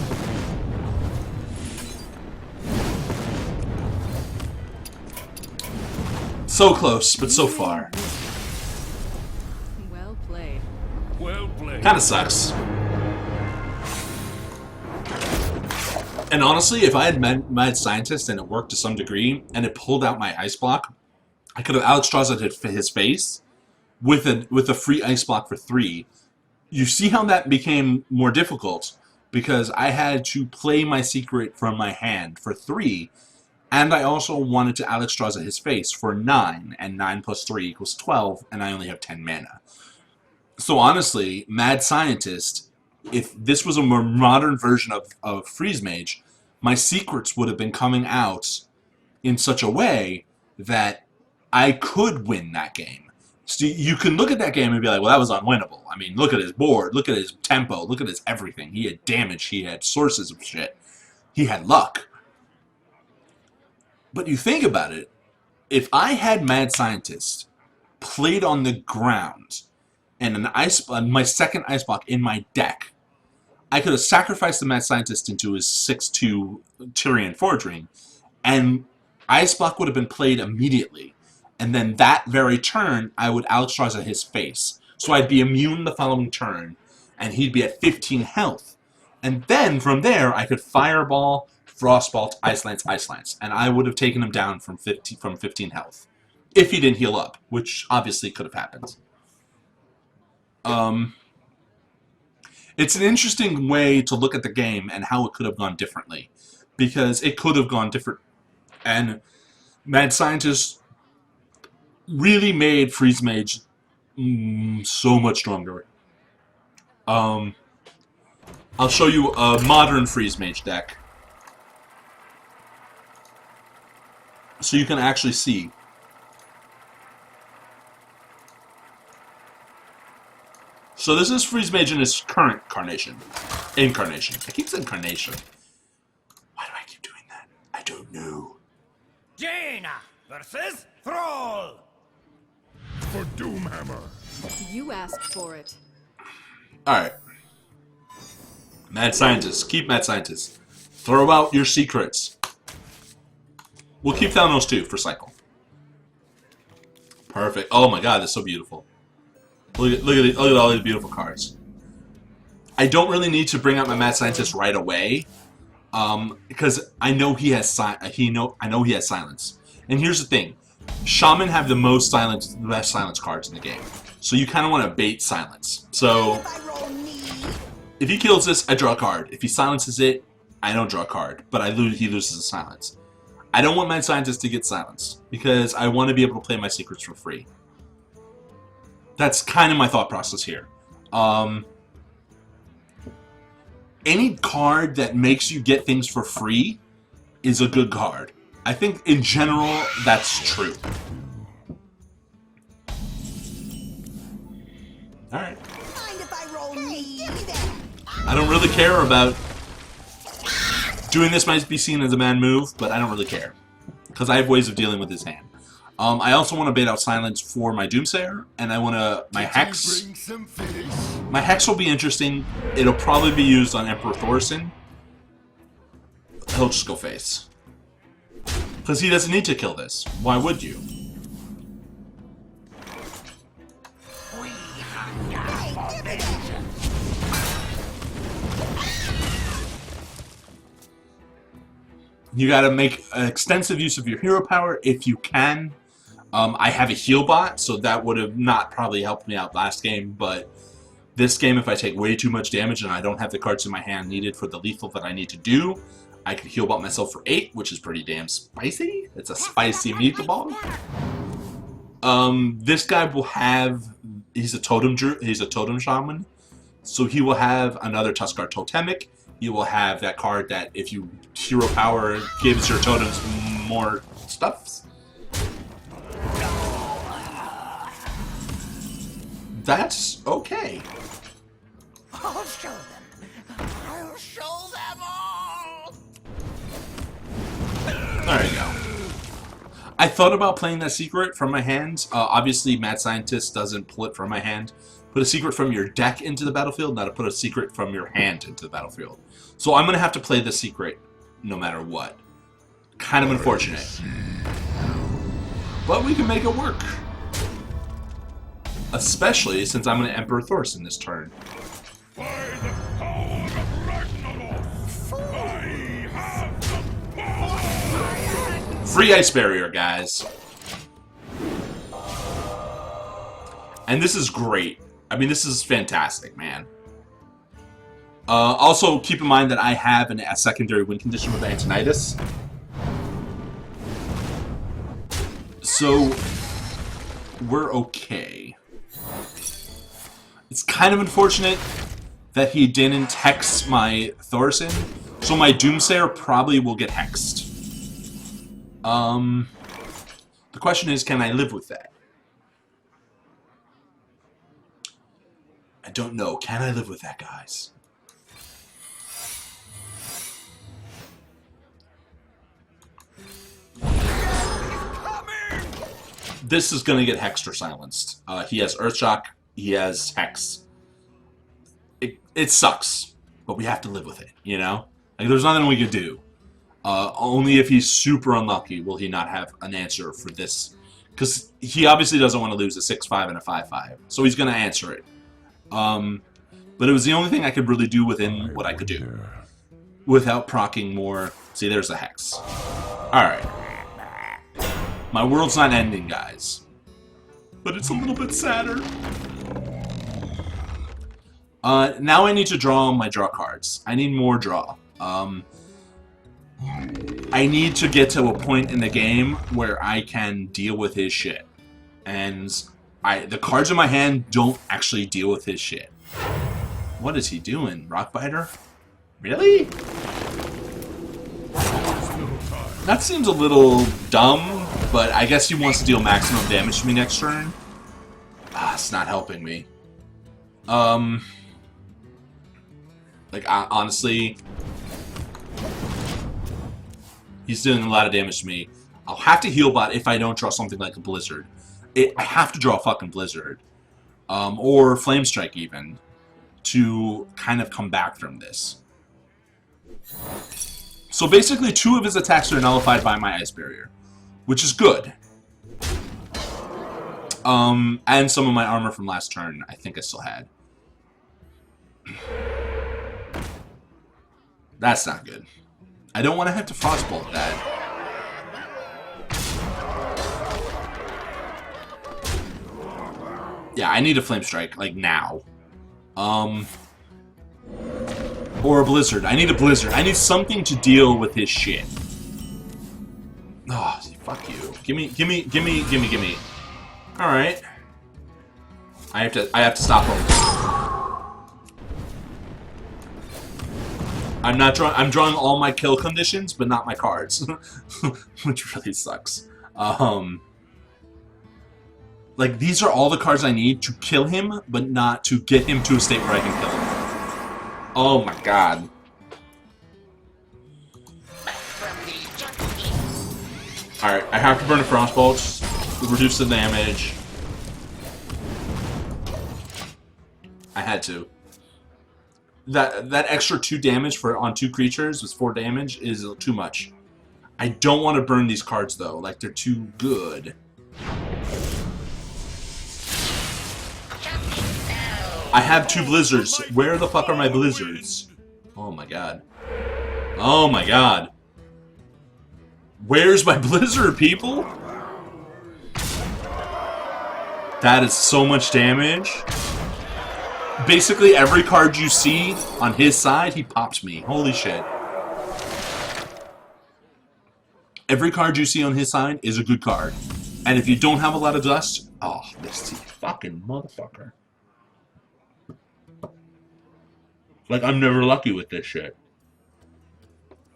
[SPEAKER 1] So close, but so far.
[SPEAKER 3] Well played.
[SPEAKER 4] Well played.
[SPEAKER 1] Kinda sucks. And honestly, if I had Mad Scientist and it worked to some degree, and it pulled out my Ice Block, I could have Alexstrasza his face with a free Ice Block for 3. You see how that became more difficult? Because I had to play my secret from my hand for 3, and I also wanted to Alexstrasza his face for 9, and 9 plus 3 equals 12, and I only have 10 mana. So honestly, Mad Scientist, if this was a more modern version of Freeze Mage, my secrets would have been coming out in such a way that I could win that game. So you can look at that game and be like, well, that was unwinnable. I mean, look at his board, look at his tempo, look at his everything. He had damage, he had sources of shit, he had luck. But you think about it, if I had Mad Scientist played on the ground and my second Ice Block in my deck, I could have sacrificed the Mad Scientist into his 6/2 Tyrian Forge Ring, and Ice Block would have been played immediately. And then that very turn, I would Alexstrasza his face. So I'd be immune the following turn, and he'd be at 15 health. And then, from there, I could Fireball, Frostbolt, Ice Lance, and I would have taken him down from 15 health. If he didn't heal up, which obviously could have happened. It's an interesting way to look at the game and how it could have gone differently. Because it could have gone different. And Mad Scientist really made Freeze Mage so much stronger. I'll show you a modern Freeze Mage deck. So you can actually see. So this is Freeze Mage in its current incarnation. I keep saying carnation. Why do I keep doing that? I don't know.
[SPEAKER 2] Jaina versus Thrall.
[SPEAKER 4] For Doomhammer.
[SPEAKER 3] You asked for it.
[SPEAKER 1] Alright. Mad Scientist. Keep Mad Scientist. Throw out your secrets. We'll keep down those two for cycle. Perfect. Oh my god, that's so beautiful. Look at all these beautiful cards. I don't really need to bring out my Mad Scientist right away, because I know he has I know he has silence. And here's the thing: Shaman have the best silence cards in the game. So you kind of want to bait silence. So if he kills this, I draw a card. If he silences it, I don't draw a card, but he loses the silence. I don't want Mad Scientist to get silenced because I want to be able to play my secrets for free. That's kind of my thought process here. Any card that makes you get things for free is a good card. I think in general that's true. Alright. I don't really care about... Doing this might be seen as a bad move, but I don't really care. Because I have ways of dealing with his hand. I also want to bait out silence for my Doomsayer, and I want to... My Hex... My Hex will be interesting. It'll probably be used on Emperor Thorson. He'll just go face. Because he doesn't need to kill this. Why would you? You gotta make extensive use of your hero power if you can. I have a heal bot, so that would have not probably helped me out last game, but this game, if I take way too much damage and I don't have the cards in my hand needed for the lethal that I need to do, I could heal bot myself for 8, which is pretty damn spicy. It's a spicy meatball. This guy will have... He's a totem shaman, so he will have another Tuskar Totemic. You will have that card that if you hero power gives your totems more stuffs. That's okay.
[SPEAKER 2] I'll show them. I'll show them all.
[SPEAKER 1] There you go. I thought about playing that secret from my hand. Obviously, Mad Scientist doesn't pull it from my hand. Put a secret from your deck into the battlefield, not to put a secret from your hand into the battlefield. So I'm going to have to play the secret no matter what. Kind of unfortunate. But we can make it work. Especially since I'm going to Emperor Thorson this turn.
[SPEAKER 4] By the power of Ragnarok, I have the power!
[SPEAKER 1] Free Ice Barrier, guys. And this is great. I mean, this is fantastic, man. Also, keep in mind that I have a secondary win condition with Antonitis. So, we're okay. It's kind of unfortunate that he didn't hex my Thorson, so my Doomsayer probably will get hexed. The question is, can I live with that? I don't know. Can I live with that, guys? This is going to get hexed or silenced. He has Earthshock. He has Hex. It sucks, but we have to live with it, you know? Like, there's nothing we could do. Only if he's super unlucky will he not have an answer for this. Because he obviously doesn't want to lose a 6-5 and a 5-5. So he's going to answer it. But it was the only thing I could really do within what I could do. Without proccing more. See, there's the Hex. Alright. My world's not ending, guys. But it's a little bit sadder. Now I need to draw my draw cards. I need more draw. I need to get to a point in the game where I can deal with his shit. And the cards in my hand don't actually deal with his shit. What is he doing? Rockbiter? Really? That seems a little dumb, but I guess he wants to deal maximum damage to me next turn. It's not helping me. Like, honestly, he's doing a lot of damage to me. I'll have to heal bot if I don't draw something like a Blizzard. I have to draw a fucking Blizzard. Or Flame Strike, even, to kind of come back from this. So basically 2 of his attacks are nullified by my Ice Barrier, which is good. And some of my armor from last turn, I think I still had. That's not good. I don't want to have to Frostbolt that. Yeah, I need a Flame Strike, like, now. Or a Blizzard. I need a Blizzard. I need something to deal with his shit. Oh, fuck you. Gimme. Alright. I have to stop him. I'm drawing all my kill conditions, but not my cards. Which really sucks. Like, these are all the cards I need to kill him, but not to get him to a state where I can kill him. Oh my god. Alright, I have to burn a Frostbolt to reduce the damage. I had to. That extra 2 damage on 2 creatures with 4 damage is too much. I don't want to burn these cards though, like they're too good. I have 2 Blizzards. Where the fuck are my Blizzards? Oh my god. Oh my god. Where's my Blizzard, people? That is so much damage. Basically, every card you see on his side, he pops me. Holy shit. Every card you see on his side is a good card. And if you don't have a lot of dust, oh, this fucking motherfucker. Like, I'm never lucky with this shit.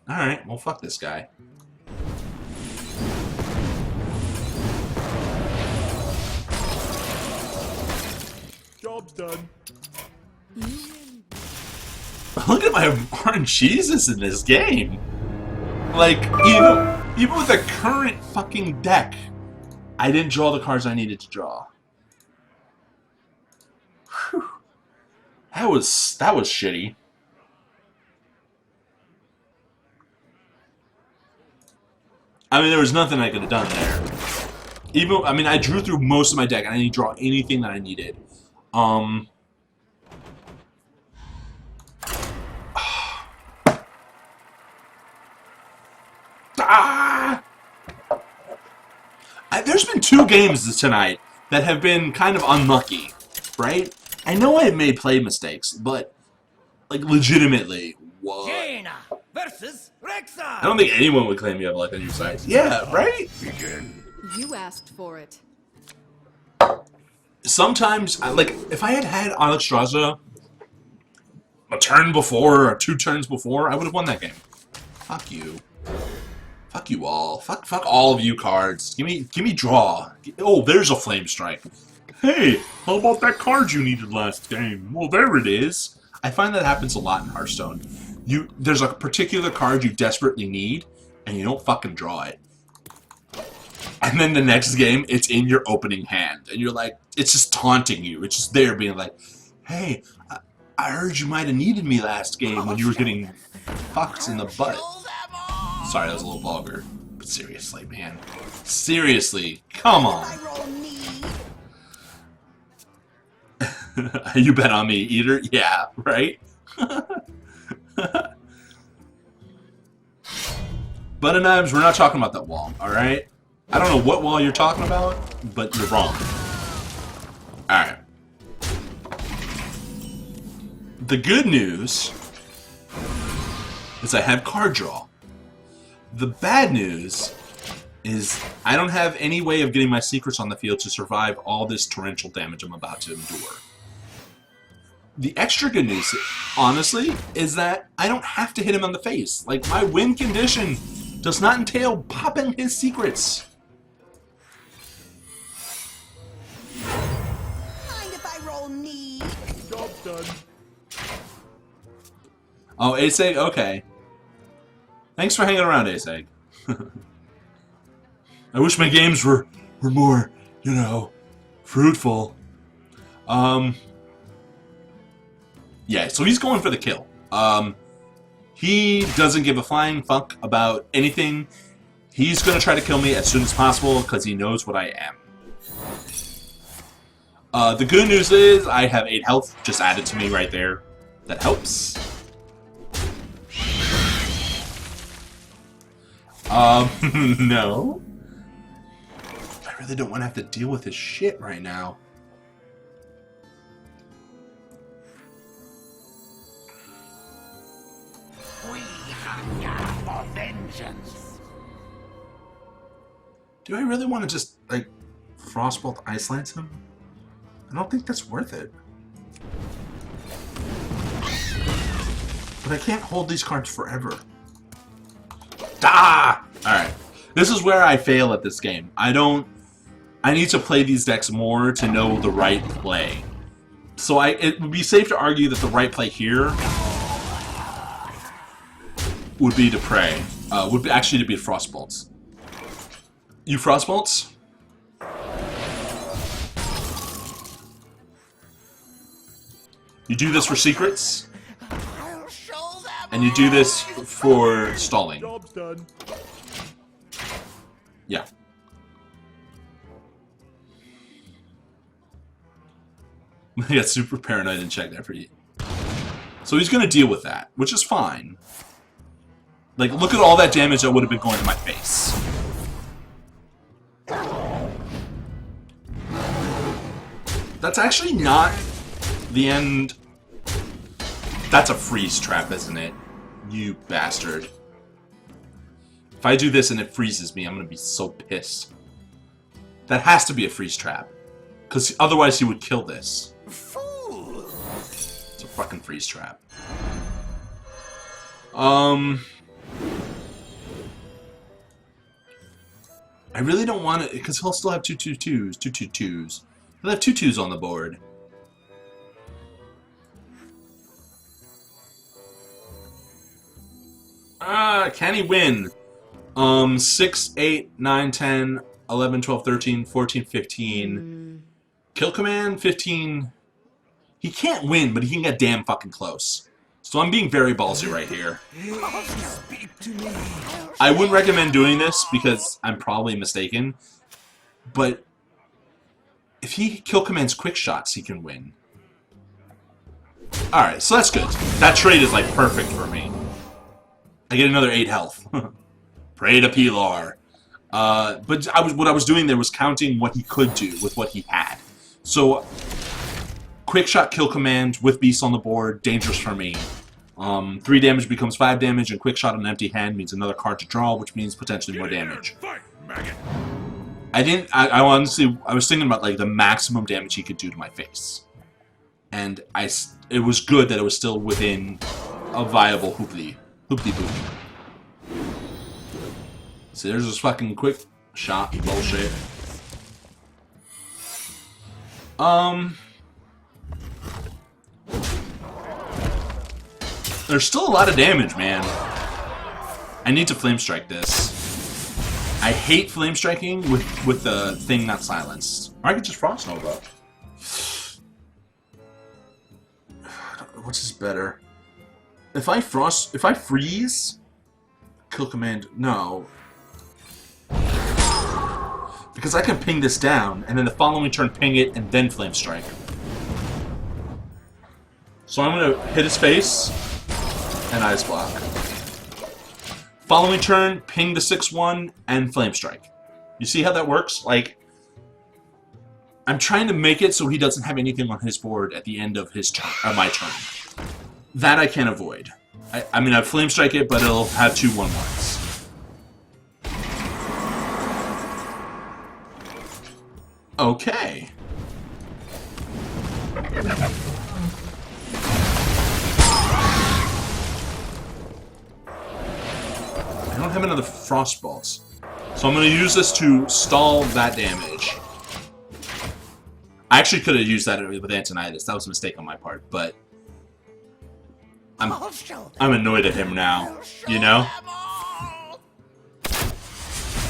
[SPEAKER 1] Alright, well, fuck this guy.
[SPEAKER 4] Job's done.
[SPEAKER 1] Look at my orange cheeses in this game. Like, even with the current fucking deck, I didn't draw the cards I needed to draw. Whew. That was shitty. I mean, there was nothing I could have done there. I mean, I drew through most of my deck, and I didn't draw anything that I needed. There's been 2 games tonight that have been kind of unlucky, right? I know I have made play mistakes, but, like, legitimately, what?
[SPEAKER 2] Jaina versus Rexon.
[SPEAKER 1] I don't think anyone would claim you have luck on your side. Yeah, right?
[SPEAKER 4] Begin.
[SPEAKER 3] You asked for it.
[SPEAKER 1] Sometimes, like, if I had had Alexstrasza a turn before, or 2 turns before, I would have won that game. Fuck you. Fuck you all. Fuck all of you cards. Give me draw. Oh, there's a Flame Strike. Hey, how about that card you needed last game? Well, there it is. I find that happens a lot in Hearthstone. There's a particular card you desperately need, and you don't fucking draw it. And then the next game, it's in your opening hand. And you're like, it's just taunting you. It's just there being like, hey, I heard you might have needed me last game when you were getting fucked in the butt. Sorry, that was a little vulgar. But seriously, man. Seriously, come on.
[SPEAKER 7] I roll need.
[SPEAKER 1] You bet on me, Eater? Yeah, right? Butter knives, we're not talking about that wall, alright? I don't know what wall you're talking about, but you're wrong. Alright. The good news is I have card draw. The bad news is I don't have any way of getting my secrets on the field to survive all this torrential damage I'm about to endure. The extra good news, honestly, is that I don't have to hit him on the face. Like, my win condition does not entail popping his secrets.
[SPEAKER 7] Mind if I roll need?
[SPEAKER 4] Job's done.
[SPEAKER 1] Oh, Ace-Egg? Okay. Thanks for hanging around, Ace-Egg. I wish my games were more, you know, fruitful. Yeah, so he's going for the kill. He doesn't give a flying fuck about anything. He's going to try to kill me as soon as possible because he knows what I am. The good news is I have 8 health just added to me right there. That helps. No. I really don't want to have to deal with his shit right now.
[SPEAKER 2] We hunger for vengeance.
[SPEAKER 1] Do I really want to just, like, Frostbolt Ice Lance him? I don't think that's worth it. But I can't hold these cards forever. Ah! Alright. This is where I fail at this game. I need to play these decks more to know the right play. So it would be safe to argue that the right play here would be to pray. Would be actually to be Frostbolts. You Frostbolts? You do this for secrets,
[SPEAKER 2] I'll show them.
[SPEAKER 1] and you do this for stalling.
[SPEAKER 4] Job's done.
[SPEAKER 1] Yeah. I got super paranoid and checked every. So he's gonna deal with that, which is fine. Like, look at all that damage that would have been going to my face. That's actually not the end. That's a freeze trap, isn't it? You bastard. If I do this and it freezes me, I'm gonna be so pissed. That has to be a freeze trap. Because otherwise he would kill this.
[SPEAKER 2] Fool.
[SPEAKER 1] It's a fucking freeze trap. I really don't want it, because he'll still have 2/2/2s, 2/2/2s. He'll have 2/2s on the board. Can he win? 6, 8, 9, 10, 11, 12, 13, 14, 15. Kill command, 15. He can't win, but he can get damn fucking close. So I'm being very ballsy right here.
[SPEAKER 2] Speak to me.
[SPEAKER 1] I wouldn't recommend doing this because I'm probably mistaken. But if he kill commands quick shots, he can win. Alright, so that's good. That trade is like perfect for me. I get another 8 health. Pray to Pilar. But what I was doing there was counting what he could do with what he had. So, quick shot kill command with beasts on the board, dangerous for me. 3 damage becomes 5 damage, and quick shot on an empty hand means another card to draw, which means potentially more damage.
[SPEAKER 4] Fight, maggot.
[SPEAKER 1] I honestly, I was thinking about like the maximum damage he could do to my face. And it was good that it was still within a viable hoopty boop. So there's this fucking quick shot bullshit. There's still a lot of damage, man. I need to flame strike this. I hate flame striking with the thing not silenced. Or I could just frost nova. Which is better? If I freeze, kill command, no. Because I can ping this down, and then the following turn ping it, and then flame strike. So I'm gonna hit his face, and ice block. Following turn, ping the 6/1, and flame strike. You see how that works? Like, I'm trying to make it so he doesn't have anything on his board at the end of his turn, my turn. That I can't avoid. I mean, I flame strike it, but it'll have 2 1/1s. Okay. I don't have another Frostbolts. So I'm going to use this to stall that damage. I actually could have used that with Antonitis. That was a mistake on my part, but I'm annoyed at him now, you know?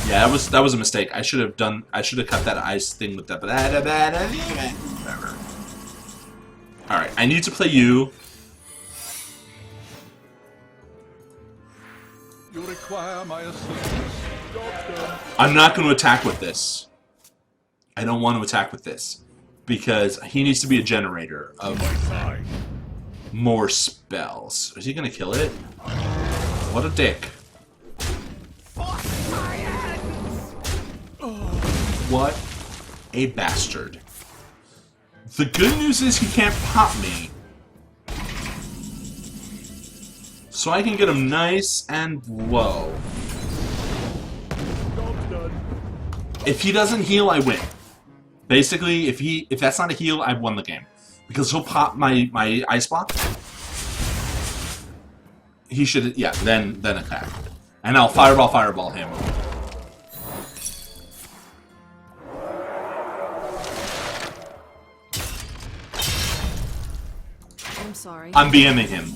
[SPEAKER 1] Yeah, that was a mistake. I should have cut that ice thing with that. Whatever. Alright, I need to play you.
[SPEAKER 4] my assistance. Job done.
[SPEAKER 1] I'm not going to attack with this. I don't want to attack with this. Because he needs to be a generator of
[SPEAKER 4] My side.
[SPEAKER 1] more spells. Is he going to kill it? What a dick. What a bastard. The good news is he can't pop me. So I can get him nice and low.
[SPEAKER 4] Job's done.
[SPEAKER 1] If he doesn't heal, I win. Basically, if that's not a heal, I've won the game. Because he'll pop my ice block. He should, yeah, then attack. And I'll fireball him.
[SPEAKER 3] I'm sorry.
[SPEAKER 1] I'm BMing him.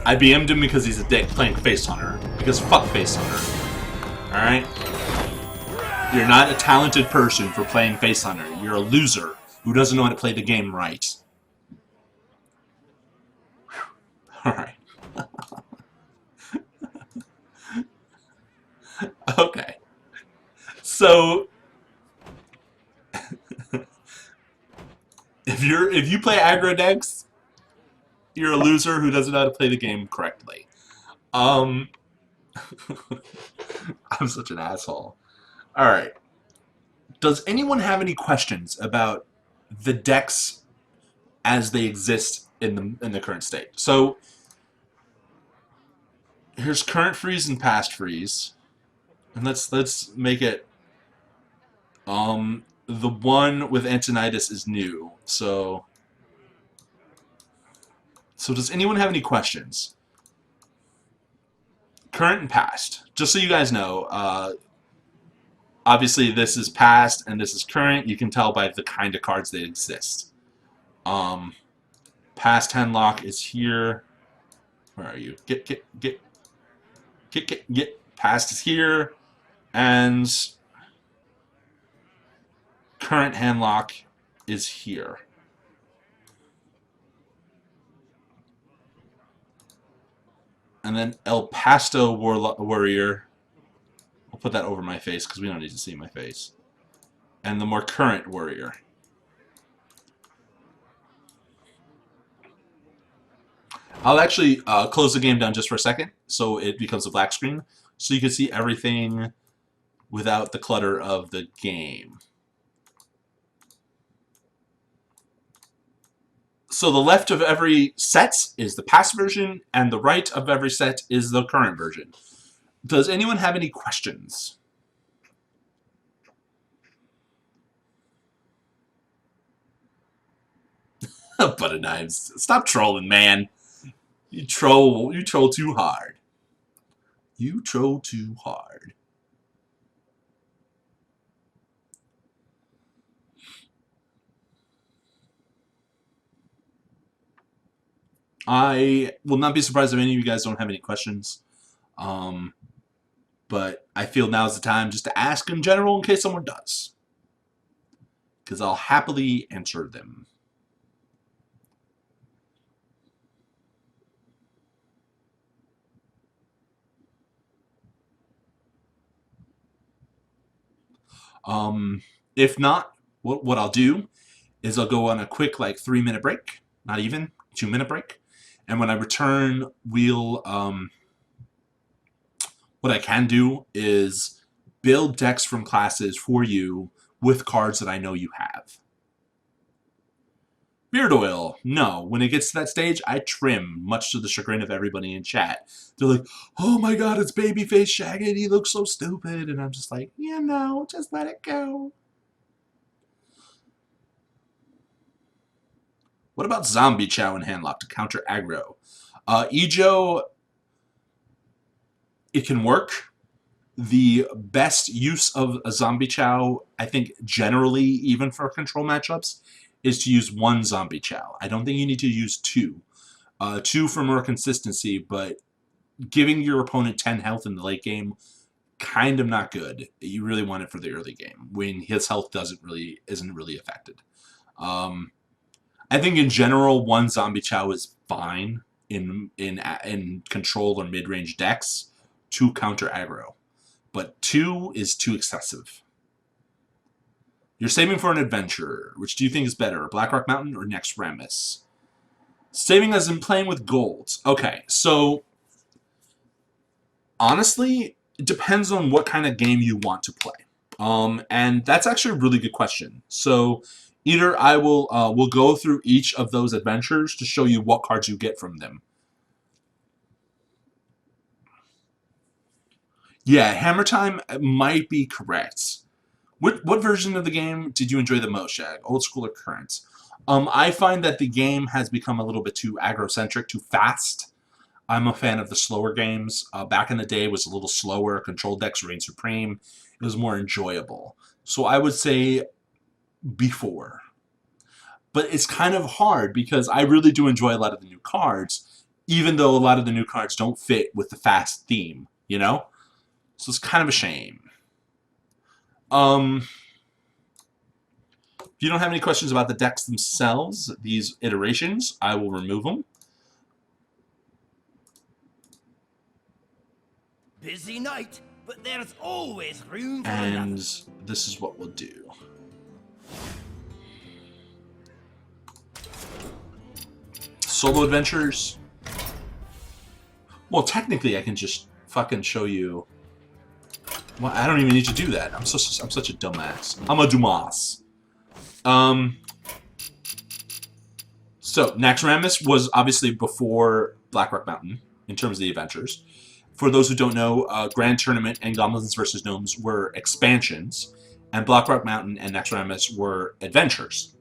[SPEAKER 1] I BM'd him because he's a dick playing Face Hunter. Because fuck Face Hunter. Alright? You're not a talented person for playing Face Hunter. You're a loser who doesn't know how to play the game right. Alright. Okay. So if you play aggro decks, you're a loser who doesn't know how to play the game correctly. I'm such an asshole. Alright. Does anyone have any questions about the decks as they exist in the current state? So here's current freeze and past freeze. And let's make it the one with Antonitis is new. So does anyone have any questions? Current and past. Just so you guys know, obviously this is past and this is current. You can tell by the kind of cards that exist. Past Henlock is here. Where are you? Get. Past is here. And current Handlock is here. And then El Pasto Warrior. I'll put that over my face because we don't need to see my face. And the more current Warrior. I'll actually close the game down just for a second so it becomes a black screen. So you can see everything without the clutter of the game. So the left of every set is the past version, and the right of every set is the current version. Does anyone have any questions? Butter knives. Stop trolling, man. You troll too hard. You troll too hard. I will not be surprised if any of you guys don't have any questions. But I feel now's the time just to ask in general in case someone does. Because I'll happily answer them. If not, what I'll do is I'll go on a quick like 3-minute break. Not even 2-minute break. And when I return, we'll, what I can do is build decks from classes for you with cards that I know you have. Beard oil. No. When it gets to that stage, I trim, much to the chagrin of everybody in chat. They're like, oh my god, it's babyface Shaggit. He looks so stupid. And I'm just like, yeah, no, just let it go. What about Zombie Chow and Handlock to counter aggro? Ejo, it can work. The best use of a Zombie Chow, I think generally, even for control matchups, is to use one Zombie Chow. I don't think you need to use two. Two for more consistency, but giving your opponent 10 health in the late game kind of not good. You really want it for the early game when his health isn't really affected. I think in general, 1 Zombie Chow is fine in control or mid-range decks to counter aggro, but 2 is too excessive. You're saving for an adventure. Which do you think is better, Blackrock Mountain or Next Rammus? Saving as in playing with gold. Okay, so honestly, it depends on what kind of game you want to play. And that's actually a really good question. So either I will we'll go through each of those adventures to show you what cards you get from them. Yeah, Hammer Time might be correct. What version of the game did you enjoy the most, Shag? Old school or current? I find that the game has become a little bit too aggro-centric, too fast. I'm a fan of the slower games. Back in the day, it was a little slower. Control decks reigned supreme. It was more enjoyable. So I would say before. But it's kind of hard because I really do enjoy a lot of the new cards, even though a lot of the new cards don't fit with the fast theme, you know? So it's kind of a shame. If you don't have any questions about the decks themselves, these iterations, I will remove them.
[SPEAKER 2] Busy night, but there's always room for
[SPEAKER 1] And
[SPEAKER 2] another.
[SPEAKER 1] this is what we'll do. Solo adventures. Well, technically, I can just fucking show you. Well, I don't even need to do that. I'm such a dumbass. I'm a dumbass. So, Naxxramas was obviously before Blackrock Mountain in terms of the adventures. For those who don't know, Grand Tournament and Goblins vs. Gnomes were expansions, and Blackrock Mountain and Naxxramas were adventures.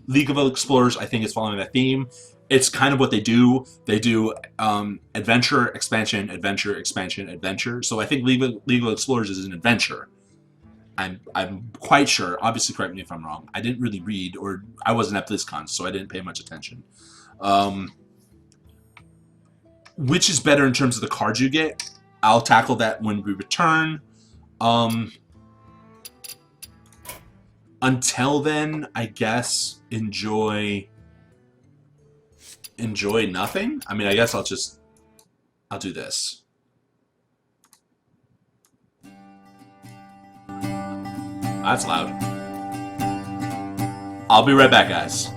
[SPEAKER 1] League of Explorers, I think, is following that theme. It's kind of what they do. They do adventure, expansion, adventure, expansion, adventure. So I think League of Explorers is an adventure. I'm quite sure. Obviously, correct me if I'm wrong. I didn't really read, or I wasn't at BlizzCon, so I didn't pay much attention. Which is better in terms of the cards you get? I'll tackle that when we return. Until then, I guess enjoy nothing. I mean, I guess I'll do this. That's loud. I'll be right back, guys.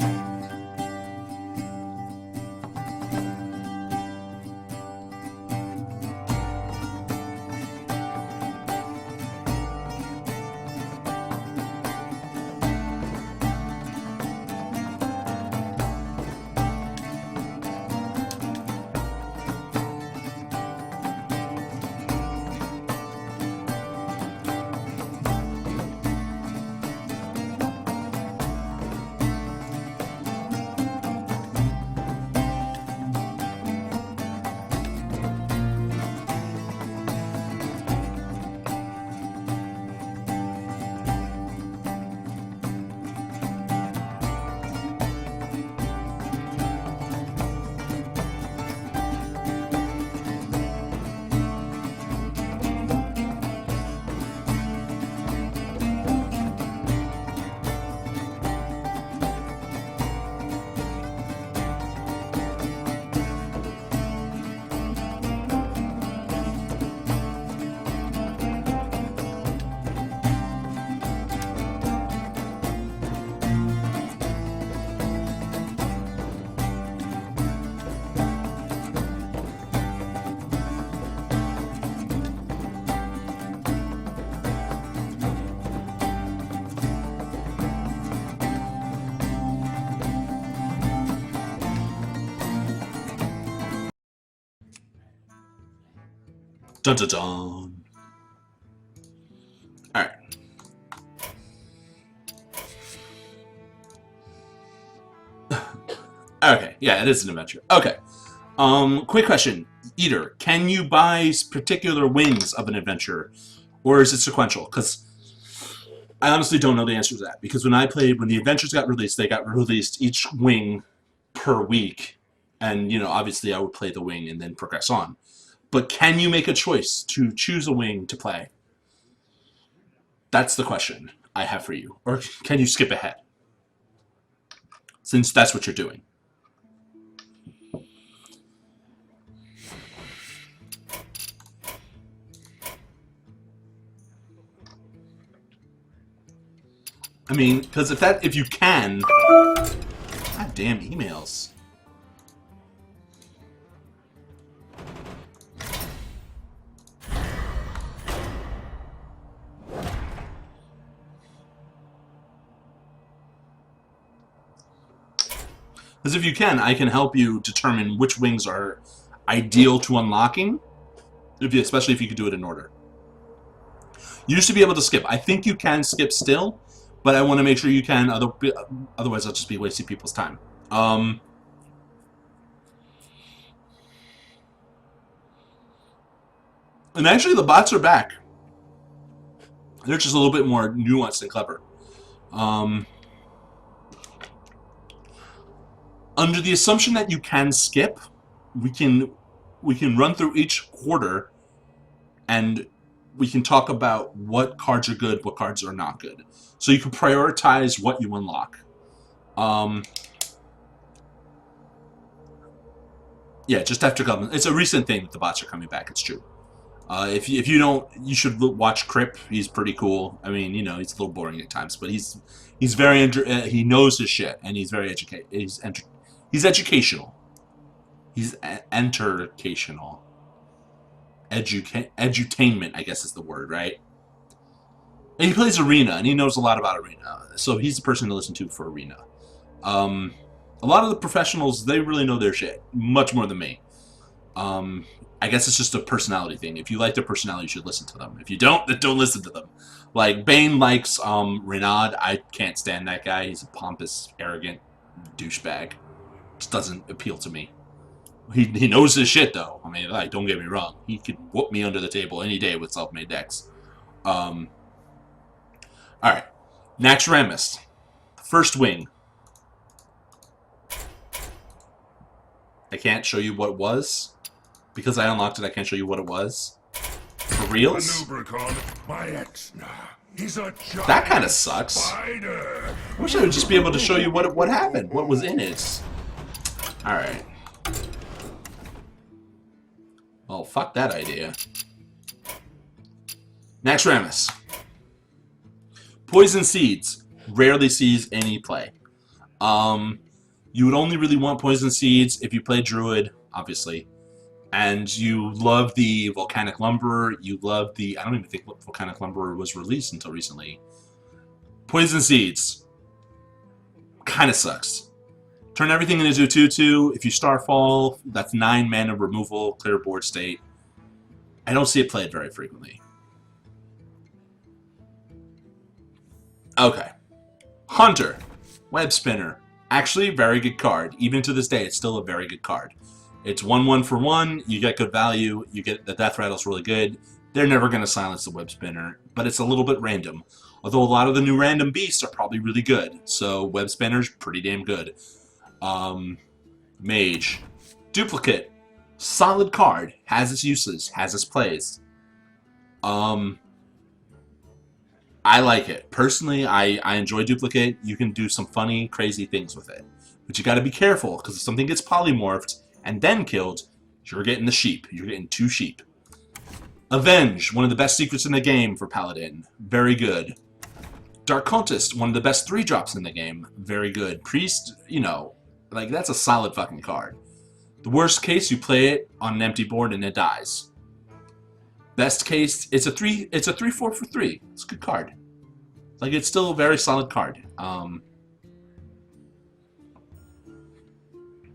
[SPEAKER 1] Dun dun dun. Alright. Okay, yeah, it is an adventure. Okay. Quick question. Eater, can you buy particular wings of an adventure? Or is it sequential? Because I honestly don't know the answer to that. Because when the adventures got released, they got released each wing per week. And, you know, obviously I would play the wing and then progress on. But can you make a choice to choose a wing to play? That's the question I have for you. Or can you skip ahead? Since that's what you're doing. I mean, because if you can... God damn emails. Because if you can, I can help you determine which wings are ideal to unlocking, especially if you could do it in order. You used to be able to skip. I think you can skip still, but I want to make sure you can. Otherwise, I'll just be wasting people's time. And actually, the bots are back. They're just a little bit more nuanced and clever. Under the assumption that you can skip, we can run through each quarter, and we can talk about what cards are good, what cards are not good. So you can prioritize what you unlock. Yeah, just after government. It's a recent thing that the bots are coming back. It's true. If you don't, you should watch Crip. He's pretty cool. I mean, you know, he's a little boring at times, but he's very he knows his shit, and he's very he's educational. He's entercational. Edutainment, I guess is the word, right? And he plays Arena, and he knows a lot about Arena, so he's the person to listen to for Arena. A lot of the professionals, they really know their shit, much more than me. I guess it's just a personality thing. If you like their personality, you should listen to them. If you don't, then don't listen to them. Like, Bane likes Renaud. I can't stand that guy. He's a pompous, arrogant douchebag. Just doesn't appeal to me. He knows his shit, though. I mean, like, don't get me wrong. He could whoop me under the table any day with self-made decks. Alright. Naxxramas. First wing. I can't show you what it was. Because I unlocked it, I can't show you what it was. For reals? That kind of sucks.
[SPEAKER 4] Spider.
[SPEAKER 1] I wish I would just be able to show you what happened. What was in it. Alright. Well, fuck that idea. Naxxramas. Poison Seeds. Rarely sees any play. You would only really want Poison Seeds if you play Druid, obviously. And you love the Volcanic Lumberer. You love the... I don't even think Volcanic Lumberer was released until recently. Poison Seeds. Kind of sucks. Turn everything into 2/2. If you Starfall, that's 9 mana removal, clear board state. I don't see it played very frequently. Okay. Hunter. Web Spinner. Actually, very good card. Even to this day, it's still a very good card. It's 1/1 for 1. You get good value. You get the Death Rattle's really good. They're never going to silence the Web Spinner, but it's a little bit random. Although a lot of the new random beasts are probably really good. So Web Spinner's pretty damn good. Mage. Duplicate. Solid card. Has its uses. Has its plays. I like it. Personally, I enjoy Duplicate. You can do some funny, crazy things with it. But you got to be careful, because if something gets polymorphed and then killed, you're getting the sheep. You're getting 2 sheep. Avenge, one of the best secrets in the game for Paladin. Very good. Dark Cultist, one of the best 3-drops in the game. Very good. Priest, you know, like, that's a solid fucking card. The worst case, you play it on an empty board and it dies. Best case, it's a 3/4 for 3. It's a good card. Like, it's still a very solid card.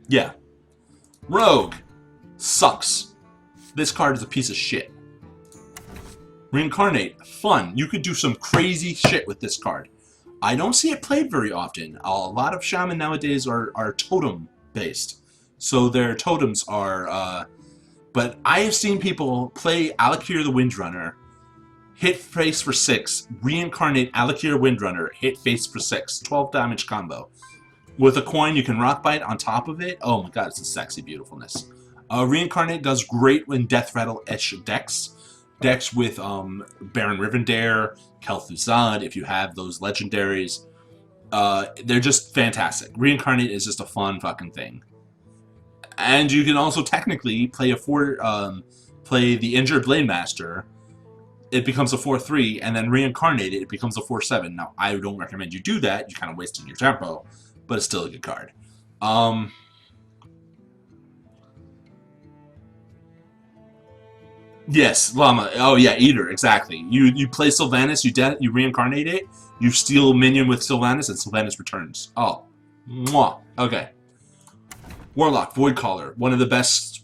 [SPEAKER 1] Yeah. Rogue. Sucks. This card is a piece of shit. Reincarnate. Fun. You could do some crazy shit with this card. I don't see it played very often. A lot of Shaman nowadays are totem-based. So their totems are... But I have seen people play Alakir the Windrunner, hit face for 6, reincarnate Alakir Windrunner, hit face for 6, 12 damage combo. With a coin, you can Rockbite on top of it. Oh my god, it's a sexy beautifulness. Reincarnate does great when Death Rattle-ish decks. decks with Baron Rivendare, Kel'Thuzad, if you have those legendaries, they're just fantastic. Reincarnate is just a fun fucking thing. And you can also technically play play the Injured Blade Master. It becomes a 4/3, and then reincarnate it. It becomes a 4/7. Now, I don't recommend you do that. You're kind of wasting your tempo, but it's still a good card. Yes, Llama. Oh yeah, Eater. Exactly. You play Sylvanas. You reincarnate it. You steal a minion with Sylvanas, and Sylvanas returns. Oh, mwah. Okay. Warlock, Voidcaller, one of the best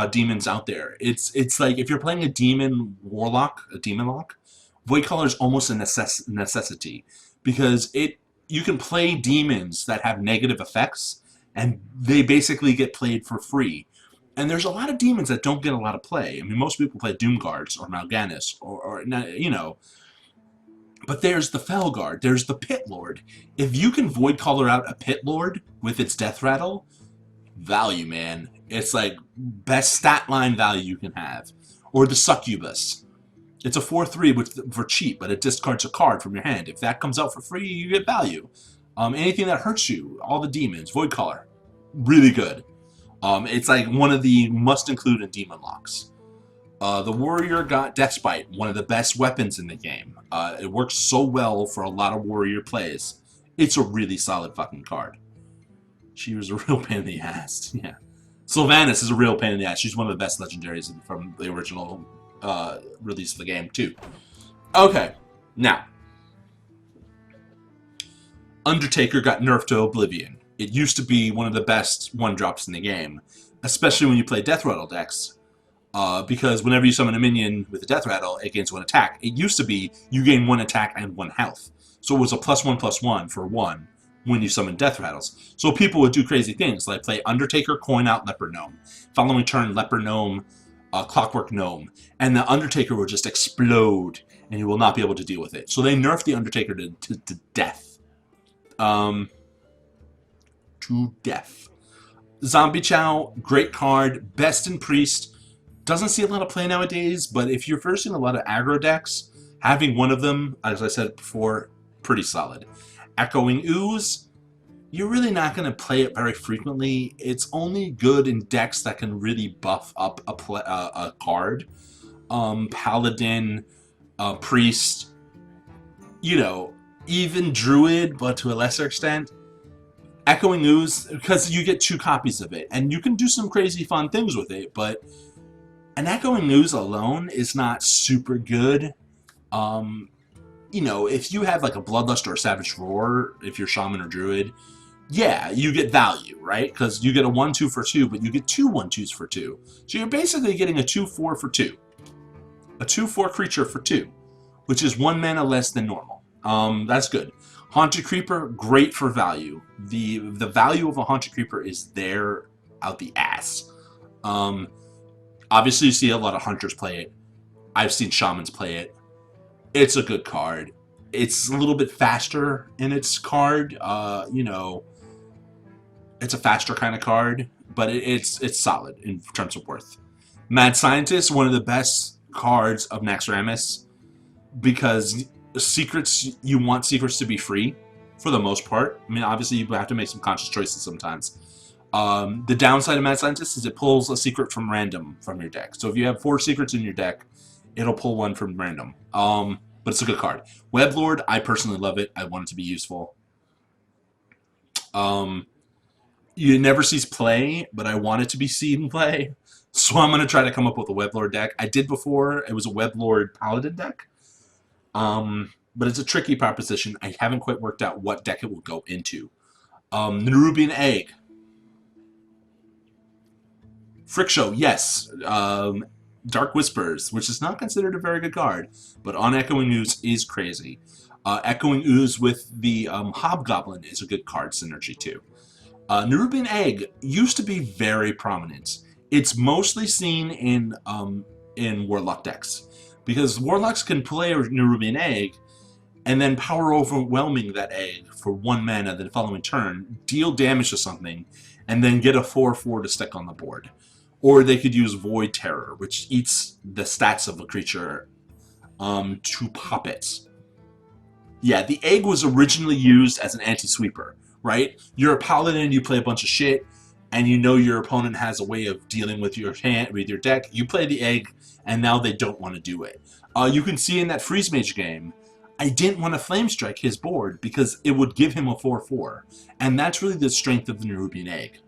[SPEAKER 1] demons out there. It's like if you're playing a demon warlock, a demon lock, Voidcaller is almost a necessity because you can play demons that have negative effects, and they basically get played for free. And there's a lot of demons that don't get a lot of play. I mean, most people play Doomguards or Mal'Ganis or you know. But there's the Felguard, there's the Pit Lord. If you can Voidcaller out a Pit Lord with its Death Rattle, value, man. It's like best stat line value you can have. Or the Succubus. It's a 4/3 for cheap, but it discards a card from your hand. If that comes out for free, you get value. Anything that hurts you, all the demons, Voidcaller, really good. It's like one of the must-include in demon locks. The Warrior got Deathbite, one of the best weapons in the game. It works so well for a lot of Warrior plays. It's a really solid fucking card. She was a real pain in the ass. Yeah. Sylvanas is a real pain in the ass. She's one of the best legendaries from the original release of the game, too. Okay. Now. Undertaker got nerfed to Oblivion. It used to be one of the best one-drops in the game, especially when you play Death Rattle decks, because whenever you summon a minion with a Death Rattle, it gains 1 attack. It used to be you gain 1 attack and 1 health. So it was a +1/+1 for 1 when you summon Death Rattles. So people would do crazy things, like play Undertaker, coin out Leper Gnome. Following turn, Leper Gnome, Clockwork Gnome. And the Undertaker will just explode, and you will not be able to deal with it. So they nerfed the Undertaker to death. To death. Zombie Chow, great card, best in Priest. Doesn't see a lot of play nowadays, but if you're versing a lot of aggro decks, having one of them, as I said before, pretty solid. Echoing Ooze, you're really not going to play it very frequently. It's only good in decks that can really buff up a card. Paladin, Priest, you know, even Druid, but to a lesser extent. Echoing Ooze, because you get 2 copies of it, and you can do some crazy fun things with it, but an Echoing Ooze alone is not super good. You know, if you have like a Bloodlust or a Savage Roar, if you're Shaman or Druid, yeah, you get value, right? Because you get a 1/2 for 2, but you get 2 1/2s for 2. So you're basically getting a 2/4 for 2. A 2/4 creature for 2, which is 1 mana less than normal. That's good. Haunted Creeper, great for value. The value of a Haunted Creeper is there out the ass. Obviously, you see a lot of Hunters play it. I've seen Shamans play it. It's a good card. It's a little bit faster in its card. You know, it's a faster kind of card, but it's solid in terms of worth. Mad Scientist, one of the best cards of Naxxramas, because secrets, you want secrets to be free for the most part. I mean, obviously, you have to make some conscious choices sometimes. The downside of Mad Scientist is it pulls a secret from random from your deck. So if you have 4 secrets in your deck, it'll pull 1 from random. But it's a good card. Weblord, I personally love it. I want it to be useful. You never sees play, but I want it to be seen play. So I'm going to try to come up with a Weblord deck. I did before. It was a Weblord Paladin deck. But it's a tricky proposition. I haven't quite worked out what deck it will go into. Nerubian Egg. Frickshow, yes. Dark Whispers, which is not considered a very good card, but on Echoing Ooze is crazy. Echoing Ooze with the Hobgoblin is a good card synergy too. Nerubian Egg used to be very prominent. It's mostly seen in Warlock decks, because Warlocks can play a Nerubian Egg and then power overwhelming that egg for 1 mana the following turn, deal damage to something, and then get a 4/4 to stick on the board. Or they could use Void Terror, which eats the stats of a creature to pop it. Yeah, the egg was originally used as an anti-sweeper, right? You're a paladin, you play a bunch of shit, and you know your opponent has a way of dealing with your hand, with your deck. You play the egg, and now they don't want to do it. You can see in that Freeze Mage game, I didn't want to Flame Strike his board because it would give him a 4/4, and that's really the strength of the Nerubian egg.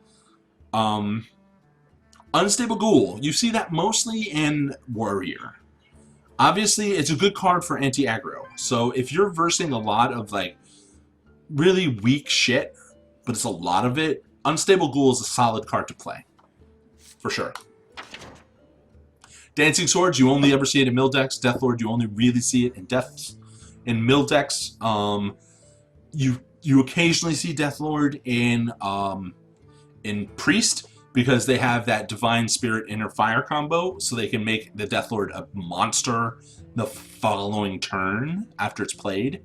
[SPEAKER 1] Unstable Ghoul, you see that mostly in Warrior. Obviously, it's a good card for anti-aggro. So if you're versing a lot of like really weak shit, but it's a lot of it, Unstable Ghoul is a solid card to play. For sure. Dancing Swords, you only ever see it in mill decks. Deathlord, you only really see it in mill decks. You occasionally see Deathlord in Priest, because they have that Divine Spirit Inner Fire combo, so they can make the Deathlord a monster the following turn after it's played.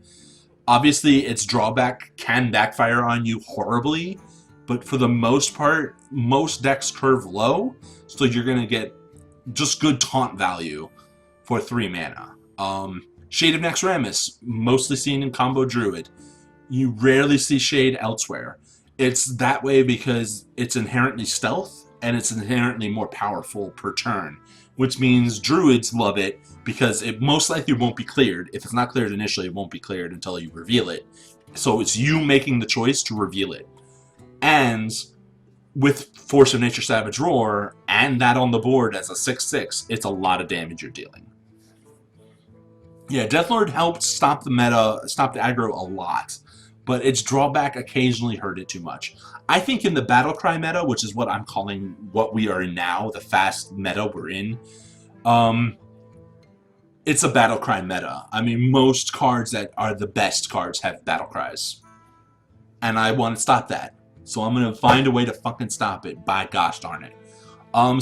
[SPEAKER 1] Obviously, its drawback can backfire on you horribly, but for the most part, most decks curve low, so you're going to get just good taunt value for 3 mana. Shade of Naxxramas, mostly seen in combo Druid. You rarely see Shade elsewhere. It's that way because it's inherently stealth, and it's inherently more powerful per turn, which means Druids love it because it most likely won't be cleared. If it's not cleared initially, it won't be cleared until you reveal it. So it's you making the choice to reveal it. And with Force of Nature Savage Roar, and that on the board as a 6/6, it's a lot of damage you're dealing. Yeah, Deathlord helped stop the meta, stop the aggro a lot, but its drawback occasionally hurt it too much. I think in the Battlecry meta, which is what I'm calling what we are in now, the fast meta we're in, it's a Battlecry meta. I mean, most cards that are the best cards have Battlecries. And I want to stop that. So I'm going to find a way to fucking stop it, by gosh darn it.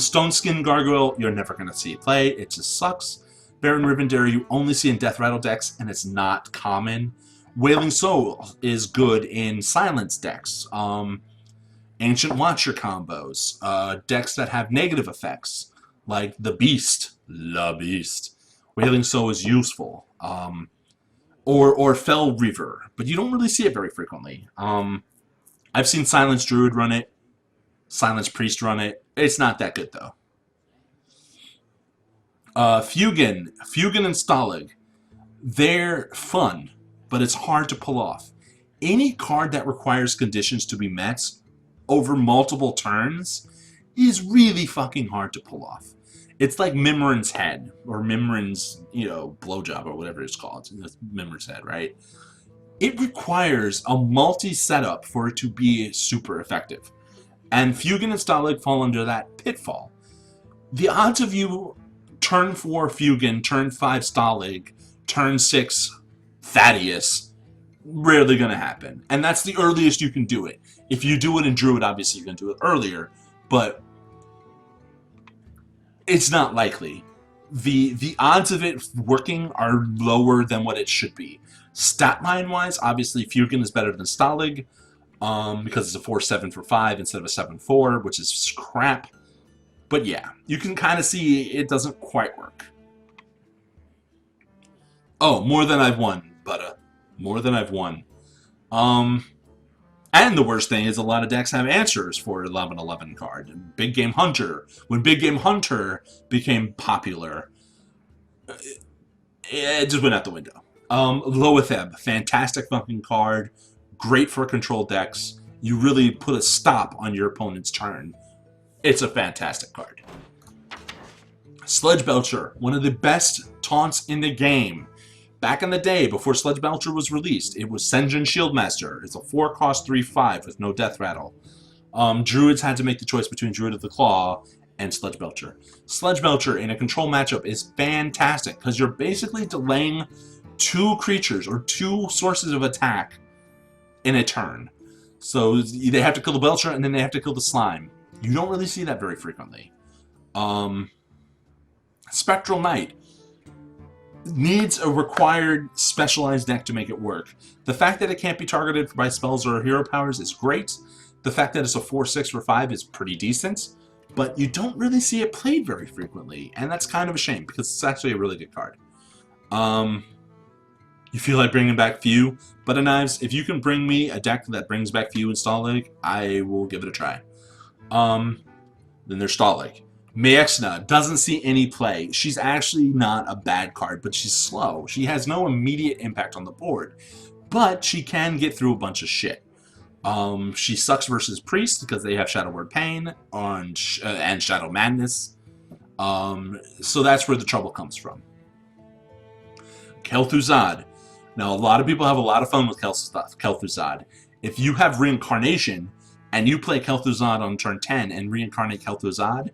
[SPEAKER 1] Stone Skin Gargoyle, you're never going to see it play. It just sucks. Baron Rivendare, you only see in Death Rattle decks, and it's not common. Wailing Soul is good in Silence decks. Ancient Watcher combos. Decks that have negative effects, like the Beast. La Beast. Wailing Soul is useful. Or Fell Reaver, but you don't really see it very frequently. I've seen Silence Druid run it. Silence Priest run it. It's not that good, though. Fugen and Stalag. They're fun, but it's hard to pull off. Any card that requires conditions to be met over multiple turns is really fucking hard to pull off. It's like Mimran's Head, or Mimran's, blowjob, or whatever it's called. It's Mimran's Head, right? It requires a multi-setup for it to be super effective. And Fugen and Stalag fall under that pitfall. The odds of you turn 4 Fugen, turn 5 Stalag, turn 6 Thaddeus, rarely going to happen. And that's the earliest you can do it. If you do it in Druid, obviously you can do it earlier, but it's not likely. The odds of it working are lower than what it should be. Stat line wise, obviously Fugen is better than Stalag, because it's a 4/7 for 5 instead of a 7/4, which is crap. But yeah, you can kind of see it doesn't quite work. Oh, more than I've won, but more than I've won. And the worst thing is a lot of decks have answers for 11/11 card. Big Game Hunter. When Big Game Hunter became popular, it just went out the window. Loetheb, fantastic fucking card. Great for control decks. You really put a stop on your opponent's turn. It's a fantastic card. Sledge Belcher, one of the best taunts in the game. Back in the day, before Sledge Belcher was released, it was Sen'jin Shieldmaster. It's a 4-cost 3/5 with no Death Rattle. Druids had to make the choice between Druid of the Claw and Sledge Belcher. Sledge Belcher in a control matchup is fantastic because you're basically delaying 2 creatures or 2 sources of attack in a turn. So they have to kill the Belcher and then they have to kill the Slime. You don't really see that very frequently. Spectral Knight needs a required specialized deck to make it work. The fact that it can't be targeted by spells or hero powers is great. The fact that it's a 4/6 for 5 is pretty decent. but you don't really see it played very frequently, and that's kind of a shame because it's actually a really good card. You feel like bringing back Few, but Knives, if you can bring me a deck that brings back Few and Stallig, I will give it a try. Then there's Stallig. Maexna doesn't see any play. She's actually not a bad card, but she's slow. She has no immediate impact on the board, but she can get through a bunch of shit. She sucks versus Priest because they have Shadow Word Pain and Shadow Madness. So that's where the trouble comes from. Kel'Thuzad. Now, a lot of people have a lot of fun with Kel'Thuzad. If you have Reincarnation and you play Kel'Thuzad on turn 10 and reincarnate Kel'Thuzad,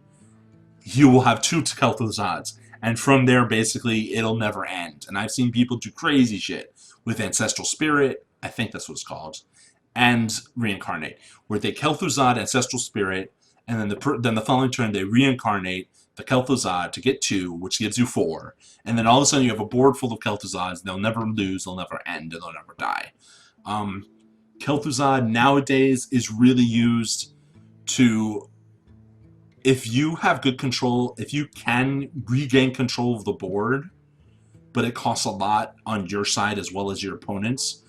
[SPEAKER 1] you will have 2 Kel'Thuzads. And from there, basically, it'll never end. And I've seen people do crazy shit with Ancestral Spirit, I think that's what it's called, and Reincarnate, where they Kel'Thuzad Ancestral Spirit, and then the following turn they reincarnate the Kel'Thuzad to get 2, which gives you 4. And then all of a sudden you have a board full of Kel'Thuzads. They'll never lose, they'll never end, and they'll never die. Kel'Thuzad nowadays is really used to, if you have good control, if you can regain control of the board, but it costs a lot on your side as well as your opponent's,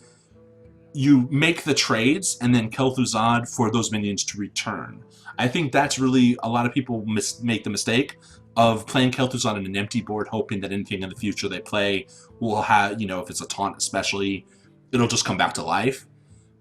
[SPEAKER 1] you make the trades and then Kel'Thuzad for those minions to return. I think that's really, a lot of people make the mistake of playing Kel'Thuzad on an empty board, hoping that anything in the future they play will have, you know, if it's a taunt especially, it'll just come back to life.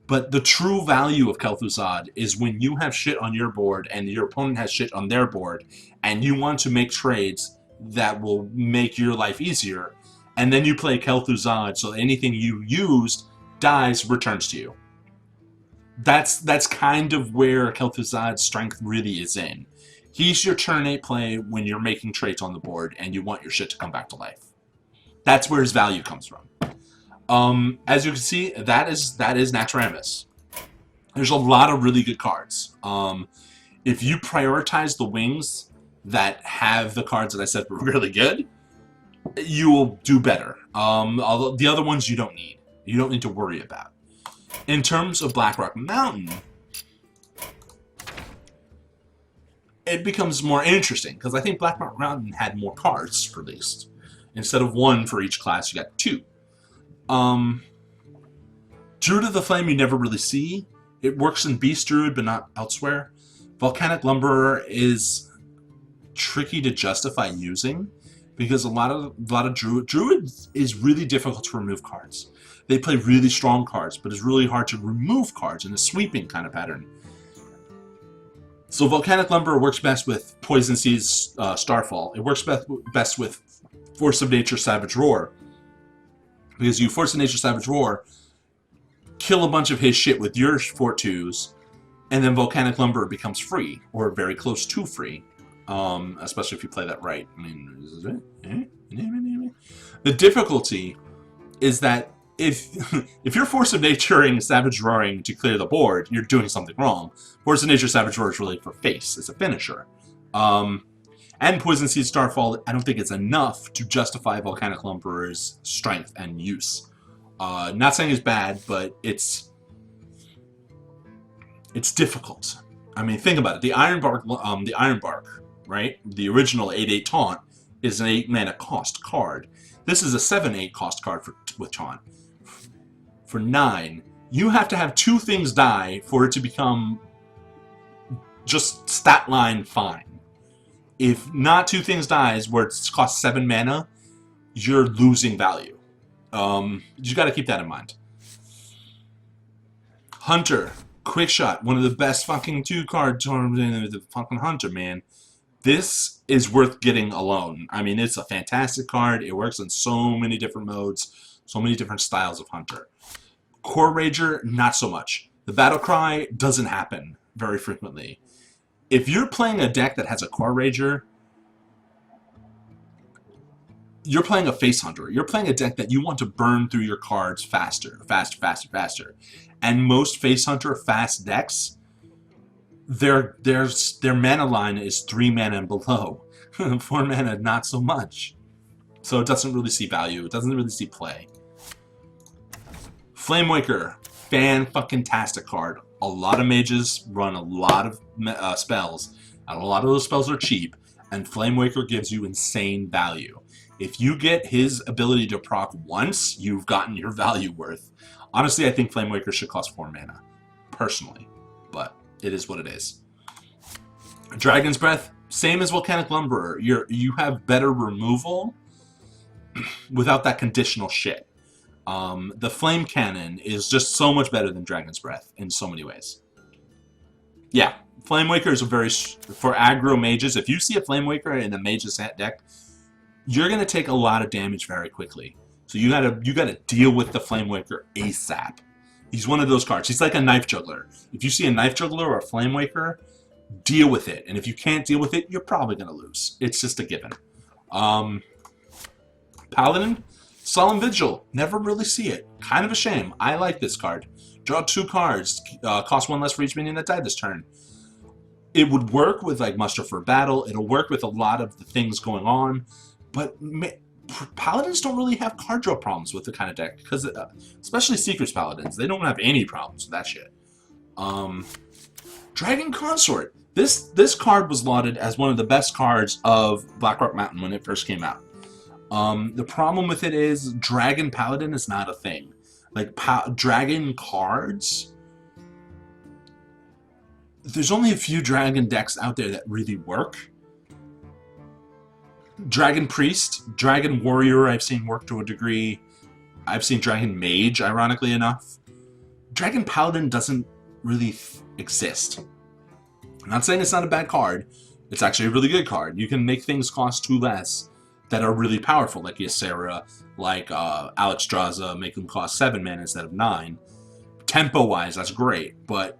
[SPEAKER 1] But the true value of Kel'Thuzad is when you have shit on your board and your opponent has shit on their board, and you want to make trades that will make your life easier, and then you play Kel'Thuzad so anything you used dies, returns to you. That's kind of where Kel'Thuzad's strength really is in. He's your turn 8 play when you're making trades on the board and you want your shit to come back to life. That's where his value comes from. As you can see, that is Naxxramas. There's a lot of really good cards. If you prioritize the wings that have the cards that I said were really good, you will do better. Although the other ones you don't need. You don't need to worry about. In terms of Blackrock Mountain, it becomes more interesting because I think Blackrock Mountain had more cards released. Instead of 1 for each class, you got 2. Druid of the Flame you never really see. It works in Beast Druid, but not elsewhere. Volcanic Lumberer is tricky to justify using because a lot of Druid is really difficult to remove cards. They play really strong cards, but it's really hard to remove cards in a sweeping kind of pattern. So Volcanic Lumberer works best with Poison Seeds Starfall. It works best with Force of Nature Savage Roar. Because you Force of Nature Savage Roar, kill a bunch of his shit with your 4/2s, and then Volcanic Lumberer becomes free, or very close to free. Especially if you play that right. I mean, the difficulty is that if you're Force of Naturing Savage Roaring to clear the board, you're doing something wrong. Force of Nature Savage Roar is really for face. It's a finisher. And Poison Seed Starfall, I don't think it's enough to justify Volcanic Lumberer's strength and use. Not saying it's bad, but it's difficult. I mean, think about it. The Iron Bark, right? The original 8/8 taunt is an 8 mana cost card. This is a 7/8 cost card with taunt. For 9, you have to have 2 things die for it to become just stat line fine. If not 2 things dies where it costs 7 mana, you're losing value. You got to keep that in mind. Hunter, Quick Shot, one of the best fucking 2-card tournaments, the fucking Hunter, man. This is worth getting alone. I mean, it's a fantastic card. It works in so many different modes, so many different styles of Hunter. Core Rager, not so much. The Battle Cry doesn't happen very frequently. If you're playing a deck that has a Core Rager, you're playing a Face Hunter. You're playing a deck that you want to burn through your cards faster. And most Face Hunter fast decks, their mana line is 3 mana and below. 4 mana, not so much. So it doesn't really see value. It doesn't really see play. Flamewaker, fan-fucking-tastic card. A lot of mages run a lot of spells and a lot of those spells are cheap, and Flamewaker gives you insane value. If you get his ability to proc once, you've gotten your value worth. Honestly, I think Flamewaker should cost 4 mana, personally, but it is what it is. Dragon's Breath, same as Volcanic Lumberer. You have better removal without that conditional shit. The Flame Cannon is just so much better than Dragon's Breath in so many ways. Yeah, Flamewaker is a very... For aggro mages, if you see a Flamewaker in a mage's deck, you're going to take a lot of damage very quickly. So you gotta deal with the Flamewaker ASAP. He's one of those cards. He's like a Knife Juggler. If you see a Knife Juggler or a Flamewaker, deal with it. And if you can't deal with it, you're probably going to lose. It's just a given. Paladin, Solemn Vigil. Never really see it. Kind of a shame. I like this card. Draw 2 cards. Cost 1 less for each minion that died this turn. It would work with like Muster for Battle. It'll work with a lot of the things going on. But Paladins don't really have card draw problems with the kind of deck. Because especially Secrets Paladins. They don't have any problems with that shit. Dragon Consort. This card was lauded as one of the best cards of Blackrock Mountain when it first came out. The problem with it is Dragon Paladin is not a thing. Like, Dragon cards... There's only a few Dragon decks out there that really work. Dragon Priest, Dragon Warrior I've seen work to a degree. I've seen Dragon Mage, ironically enough. Dragon Paladin doesn't really exist. I'm not saying it's not a bad card. It's actually a really good card. You can make things cost 2 less that are really powerful, like Ysera, like Alexstrasza, make them cost 7 mana instead of 9. Tempo-wise, that's great, but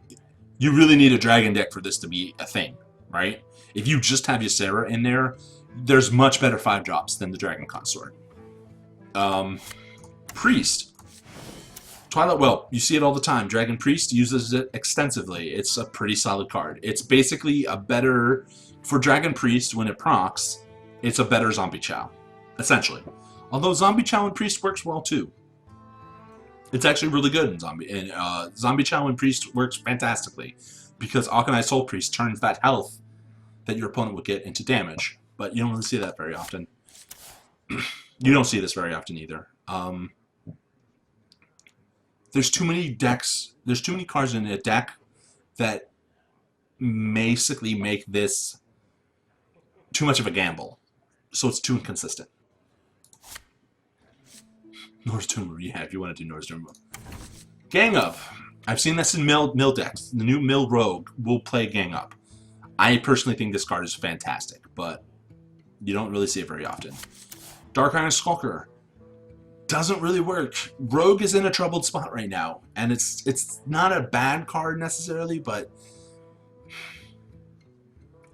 [SPEAKER 1] you really need a Dragon deck for this to be a thing, right? If you just have Ysera in there, there's much better 5-drops than the Dragon Consort. Priest. Twilight Well, you see it all the time. Dragon Priest uses it extensively. It's a pretty solid card. It's basically a better... For Dragon Priest, when it procs, it's a better Zombie Chow, essentially. Although Zombie Chow and Priest works well, too. It's actually really good in Zombie... And Zombie Chow and Priest works fantastically, because Akanai Soul Priest turns that health that your opponent would get into damage. But you don't really see that very often. You don't see this very often, either. There's too many decks, there's too many cards in a deck that basically make this too much of a gamble. So it's too inconsistent. Northtumor, yeah, if you want to do Northtumor. Gang Up. I've seen this in mill decks. The new Mill Rogue will play Gang Up. I personally think this card is fantastic, but you don't really see it very often. Dark Iron Skulker. Doesn't really work. Rogue is in a troubled spot right now, and it's not a bad card necessarily, but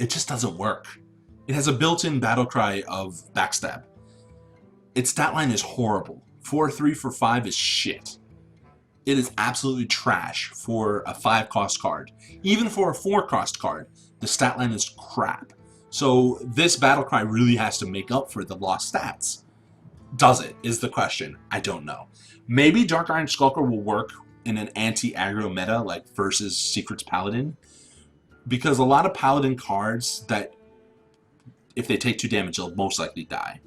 [SPEAKER 1] it just doesn't work. It has a built-in battle cry of Backstab. Its stat line is horrible. 4/3 for 5 is shit. It is absolutely trash for a 5-cost card. Even for a 4-cost card, the stat line is crap. So this battle cry really has to make up for the lost stats. Does it, is the question. I don't know. Maybe Dark Iron Skulker will work in an anti-aggro meta, like versus Secrets Paladin. Because a lot of Paladin cards that, if they take 2 damage, they'll most likely die.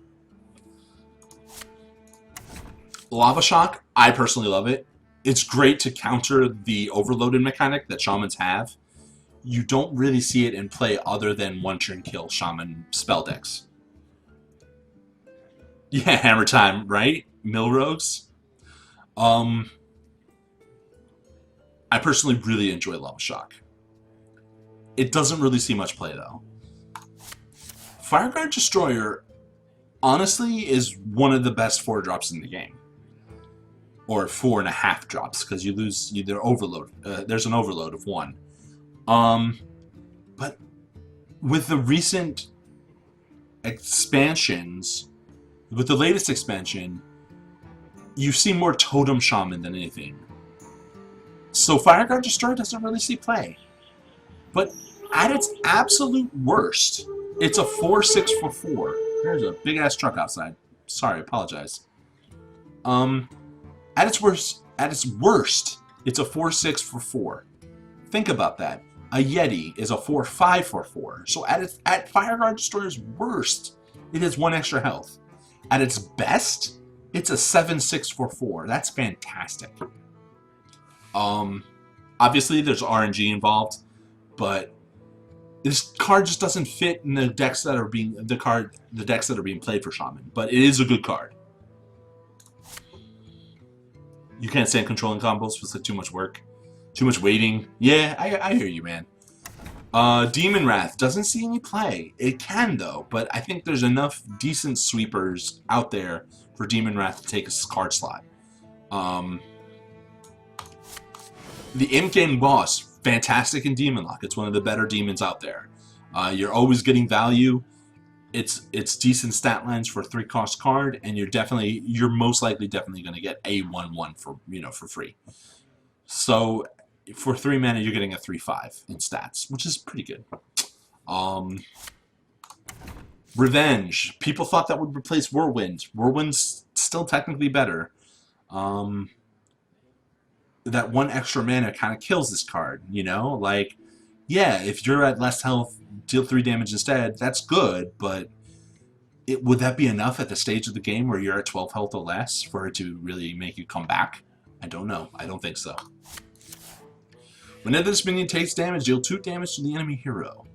[SPEAKER 1] Lava Shock, I personally love it. It's great to counter the overloaded mechanic that Shamans have. You don't really see it in play other than one-turn kill Shaman spell decks. Yeah, Hammer Time, right? Mill Rogues. I personally really enjoy Lava Shock. It doesn't really see much play, though. Fireguard Destroyer, honestly, is one of the best 4-drops in the game. Or 4.5 drops, because you lose either overload. There's an overload of 1. But with the recent expansions... With the latest expansion, you see more Totem Shaman than anything. So Fireguard Destroyer doesn't really see play. But at its absolute worst, it's a 4/6 for 4. There's a big-ass truck outside. Sorry, apologize. At its worst, it's a 4/6 for 4. Think about that. a Yeti is a 4/5 for 4. So at Fireguard Destroyer's worst, it has 1 extra health. At its best, it's a 7/6 for 4. That's fantastic. Obviously there's RNG involved, but this card just doesn't fit in the decks that are being played for Shaman. But it is a good card. You can't stand controlling combos with too much work. Too much waiting. Yeah, I hear you, man. Demon Wrath doesn't see any play. It can, though, but I think there's enough decent sweepers out there for Demon Wrath to take a card slot. The Imp Gang Boss, fantastic in Demon Lock. It's one of the better demons out there. You're always getting value. It's decent stat lines for a 3-cost card, and you're most likely definitely going to get a 1/1 for free. So for 3 mana, you're getting a 3/5 in stats, which is pretty good. Revenge. People thought that would replace Whirlwind. Whirlwind's still technically better. That 1 extra mana kind of kills this card, you know? Like, yeah, if you're at less health, deal 3 damage instead, that's good, but would that be enough at the stage of the game where you're at 12 health or less for it to really make you come back? I don't know. I don't think so. Whenever this minion takes damage, deal 2 damage to the enemy hero.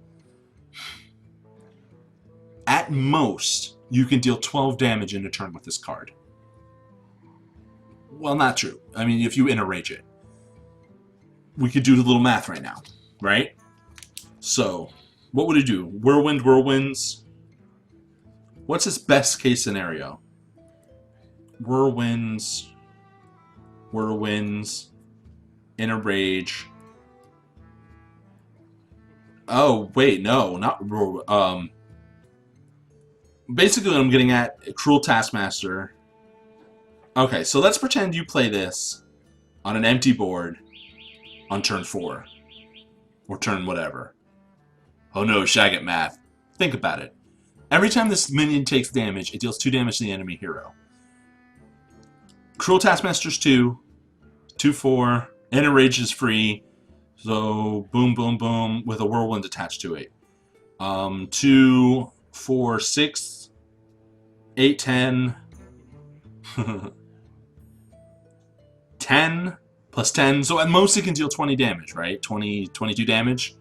[SPEAKER 1] At most, you can deal 12 damage in a turn with this card. Well, not true. I mean, if you enrage it. We could do the little math right now, right? So, what would it do? Whirlwinds. What's its best case scenario? Whirlwinds, enrage. Oh, wait, no, not basically what I'm getting at, Cruel Taskmaster. Okay, so let's pretend you play this on an empty board on turn 4. Or turn whatever. Oh no, Shaggit math. Think about it. Every time this minion takes damage, it deals 2 damage to the enemy hero. Cruel Taskmaster's 2. 2/4. Enrage is free. So, boom, boom, boom, with a Whirlwind attached to it. 2, 4, 6, 8, 10. 10 plus 10. So at most it can deal 20 damage, right? 22 damage.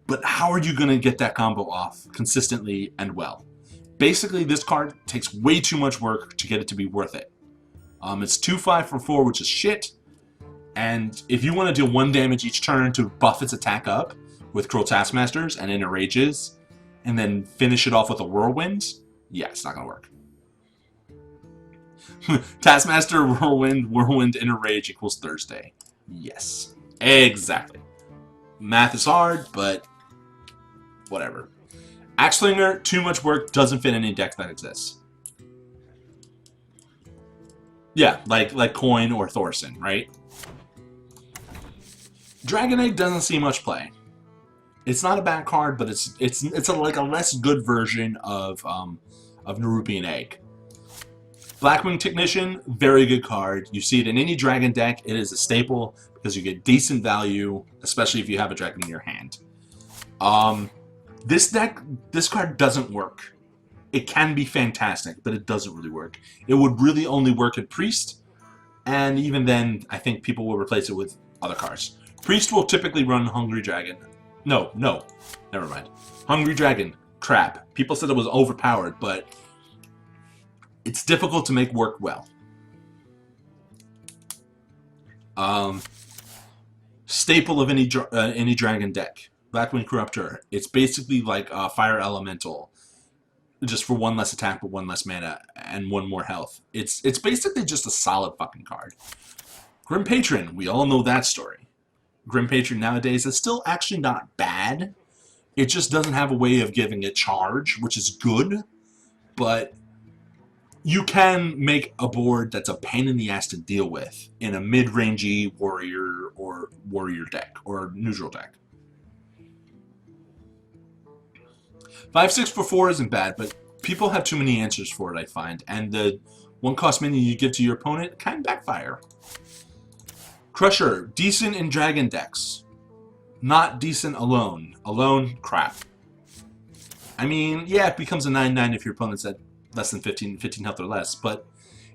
[SPEAKER 1] But how are you going to get that combo off consistently and well? Basically, this card takes way too much work to get it to be worth it. It's 2/5 for 4, which is shit. And if you want to deal 1 damage each turn to buff its attack up with Cruel Taskmasters and enrages, and then finish it off with a Whirlwind, yeah, it's not going to work. Taskmaster, Whirlwind, enrage equals Thursday. Yes, exactly. Math is hard, but whatever. Axlinger, too much work, doesn't fit any deck that exists. Yeah, like Coin or Thorson, right? Dragon Egg doesn't see much play. It's not a bad card, but it's like a less good version of Nerubian Egg. Blackwing Technician, very good card. You see it in any dragon deck. It is a staple because you get decent value, especially if you have a dragon in your hand. This card doesn't work. It can be fantastic, but it doesn't really work. It would really only work at Priest, and even then, I think people will replace it with other cards. Priest will typically run Hungry Dragon. No, never mind. Hungry Dragon, crap. People said it was overpowered, but it's difficult to make work well. Staple of any dragon deck. Blackwing Corruptor. It's basically like a Fire Elemental, just for 1 less attack but 1 less mana and 1 more health. It's basically just a solid fucking card. Grim Patron. We all know that story. Grim Patron nowadays is still actually not bad. It just doesn't have a way of giving it charge, which is good, but you can make a board that's a pain in the ass to deal with in a mid-rangey warrior or warrior deck or neutral deck. 5/6 for 4 isn't bad, but people have too many answers for it, I find, and the 1-cost minion you give to your opponent can backfire. Crusher, decent in dragon decks. Not decent alone. Alone, crap. I mean, yeah, it becomes a 9-9 if your opponent's at less than 15 health or less, but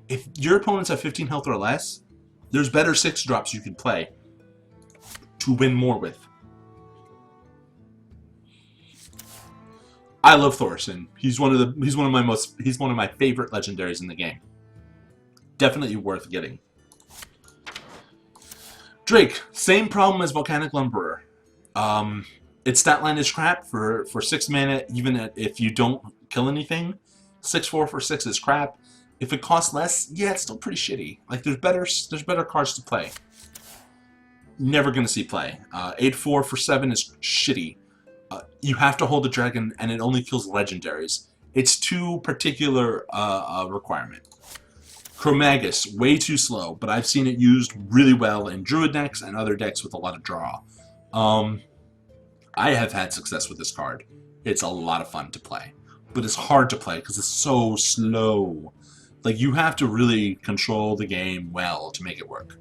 [SPEAKER 1] if your opponent's at 15 health or less, there's better 6-drops you can play to win more with. I love Thorson. He's one of my favorite legendaries in the game. Definitely worth getting. Drake, same problem as Volcanic Lumberer. Its stat line is crap for 6 mana, even if you don't kill anything. 6/4 for 6 is crap. If it costs less, yeah, it's still pretty shitty. Like there's better cards to play. Never gonna see play. 8/4 for 7 is shitty. You have to hold the dragon, and it only kills legendaries. It's too particular requirement. Chromagus, way too slow, but I've seen it used really well in Druid decks and other decks with a lot of draw. I have had success with this card. It's a lot of fun to play, but it's hard to play because it's so slow. Like, you have to really control the game well to make it work.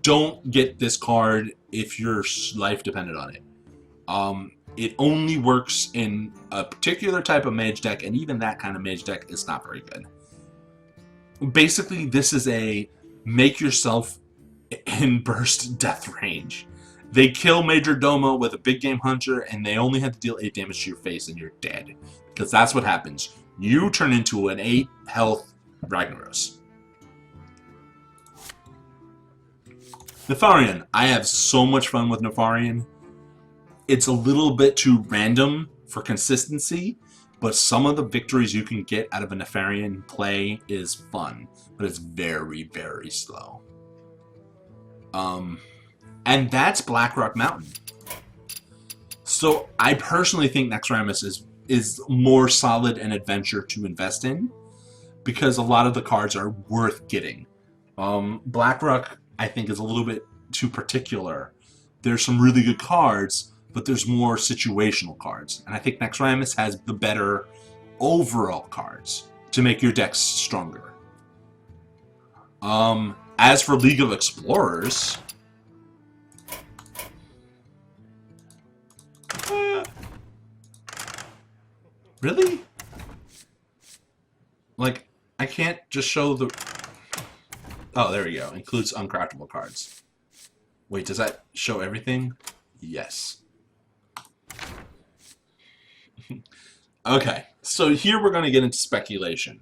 [SPEAKER 1] Don't get this card if your life depended on it. It only works in a particular type of mage deck, and even that kind of mage deck is not very good. Basically, this is a make yourself in burst death range. They kill Major Domo with a big game hunter, and they only have to deal 8 damage to your face, and you're dead. Because that's what happens. You turn into an 8 health Ragnaros. Nefarian. I have so much fun with Nefarian. It's a little bit too random for consistency, but some of the victories you can get out of a Nefarian play is fun, but it's very, very slow. And that's Blackrock Mountain. So I personally think Naxxramas is more solid an adventure to invest in, because a lot of the cards are worth getting. Blackrock, I think, is a little bit too particular. There's some really good cards, but there's more situational cards. And I think Naxxramas has the better overall cards to make your decks stronger. As for League of Explorers... Really? Like, I can't just show the... Oh, there we go. Includes uncraftable cards. Wait, does that show everything? Yes. Okay, so here we're going to get into speculation.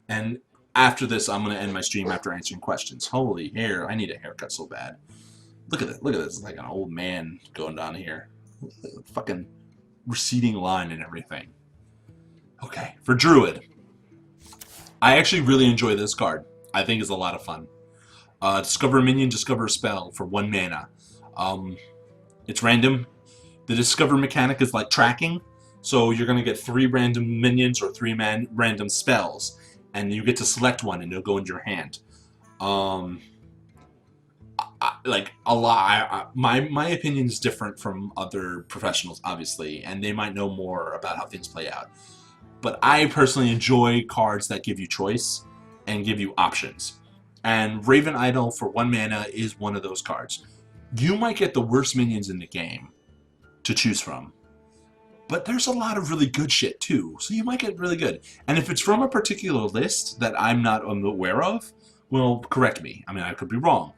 [SPEAKER 1] And after this, I'm going to end my stream after answering questions. Holy hair, I need a haircut so bad. Look at this. Look at this. It's like an old man going down here. Fucking receding line and everything. Okay, for Druid. I actually really enjoy this card. I think it's a lot of fun. Discover a minion, discover a spell for 1 mana. It's random. The discover mechanic is like tracking. So you're going to get 3 random minions or 3 random spells. And you get to select one and it'll go into your hand. My opinion is different from other professionals, obviously. And they might know more about how things play out. But I personally enjoy cards that give you choice and give you options. And Raven Idol for 1 mana is one of those cards. You might get the worst minions in the game to choose from. But there's a lot of really good shit too. So you might get really good. And if it's from a particular list that I'm not aware of, well, correct me. I mean, I could be wrong.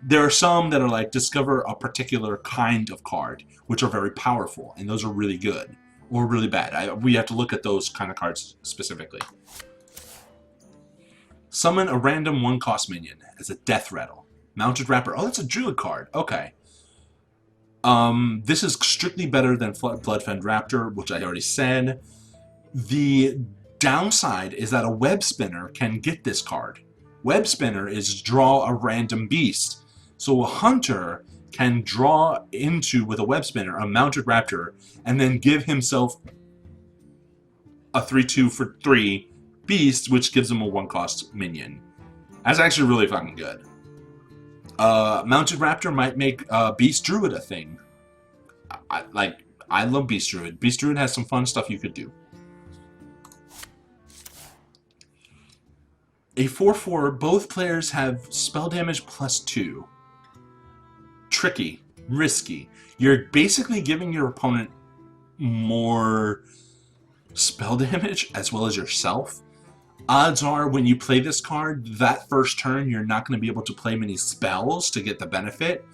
[SPEAKER 1] There are some that are like, discover a particular kind of card, which are very powerful. And those are really good. Or really bad. We have to look at those kind of cards specifically. Summon a random 1-cost minion as a death rattle. Mounted Rapper. Oh, that's a Druid card. Okay. This is strictly better than Bloodfend Raptor, which I already said. The downside is that a Web Spinner can get this card. Web Spinner is draw a random beast. So a hunter can draw into, with a Web Spinner, a Mounted Raptor, and then give himself a 3/2 for 3 beast, which gives him a 1-cost minion. That's actually really fucking good. Mounted Raptor might make Beast Druid a thing. I love Beast Druid. Beast Druid has some fun stuff you could do. A 4/4, both players have spell damage +2. Tricky. risky. You're basically giving your opponent more spell damage as well as yourself. Odds are when you play this card, that first turn you're not going to be able to play many spells to get the benefit,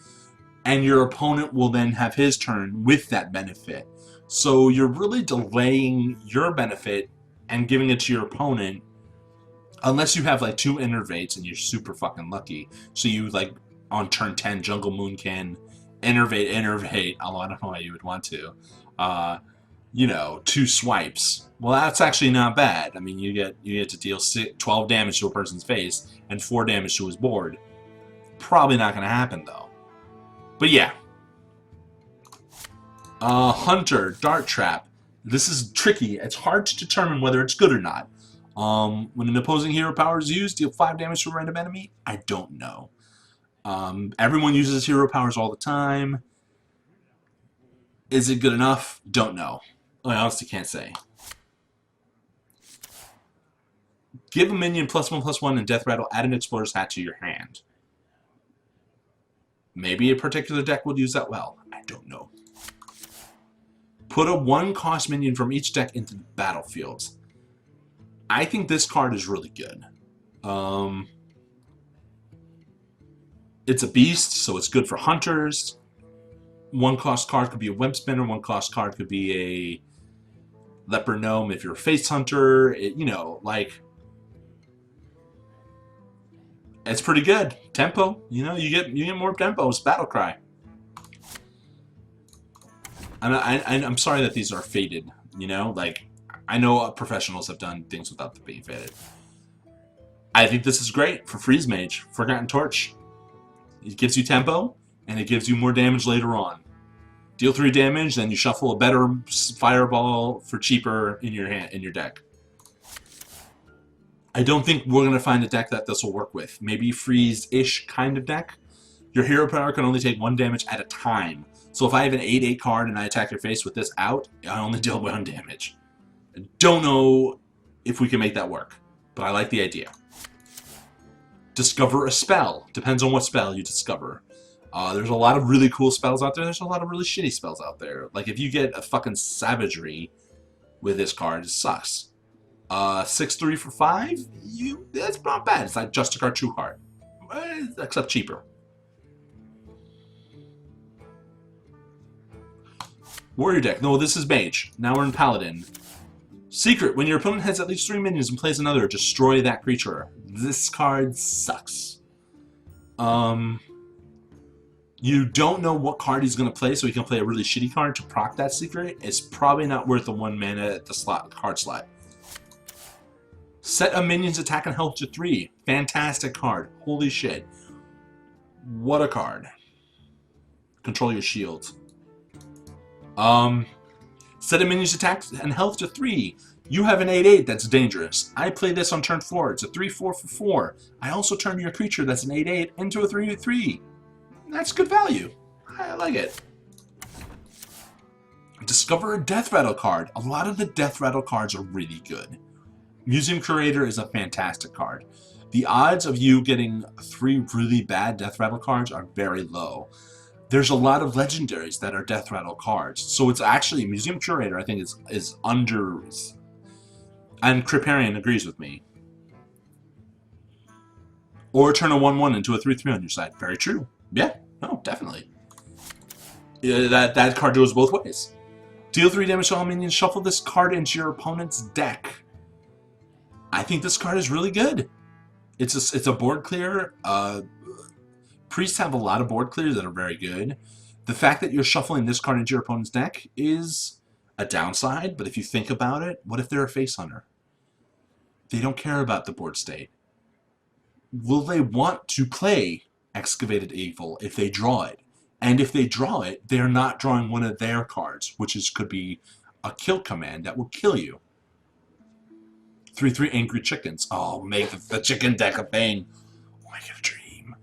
[SPEAKER 1] and your opponent will then have his turn with that benefit. So you're really delaying your benefit and giving it to your opponent, unless you have like 2 innervates and you're super fucking lucky. So you like on turn 10 Jungle Moon can innervate, although I don't know why you would want to. You know, 2 swipes. Well, that's actually not bad. I mean, you get to deal 12 damage to a person's face and 4 damage to his board. Probably not going to happen though. But yeah. Hunter, Dart Trap. This is tricky. It's hard to determine whether it's good or not. When an opposing hero power is used, deal 5 damage to a random enemy? I don't know. Everyone uses hero powers all the time. Is it good enough? Don't know. I honestly can't say. Give a minion +1/+1 in Death Rattle, add an Explorer's Hat to your hand. Maybe a particular deck would use that well. I don't know. Put a 1-cost minion from each deck into the battlefield. I think this card is really good. It's a beast, so it's good for hunters. 1-cost card could be a Wimp Spinner. 1-cost card could be a Leper Gnome if you're a face hunter. You know, like, it's pretty good. Tempo, you know, you get more tempo. It's Battle Cry. I'm sorry that these are faded. You know, like, I know professionals have done things without them being faded. I think this is great for Freeze Mage, Forgotten Torch. It gives you tempo, and it gives you more damage later on. Deal 3 damage, then you shuffle a better fireball for cheaper in your deck. I don't think we're going to find a deck that this will work with. Maybe freeze-ish kind of deck. Your hero power can only take 1 damage at a time. So if I have an 8/8 card and I attack your face with this out, I only deal 1 damage. I don't know if we can make that work, but I like the idea. Discover a spell. Depends on what spell you discover. There's a lot of really cool spells out there. There's a lot of really shitty spells out there. Like, if you get a fucking Savagery with this card, it sucks. 6/3 for 5? That's not bad. It's like Justicar True Heart. Except cheaper. Warrior deck. No, this is Mage. Now we're in Paladin. Secret. When your opponent has at least 3 minions and plays another, destroy that creature. This card sucks. You don't know what card he's going to play, so he can play a really shitty card to proc that secret. It's probably not worth the 1 mana at the card slot. Set a minion's attack and health to 3. Fantastic card. Holy shit. What a card. Control your shield. Set a minion's attack and health to 3. You have an 8/8 that's dangerous. I play this on turn 4. It's a 3/4 for 4. I also turn your creature that's an 8/8 into a 3/3. That's good value. I like it. Discover a Death Rattle card. A lot of the Death Rattle cards are really good. Museum Curator is a fantastic card. The odds of you getting 3 really bad Death Rattle cards are very low. There's a lot of legendaries that are Death Rattle cards. So it's actually, Museum Curator, I think, is under... And Kriparian agrees with me. Or turn a 1/1 into a 3/3 on your side. Very true. Yeah, no, definitely. Yeah, that card goes both ways. Deal 3 damage to all minions. Shuffle this card into your opponent's deck. I think this card is really good. It's a board clear. Priests have a lot of board clears that are very good. The fact that you're shuffling this card into your opponent's deck is a downside, but if you think about it, what if they're a face hunter? They don't care about the board state. Will they want to play Excavated Evil if they draw it? And if they draw it, they're not drawing one of their cards, which could be a kill command that will kill you. 3/3 Angry Chickens. Oh, make the chicken deck a thing. Oh, make it a dream.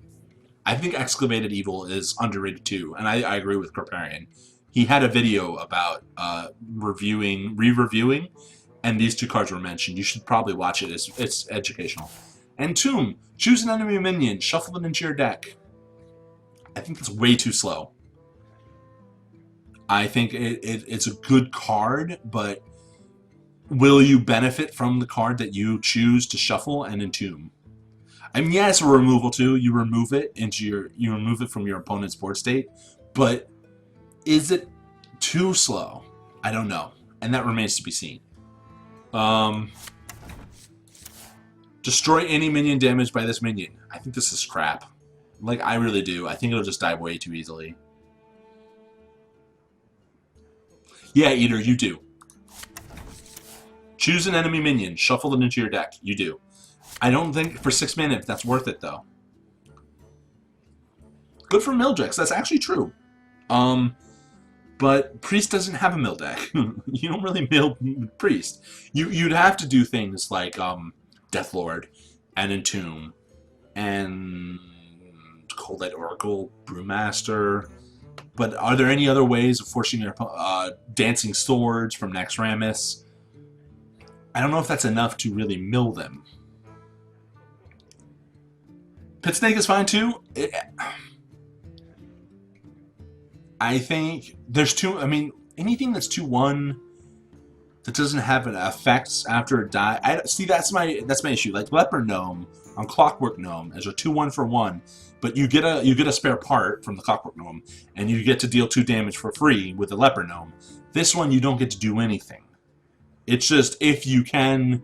[SPEAKER 1] I think Excavated Evil is underrated too, and I agree with Kriparian. He had a video about re-reviewing, and these 2 cards were mentioned. You should probably watch it. It's educational. Entomb. Choose an enemy minion. Shuffle it into your deck. I think that's way too slow. I think it's a good card, but will you benefit from the card that you choose to shuffle and entomb? I mean, yeah, it's a removal too. You remove it from your opponent's board state, but is it too slow? I don't know, and that remains to be seen. Destroy any minion damaged by this minion. I think this is crap. Like, I really do. I think it'll just die way too easily. Yeah, Eater, you do. Choose an enemy minion. Shuffle it into your deck. You do. I don't think for 6 mana that's worth it, though. Good for Mildrex. That's actually true. But Priest doesn't have a mill deck. You don't really mill Priest. You'd have to do things like Deathlord and Entomb and Cold Light Oracle, Brewmaster. But are there any other ways of forcing your Dancing Swords from Naxxramas? I don't know if that's enough to really mill them. Pit Snake is fine too. I think there's two. I mean, anything that's 2/1 that doesn't have an effect after it dies. See, that's my issue. Like Leper Gnome on Clockwork Gnome as a 2/1 for 1, but you get a spare part from the Clockwork Gnome, and you get to deal 2 damage for free with the Leper Gnome. This one you don't get to do anything. It's just if you can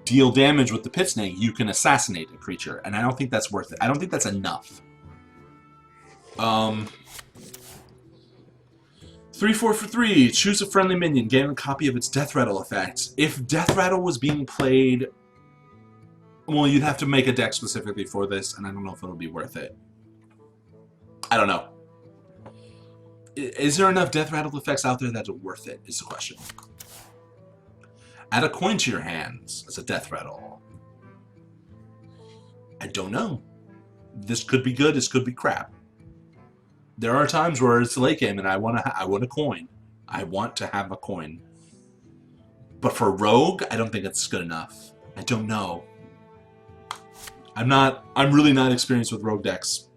[SPEAKER 1] deal damage with the Pit Snake, you can assassinate a creature, and I don't think that's worth it. I don't think that's enough. 3/4 for 3. Choose a friendly minion. Gain a copy of its Death Rattle effect. If Death Rattle was being played, well, you'd have to make a deck specifically for this, and I don't know if it'll be worth it. I don't know. Is there enough Death Rattle effects out there that are worth it, is the question. Add a coin to your hands as a Death Rattle. I don't know. This could be good, this could be crap. There are times where it's late game and I want a coin. I want to have a coin. But for Rogue, I don't think it's good enough. I don't know. I'm really not experienced with Rogue decks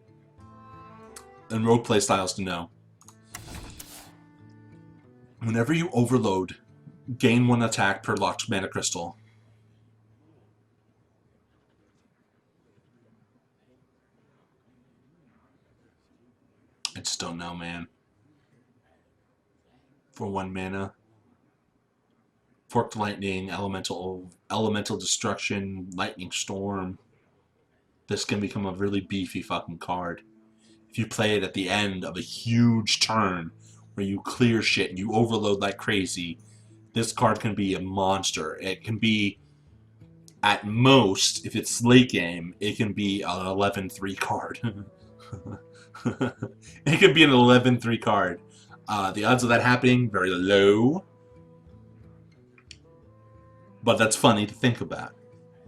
[SPEAKER 1] and Rogue playstyles to know. Whenever you overload, gain 1 attack per locked mana crystal. I just don't know, man. For 1 mana. Forked Lightning, Elemental Destruction, Lightning Storm. This can become a really beefy fucking card. If you play it at the end of a huge turn where you clear shit and you overload like crazy, this card can be a monster. It can be, at most, if it's late game, it can be an 11-3 card. It could be an 11-3 card. The odds of that happening, very low. But that's funny to think about.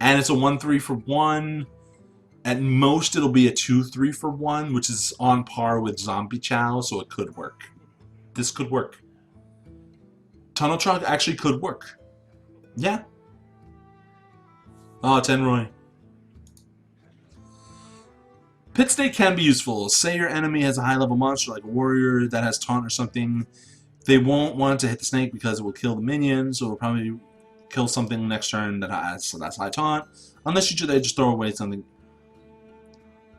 [SPEAKER 1] And it's a 1/3 for 1. At most, it'll be a 2/3 for 1, which is on par with Zombie Chow, so it could work. This could work. Tunnel Trunk actually could work. Yeah. Oh, Tenroy. Pit Snake can be useful. Say your enemy has a high-level monster like a warrior that has taunt or something. They won't want to hit the snake because it will kill the minions, so it will probably kill something next turn that has that's high taunt. Unless they just throw away something.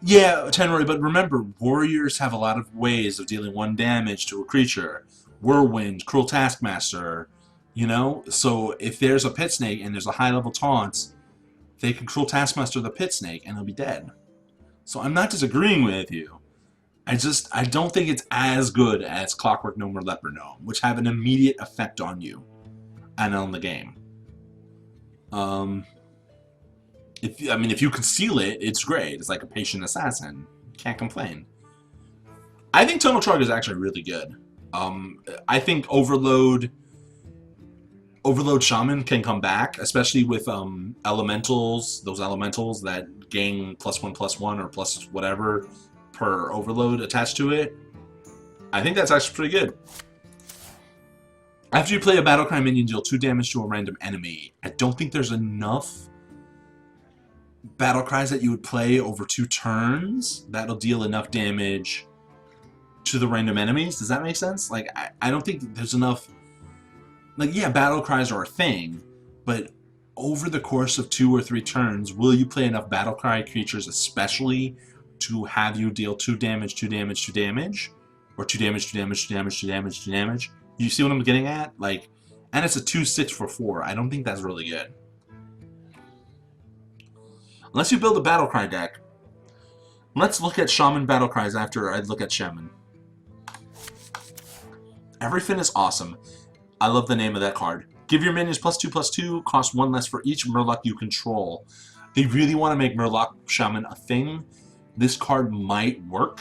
[SPEAKER 1] Yeah, Tenroy, but remember, warriors have a lot of ways of dealing 1 damage to a creature. Whirlwind, Cruel Taskmaster, you know? So if there's a Pit Snake and there's a high-level taunt, they can Cruel Taskmaster the Pit Snake and they'll be dead. So I'm not disagreeing with you. I don't think it's as good as Clockwork Gnome or Leper Gnome, which have an immediate effect on you and on the game. If you conceal it, it's great. It's like a patient assassin. Can't complain. I think Tunnel Trunk is actually really good. I think Overload Shaman can come back, especially with elementals, those elementals that gain +1/+1 or plus whatever per overload attached to it. I think that's actually pretty good. After you play a Battlecry minion, deal 2 damage to a random enemy. I don't think there's enough Battlecries that you would play over 2 turns that'll deal enough damage to the random enemies. Does that make sense? Like, I don't think there's enough... Like, yeah, battle cries are a thing, but over the course of 2 or 3 turns, will you play enough battle cry creatures especially to have you deal 2 damage, 2 damage, 2 damage? Or 2 damage, 2 damage, 2 damage, 2 damage, 2 damage? You see what I'm getting at? Like, and it's a 2/6 for 4. I don't think that's really good. Unless you build a battle cry deck. Let's look at Shaman battle cries after I look at Shaman. Everything is awesome. I love the name of that card. Give your minions +2/+2, cost 1 less for each Murloc you control. They really want to make Murloc Shaman a thing. This card might work.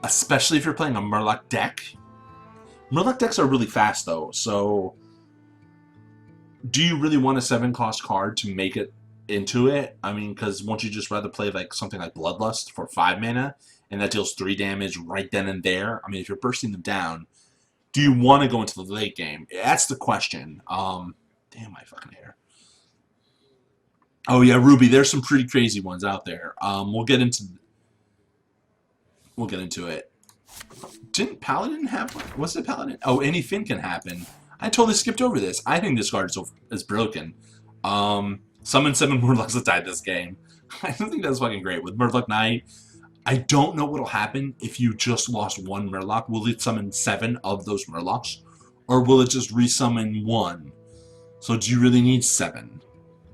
[SPEAKER 1] Especially if you're playing a Murloc deck. Murloc decks are really fast though, so do you really want a 7-cost card to make it into it? I mean, because won't you just rather play like something like Bloodlust for 5 mana, and that deals 3 damage right then and there? I mean, if you're bursting them down, do you want to go into the late game? That's the question. Damn my fucking hair. Oh yeah, Ruby. There's some pretty crazy ones out there. We'll get into it. Didn't Paladin have one? Was it Paladin? Oh, anything can happen. I totally skipped over this. I think this card is broken. Summon 7 Murlocs that died this game. I don't think that's fucking great. With Murloc Knight, I don't know what'll happen if you just lost 1 Murloc. Will it summon 7 of those Murlocs? Or will it just resummon 1? So do you really need 7?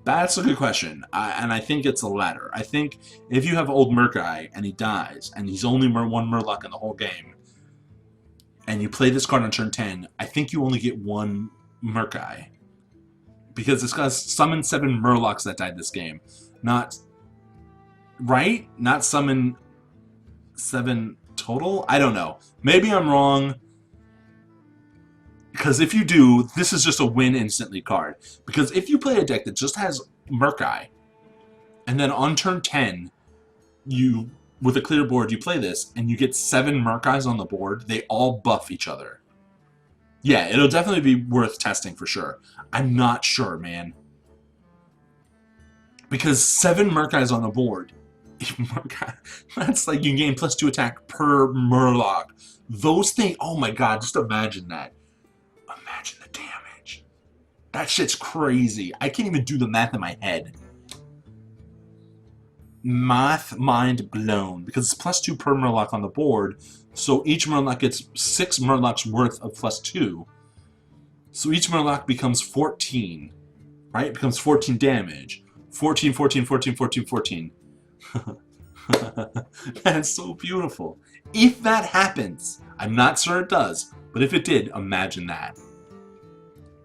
[SPEAKER 1] That's a good question. And I think it's the latter. I think if you have old Murkai and he dies, and he's only 1 Murloc in the whole game, and you play this card on turn 10, I think you only get 1 Murkai. Because this guy's summoned 7 Murlocs that died this game. Not... Right? Not summon 7 total? I don't know. Maybe I'm wrong. Because if you do, this is just a win instantly card. Because if you play a deck that just has Murkai, and then on turn 10, you, with a clear board, you play this, and you get 7 Murkais on the board, they all buff each other. Yeah, it'll definitely be worth testing for sure. I'm not sure, man. Because 7 Murkais on the board, that's like you gain +2 attack per Murloc. Those things, oh my god, just imagine that. Imagine the damage. That shit's crazy. I can't even do the math in my head. Math mind blown. Because it's +2 per Murloc on the board, so each Murloc gets 6 Murlocs worth of +2. So each Murloc becomes 14. Right? It becomes 14 damage. 14, 14, 14, 14, 14. That's so beautiful. If that happens, I'm not sure it does, but if it did, imagine that.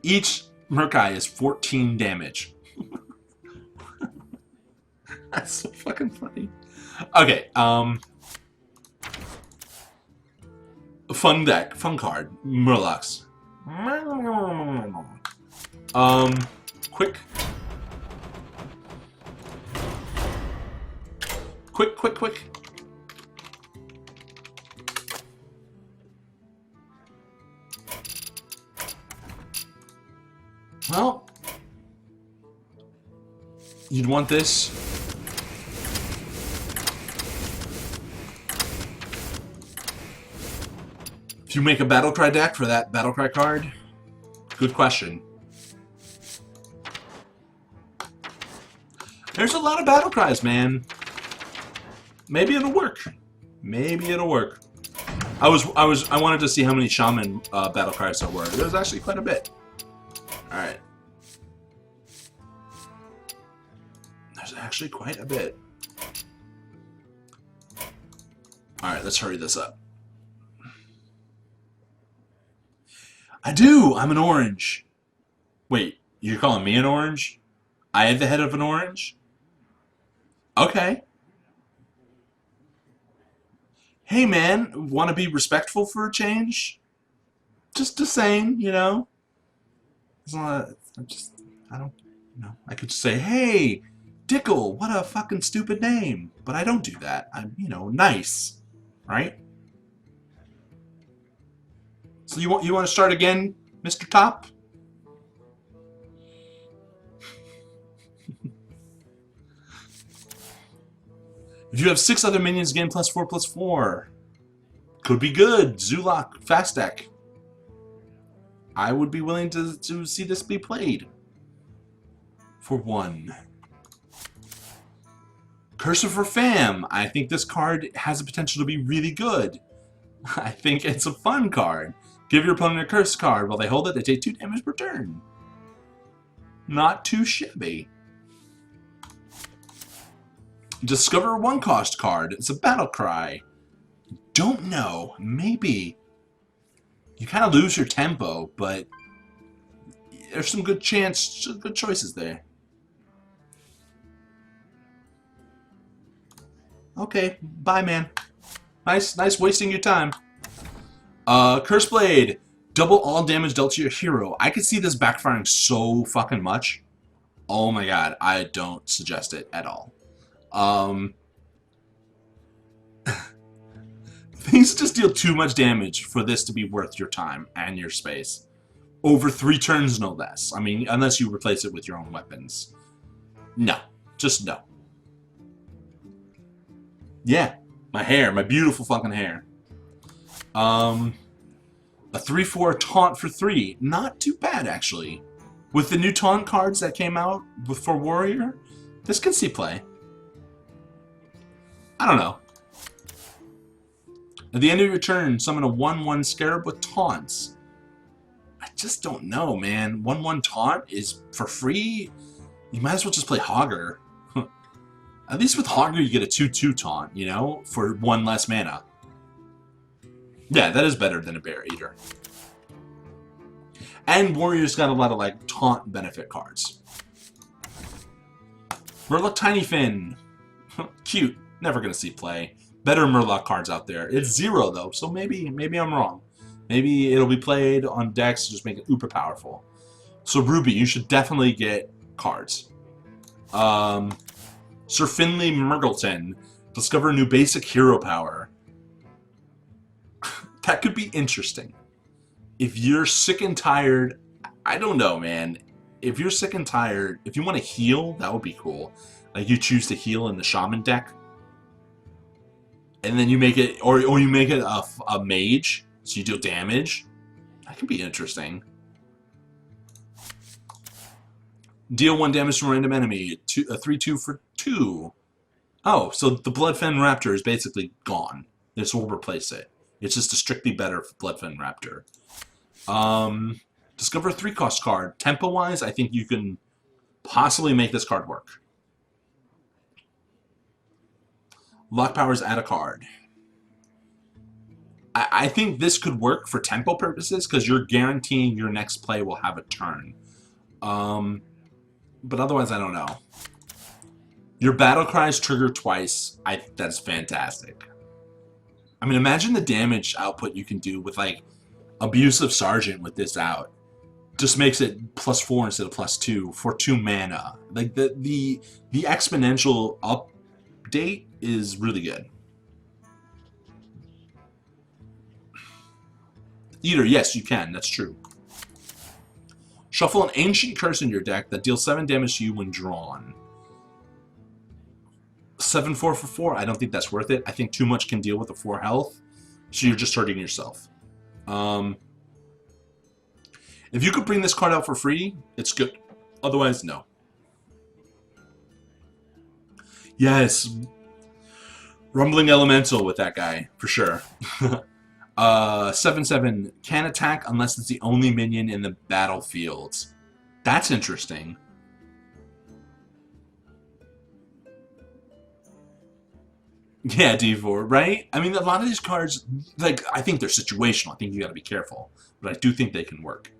[SPEAKER 1] Each Murkai is 14 damage. That's so fucking funny. Okay, fun deck, fun card, Murlocs. Quick. Quick. Well, you'd want this. If you make a Battlecry deck for that Battlecry card, good question. There's a lot of Battlecries, man. Maybe it'll work. Maybe it'll work. I wanted to see how many Shaman Battlecries there were. There's actually quite a bit. Alright. There's actually quite a bit. Alright, let's hurry this up. I do! I'm an orange. Wait, you're calling me an orange? I have the head of an orange? Okay. Hey man, want to be respectful for a change? Just saying, you know? It's not, I don't, you know. I could say, hey, Dickle, what a fucking stupid name. But I don't do that. I'm, you know, nice. Right? So you want to start again, Mr. Top? If you have 6 other minions, gain +4/+4. Could be good. Zulok, fast deck. I would be willing to see this be played. For 1. Cursor for Fam. I think this card has the potential to be really good. I think it's a fun card. Give your opponent a curse card. While they hold it, they take 2 damage per turn. Not too shabby. Discover a 1-cost card. It's a battle cry. Don't know. Maybe. You kind of lose your tempo, but there's some good choices there. Okay, bye, man. Nice wasting your time. Curse Blade. Double all damage dealt to your hero. I could see this backfiring so fucking much. Oh my god, I don't suggest it at all. Things just deal too much damage for this to be worth your time and your space. Over 3 turns, no less. I mean, unless you replace it with your own weapons. No. Just no. Yeah. My hair. My beautiful fucking hair. A 3/4 taunt for 3. Not too bad, actually. With the new taunt cards that came out for Warrior, this can see play. I don't know. At the end of your turn, summon a 1/1 Scarab with taunts. I just don't know, man. 1/1 taunt is for free? You might as well just play Hogger. At least with Hogger, you get a 2/2 taunt, you know, for 1 less mana. Yeah, that is better than a Bear Eater. And Warrior's got a lot of, like, taunt benefit cards. Murloc Tiny Fin. Cute. Never gonna see play. Better Murloc cards out there. It's 0, though, so maybe I'm wrong. Maybe it'll be played on decks to just make it uber powerful. So, Ruby, you should definitely get cards. Sir Finley Murgleton. Discover a new basic hero power. That could be interesting. If you're sick and tired, I don't know, man. If you're sick and tired, if you want to heal, that would be cool. Like you choose to heal in the Shaman deck, and then you make it, or you make it a mage, so you deal damage. That could be interesting. Deal 1 damage to a random enemy. A 3/2 for 2. Oh, so the Bloodfen Raptor is basically gone. This will replace it. It's just a strictly better Bloodfen Raptor. Discover a 3-cost card. Tempo-wise, I think you can possibly make this card work. Lock powers, add a card. I think this could work for tempo purposes because you're guaranteeing your next play will have a turn. But otherwise, I don't know. Your battle cries trigger twice. That's fantastic. I mean, imagine the damage output you can do with, like, Abusive Sergeant with this out. Just makes it +4 instead of +2 for 2 mana. Like, the exponential update is really good. Eater, yes, you can. That's true. Shuffle an Ancient Curse in your deck that deals 7 damage to you when drawn. 7/4 for 4. I don't think that's worth it. I think too much can deal with the 4 health, so you're just hurting yourself. If you could bring this card out for free, it's good. Otherwise, no. Yes. Rumbling Elemental with that guy, for sure. 7/7. Can't attack unless it's the only minion in the battlefield. That's interesting. Yeah, D4, right? I mean, a lot of these cards, like, I think they're situational. I think you gotta be careful. But I do think they can work.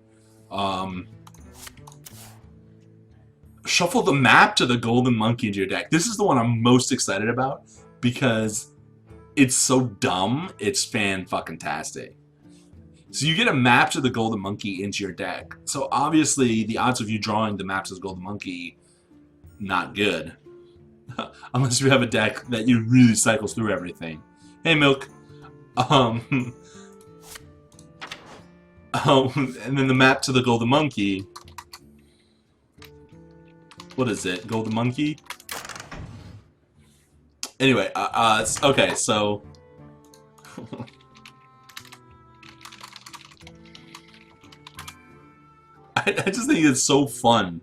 [SPEAKER 1] Shuffle the map to the Golden Monkey into your deck. This is the one I'm most excited about because it's so dumb, it's fan-fucking-tastic. So you get a map to the Golden Monkey into your deck. So obviously, the odds of you drawing the map to the Golden Monkey, not good. Unless you have a deck that you really cycles through everything. Hey, Milk. And then the map to the Golden Monkey. What is it? Golden Monkey? Anyway, okay, so... I just think it's so fun.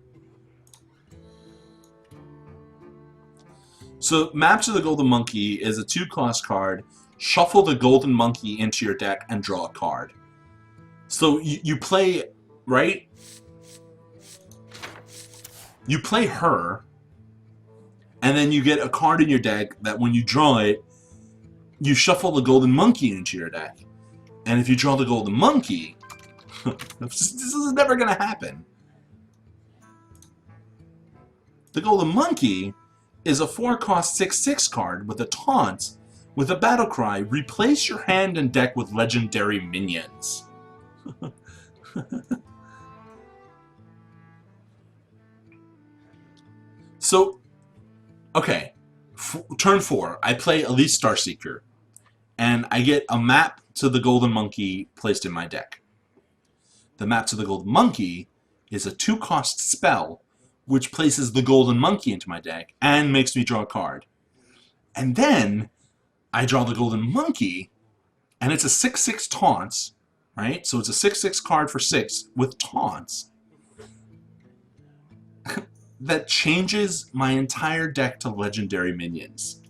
[SPEAKER 1] So, Map to the Golden Monkey is a 2-cost card. Shuffle the Golden Monkey into your deck and draw a card. So, you play, right? You play her, and then you get a card in your deck that when you draw it, you shuffle the Golden Monkey into your deck. And if you draw the Golden Monkey, this is never going to happen. The Golden Monkey is a 4-cost 6/6 card with a taunt, with a battle cry, replace your hand and deck with legendary minions. So, okay, turn 4, I play Elite Starseeker, and I get a map to the Golden Monkey placed in my deck. The map to the Golden Monkey is a 2-cost spell, which places the Golden Monkey into my deck and makes me draw a card. And then I draw the Golden Monkey, and it's a 6/6 taunts, right? So it's a 6/6 card for 6 with taunts that changes my entire deck to legendary minions.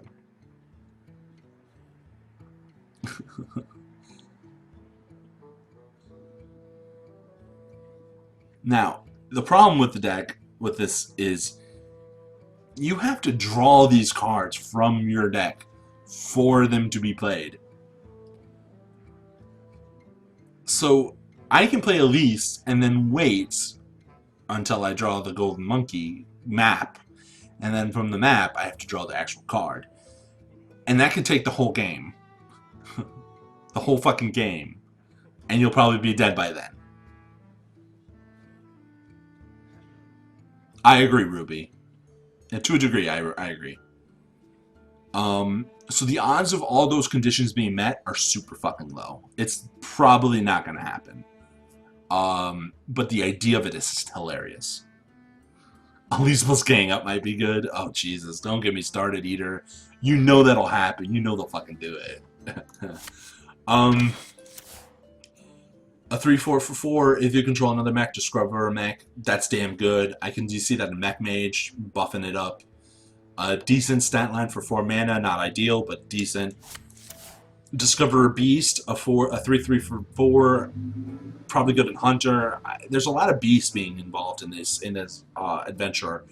[SPEAKER 1] Now, the problem with the deck with this is you have to draw these cards from your deck for them to be played. So I can play Elise and then wait until I draw the Golden Monkey map, and then from the map I have to draw the actual card. And that can take the whole game. The whole fucking game. And you'll probably be dead by then. I agree, Ruby. And to a degree, I agree. So the odds of all those conditions being met are super fucking low. It's probably not going to happen. But the idea of it is hilarious. Elizabeth's gang up might be good. Oh, Jesus. Don't get me started, Eater. You know that'll happen. You know they'll fucking do it. A 3/4 for 4, if you control another mech, Discover or a mech, that's damn good. I can see that in Mech Mage, buffing it up. A decent stat line for 4 mana, not ideal, but decent. Discover a Beast, a 3/3 for 4, probably good in Hunter. There's a lot of beasts being involved in this adventure,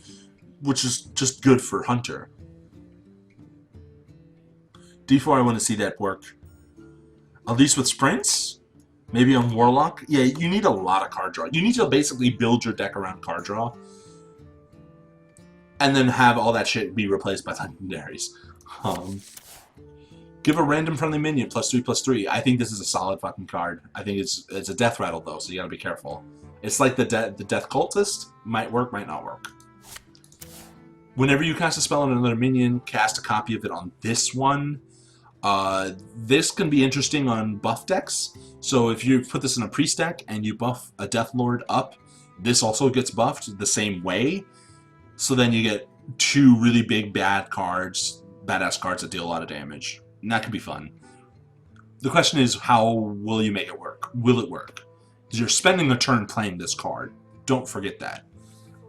[SPEAKER 1] which is just good for Hunter. D4, I want to see that work. At least with sprints? Maybe on Warlock? Yeah, you need a lot of card draw. You need to basically build your deck around card draw. And then have all that shit be replaced by legendaries. Give a random friendly minion +3/+3. I think this is a solid fucking card. I think it's a death rattle though, so you gotta be careful. It's like the Death Cultist. Might work, might not work. Whenever you cast a spell on another minion, cast a copy of it on this one. This can be interesting on buff decks. So if you put this in a priest deck and you buff a Death Lord up, this also gets buffed the same way. So then you get 2 really big badass cards that deal a lot of damage. And that could be fun. The question is, how will you make it work? Will it work? Because you're spending a turn playing this card. Don't forget that.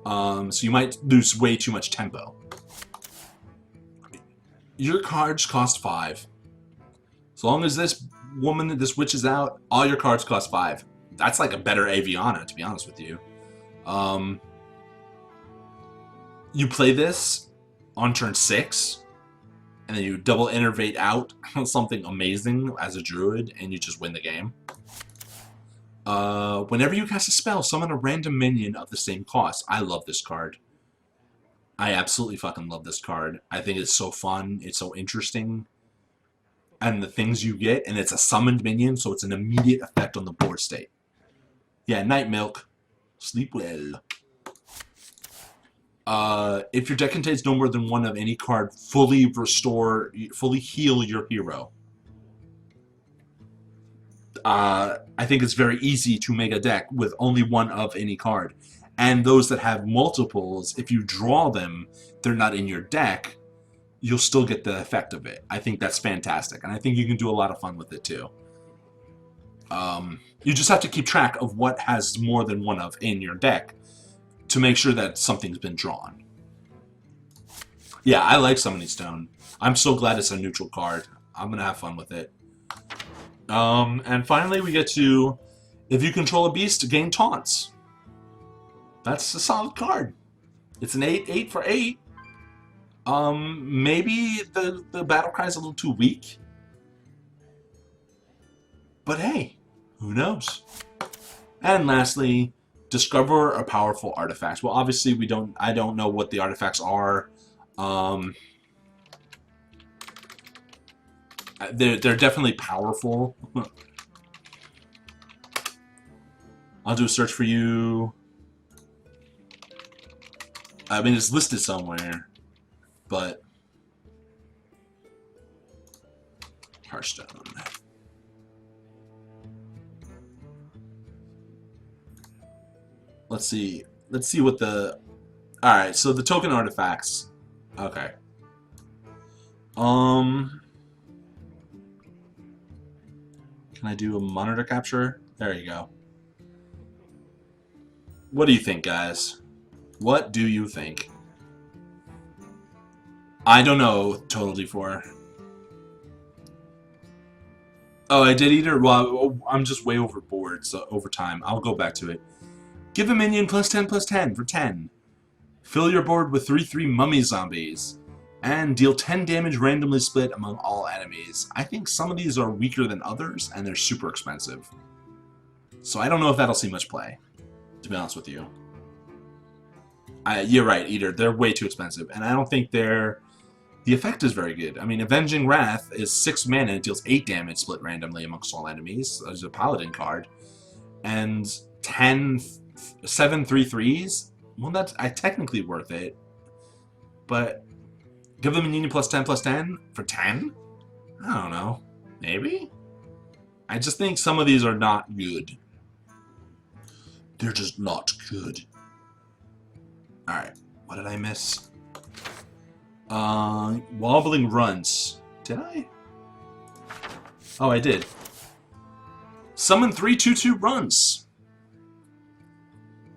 [SPEAKER 1] So you might lose way too much tempo. Your cards cost 5. As long as this witch is out, all your cards cost 5. That's like a better Aviana, to be honest with you. You play this on turn 6, and then you double innervate out something amazing as a druid, and you just win the game. Whenever you cast a spell, summon a random minion of the same cost. I love this card. I absolutely fucking love this card. I think it's so fun. It's so interesting. And the things you get, and it's a summoned minion, so it's an immediate effect on the board state. Yeah, Night Milk. Sleep well. If your deck contains no more than 1 of any card, fully heal your hero. I think it's very easy to make a deck with only 1 of any card. And those that have multiples, if you draw them, they're not in your deck. you'll still get the effect of it. I think that's fantastic, and I think you can do a lot of fun with it too. You just have to keep track of what has more than one of in your deck to make sure that something's been drawn. Yeah, I like Summoning Stone. I'm so glad it's a neutral card. I'm gonna have fun with it. And finally we get to, if you control a beast, gain taunts. That's a solid card. It's an 8/8 for 8. Maybe the battle cry is a little too weak. But hey, who knows? And lastly, discover a powerful artifact. Well, obviously I don't know what the artifacts are. They're definitely powerful. I'll do a search for you. I mean, it's listed somewhere, but Hearthstone. Let's see. Let's see what the. All right, so the token artifacts. Okay. Can I do a monitor capture? There you go. What do you think, guys? What do you think? I don't know, Total D4. Oh, I did either. Well, I'm just way overboard, so over time. I'll go back to it. Give a minion +10/+10 for 10. Fill your board with 3/3 mummy zombies. And deal 10 damage randomly split among all enemies. I think some of these are weaker than others, and they're super expensive. So I don't know if that'll see much play, to be honest with you. You're right, Eater. They're way too expensive, and I don't think the effect is very good. I mean, Avenging Wrath is 6 mana, it deals 8 damage split randomly amongst all enemies. There's a Paladin card. And 7 3/3s? Well, that's technically worth it. But give them a minion +10/+10 for 10? I don't know. Maybe? I just think some of these are not good. They're just not good. Alright, what did I miss? Wobbling Runs. Did I? Oh, I did. Summon 3/2/2 runs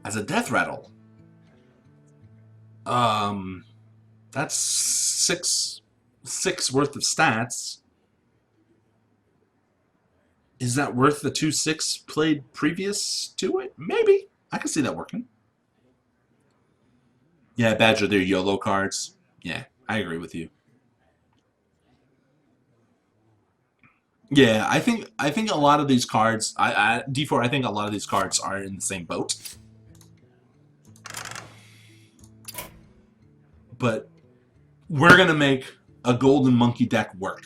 [SPEAKER 1] as a death rattle. That's six worth of stats. Is that worth the 2/6 played previous to it? Maybe. I can see that working. Yeah, Badger, they're YOLO cards. Yeah, I agree with you. Yeah, I think a lot of these cards, D4, I think a lot of these cards are in the same boat. But we're going to make a Golden Monkey deck work.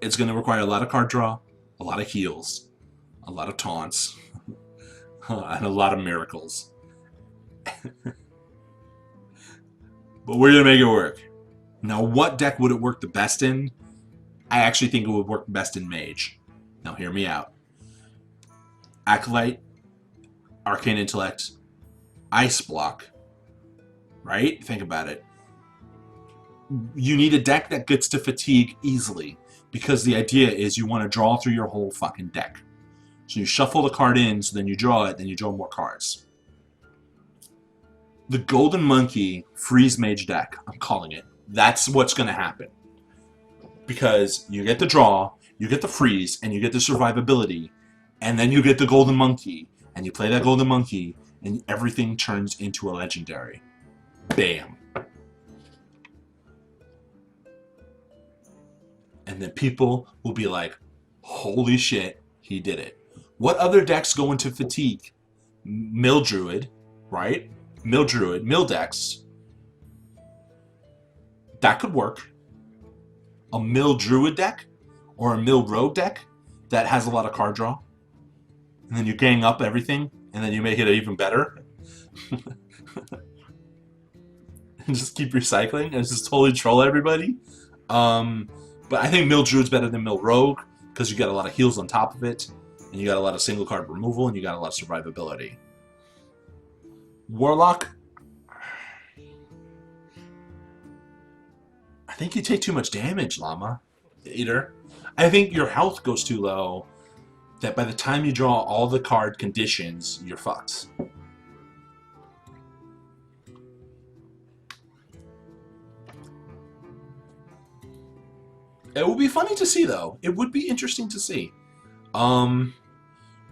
[SPEAKER 1] It's going to require a lot of card draw, a lot of heals, a lot of taunts, and a lot of miracles. But we're going to make it work. Now, what deck would it work the best in? I actually think it would work best in Mage. Now, hear me out. Acolyte, Arcane Intellect, Ice Block. Right? Think about it. You need a deck that gets to fatigue easily, because the idea is you want to draw through your whole fucking deck. So you shuffle the card in, so then you draw it, then you draw more cards. The Golden Monkey Freeze Mage deck, I'm calling it. That's what's going to happen. Because you get the draw, you get the freeze, and you get the survivability, and then you get the Golden Monkey, and you play that Golden Monkey, and everything turns into a legendary. Bam. And then people will be like, holy shit, he did it. What other decks go into fatigue? Mill Druid, right? Mill Druid, Mill decks. That could work. A Mill Druid deck or a Mill Rogue deck that has a lot of card draw. And then you gang up everything and then you make it even better. And just keep recycling and just totally troll everybody. But I think Mill Druid's better than Mill Rogue because you got a lot of heals on top of it, and you got a lot of single card removal, and you got a lot of survivability. Warlock. I think you take too much damage, Llama Eater. I think your health goes too low, that by the time you draw all the card conditions, you're fucked. It would be funny to see, though. It would be interesting to see.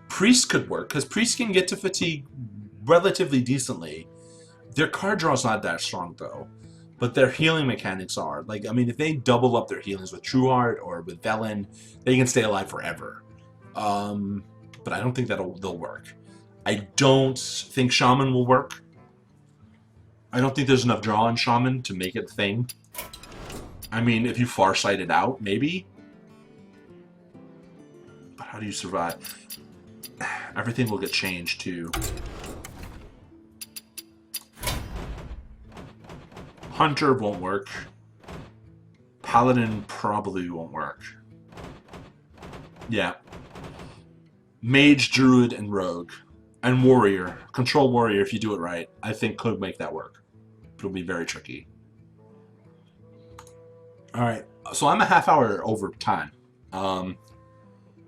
[SPEAKER 1] Priest could work, because Priest can get to fatigue relatively decently. Their card draw's not that strong, though. But their healing mechanics are. Like, I mean, if they double up their healings with True Heart or with Velen, they can stay alive forever. But I don't think they'll work. I don't think Shaman will work. I don't think there's enough draw in Shaman to make it a thing. I mean, if you Farsight it out, maybe. But how do you survive? Everything will get changed, too. Hunter won't work. Paladin probably won't work. Yeah. Mage, Druid, and Rogue. And Warrior. Control Warrior, if you do it right, I think could make that work. It'll be very tricky. Alright, so I'm a half hour over time.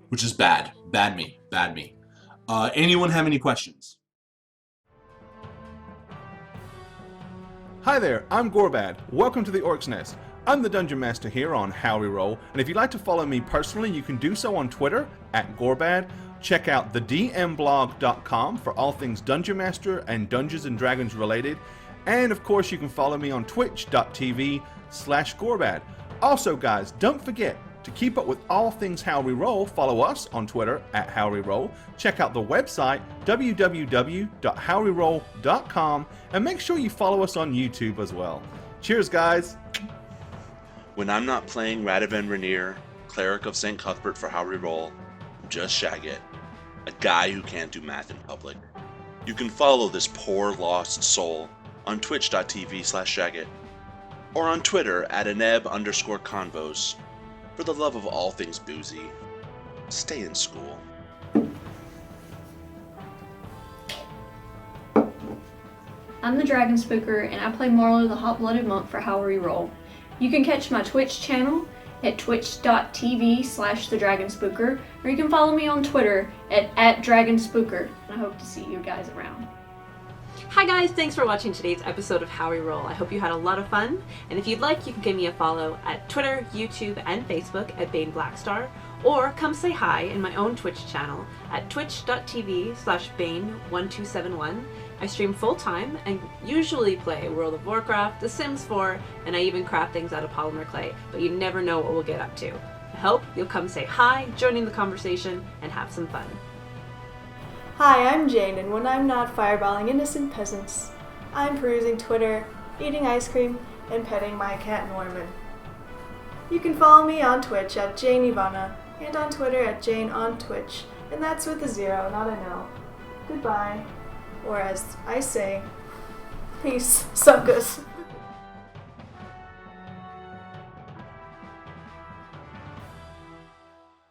[SPEAKER 1] Which is bad. Bad me. Bad me. Anyone have any questions?
[SPEAKER 9] Hi there, I'm Gorbad. Welcome to the Orc's Nest. I'm the Dungeon Master here on Howreroll, and if you'd like to follow me personally, you can do so on Twitter at Gorbad. Check out thedmblog.com for all things Dungeon Master and Dungeons & Dragons related. And of course, you can follow me on twitch.tv/Gorbad. Also, guys, don't forget to keep up with all things Howreroll. Follow us on Twitter at Howreroll. Check out the website www.howreroll.com, and make sure you follow us on YouTube as well. Cheers, guys.
[SPEAKER 10] When I'm not playing Radovan Rainier, Cleric of St. Cuthbert for Howreroll, I'm just Shaggit, a guy who can't do math in public. You can follow this poor lost soul on twitch.tv/Shaggit, or on Twitter at aneb_convos. For the love of all things boozy, stay in school.
[SPEAKER 11] I'm the Dragon Spooker, and I play Marlo the Hot-Blooded Monk for Howreroll. You can catch my Twitch channel at twitch.tv/thedragonspooker, or you can follow me on Twitter at @dragonspooker. I hope to see you guys around.
[SPEAKER 12] Hi guys, thanks for watching today's episode of Howreroll. I hope you had a lot of fun, and if you'd like, you can give me a follow at Twitter, YouTube, and Facebook at Bane Blackstar, or come say hi in my own Twitch channel at twitch.tv/Bane1271. I stream full-time and usually play World of Warcraft, The Sims 4, and I even craft things out of polymer clay, but you never know what we'll get up to. I hope you'll come say hi, join in the conversation, and have some fun.
[SPEAKER 13] Hi, I'm Jane, and when I'm not fireballing innocent peasants, I'm perusing Twitter, eating ice cream, and petting my cat Norman. You can follow me on Twitch at Jane Ivana, and on Twitter at Jane on Twitch, and that's with a 0, not an L. Goodbye. Or as I say, peace, suckus.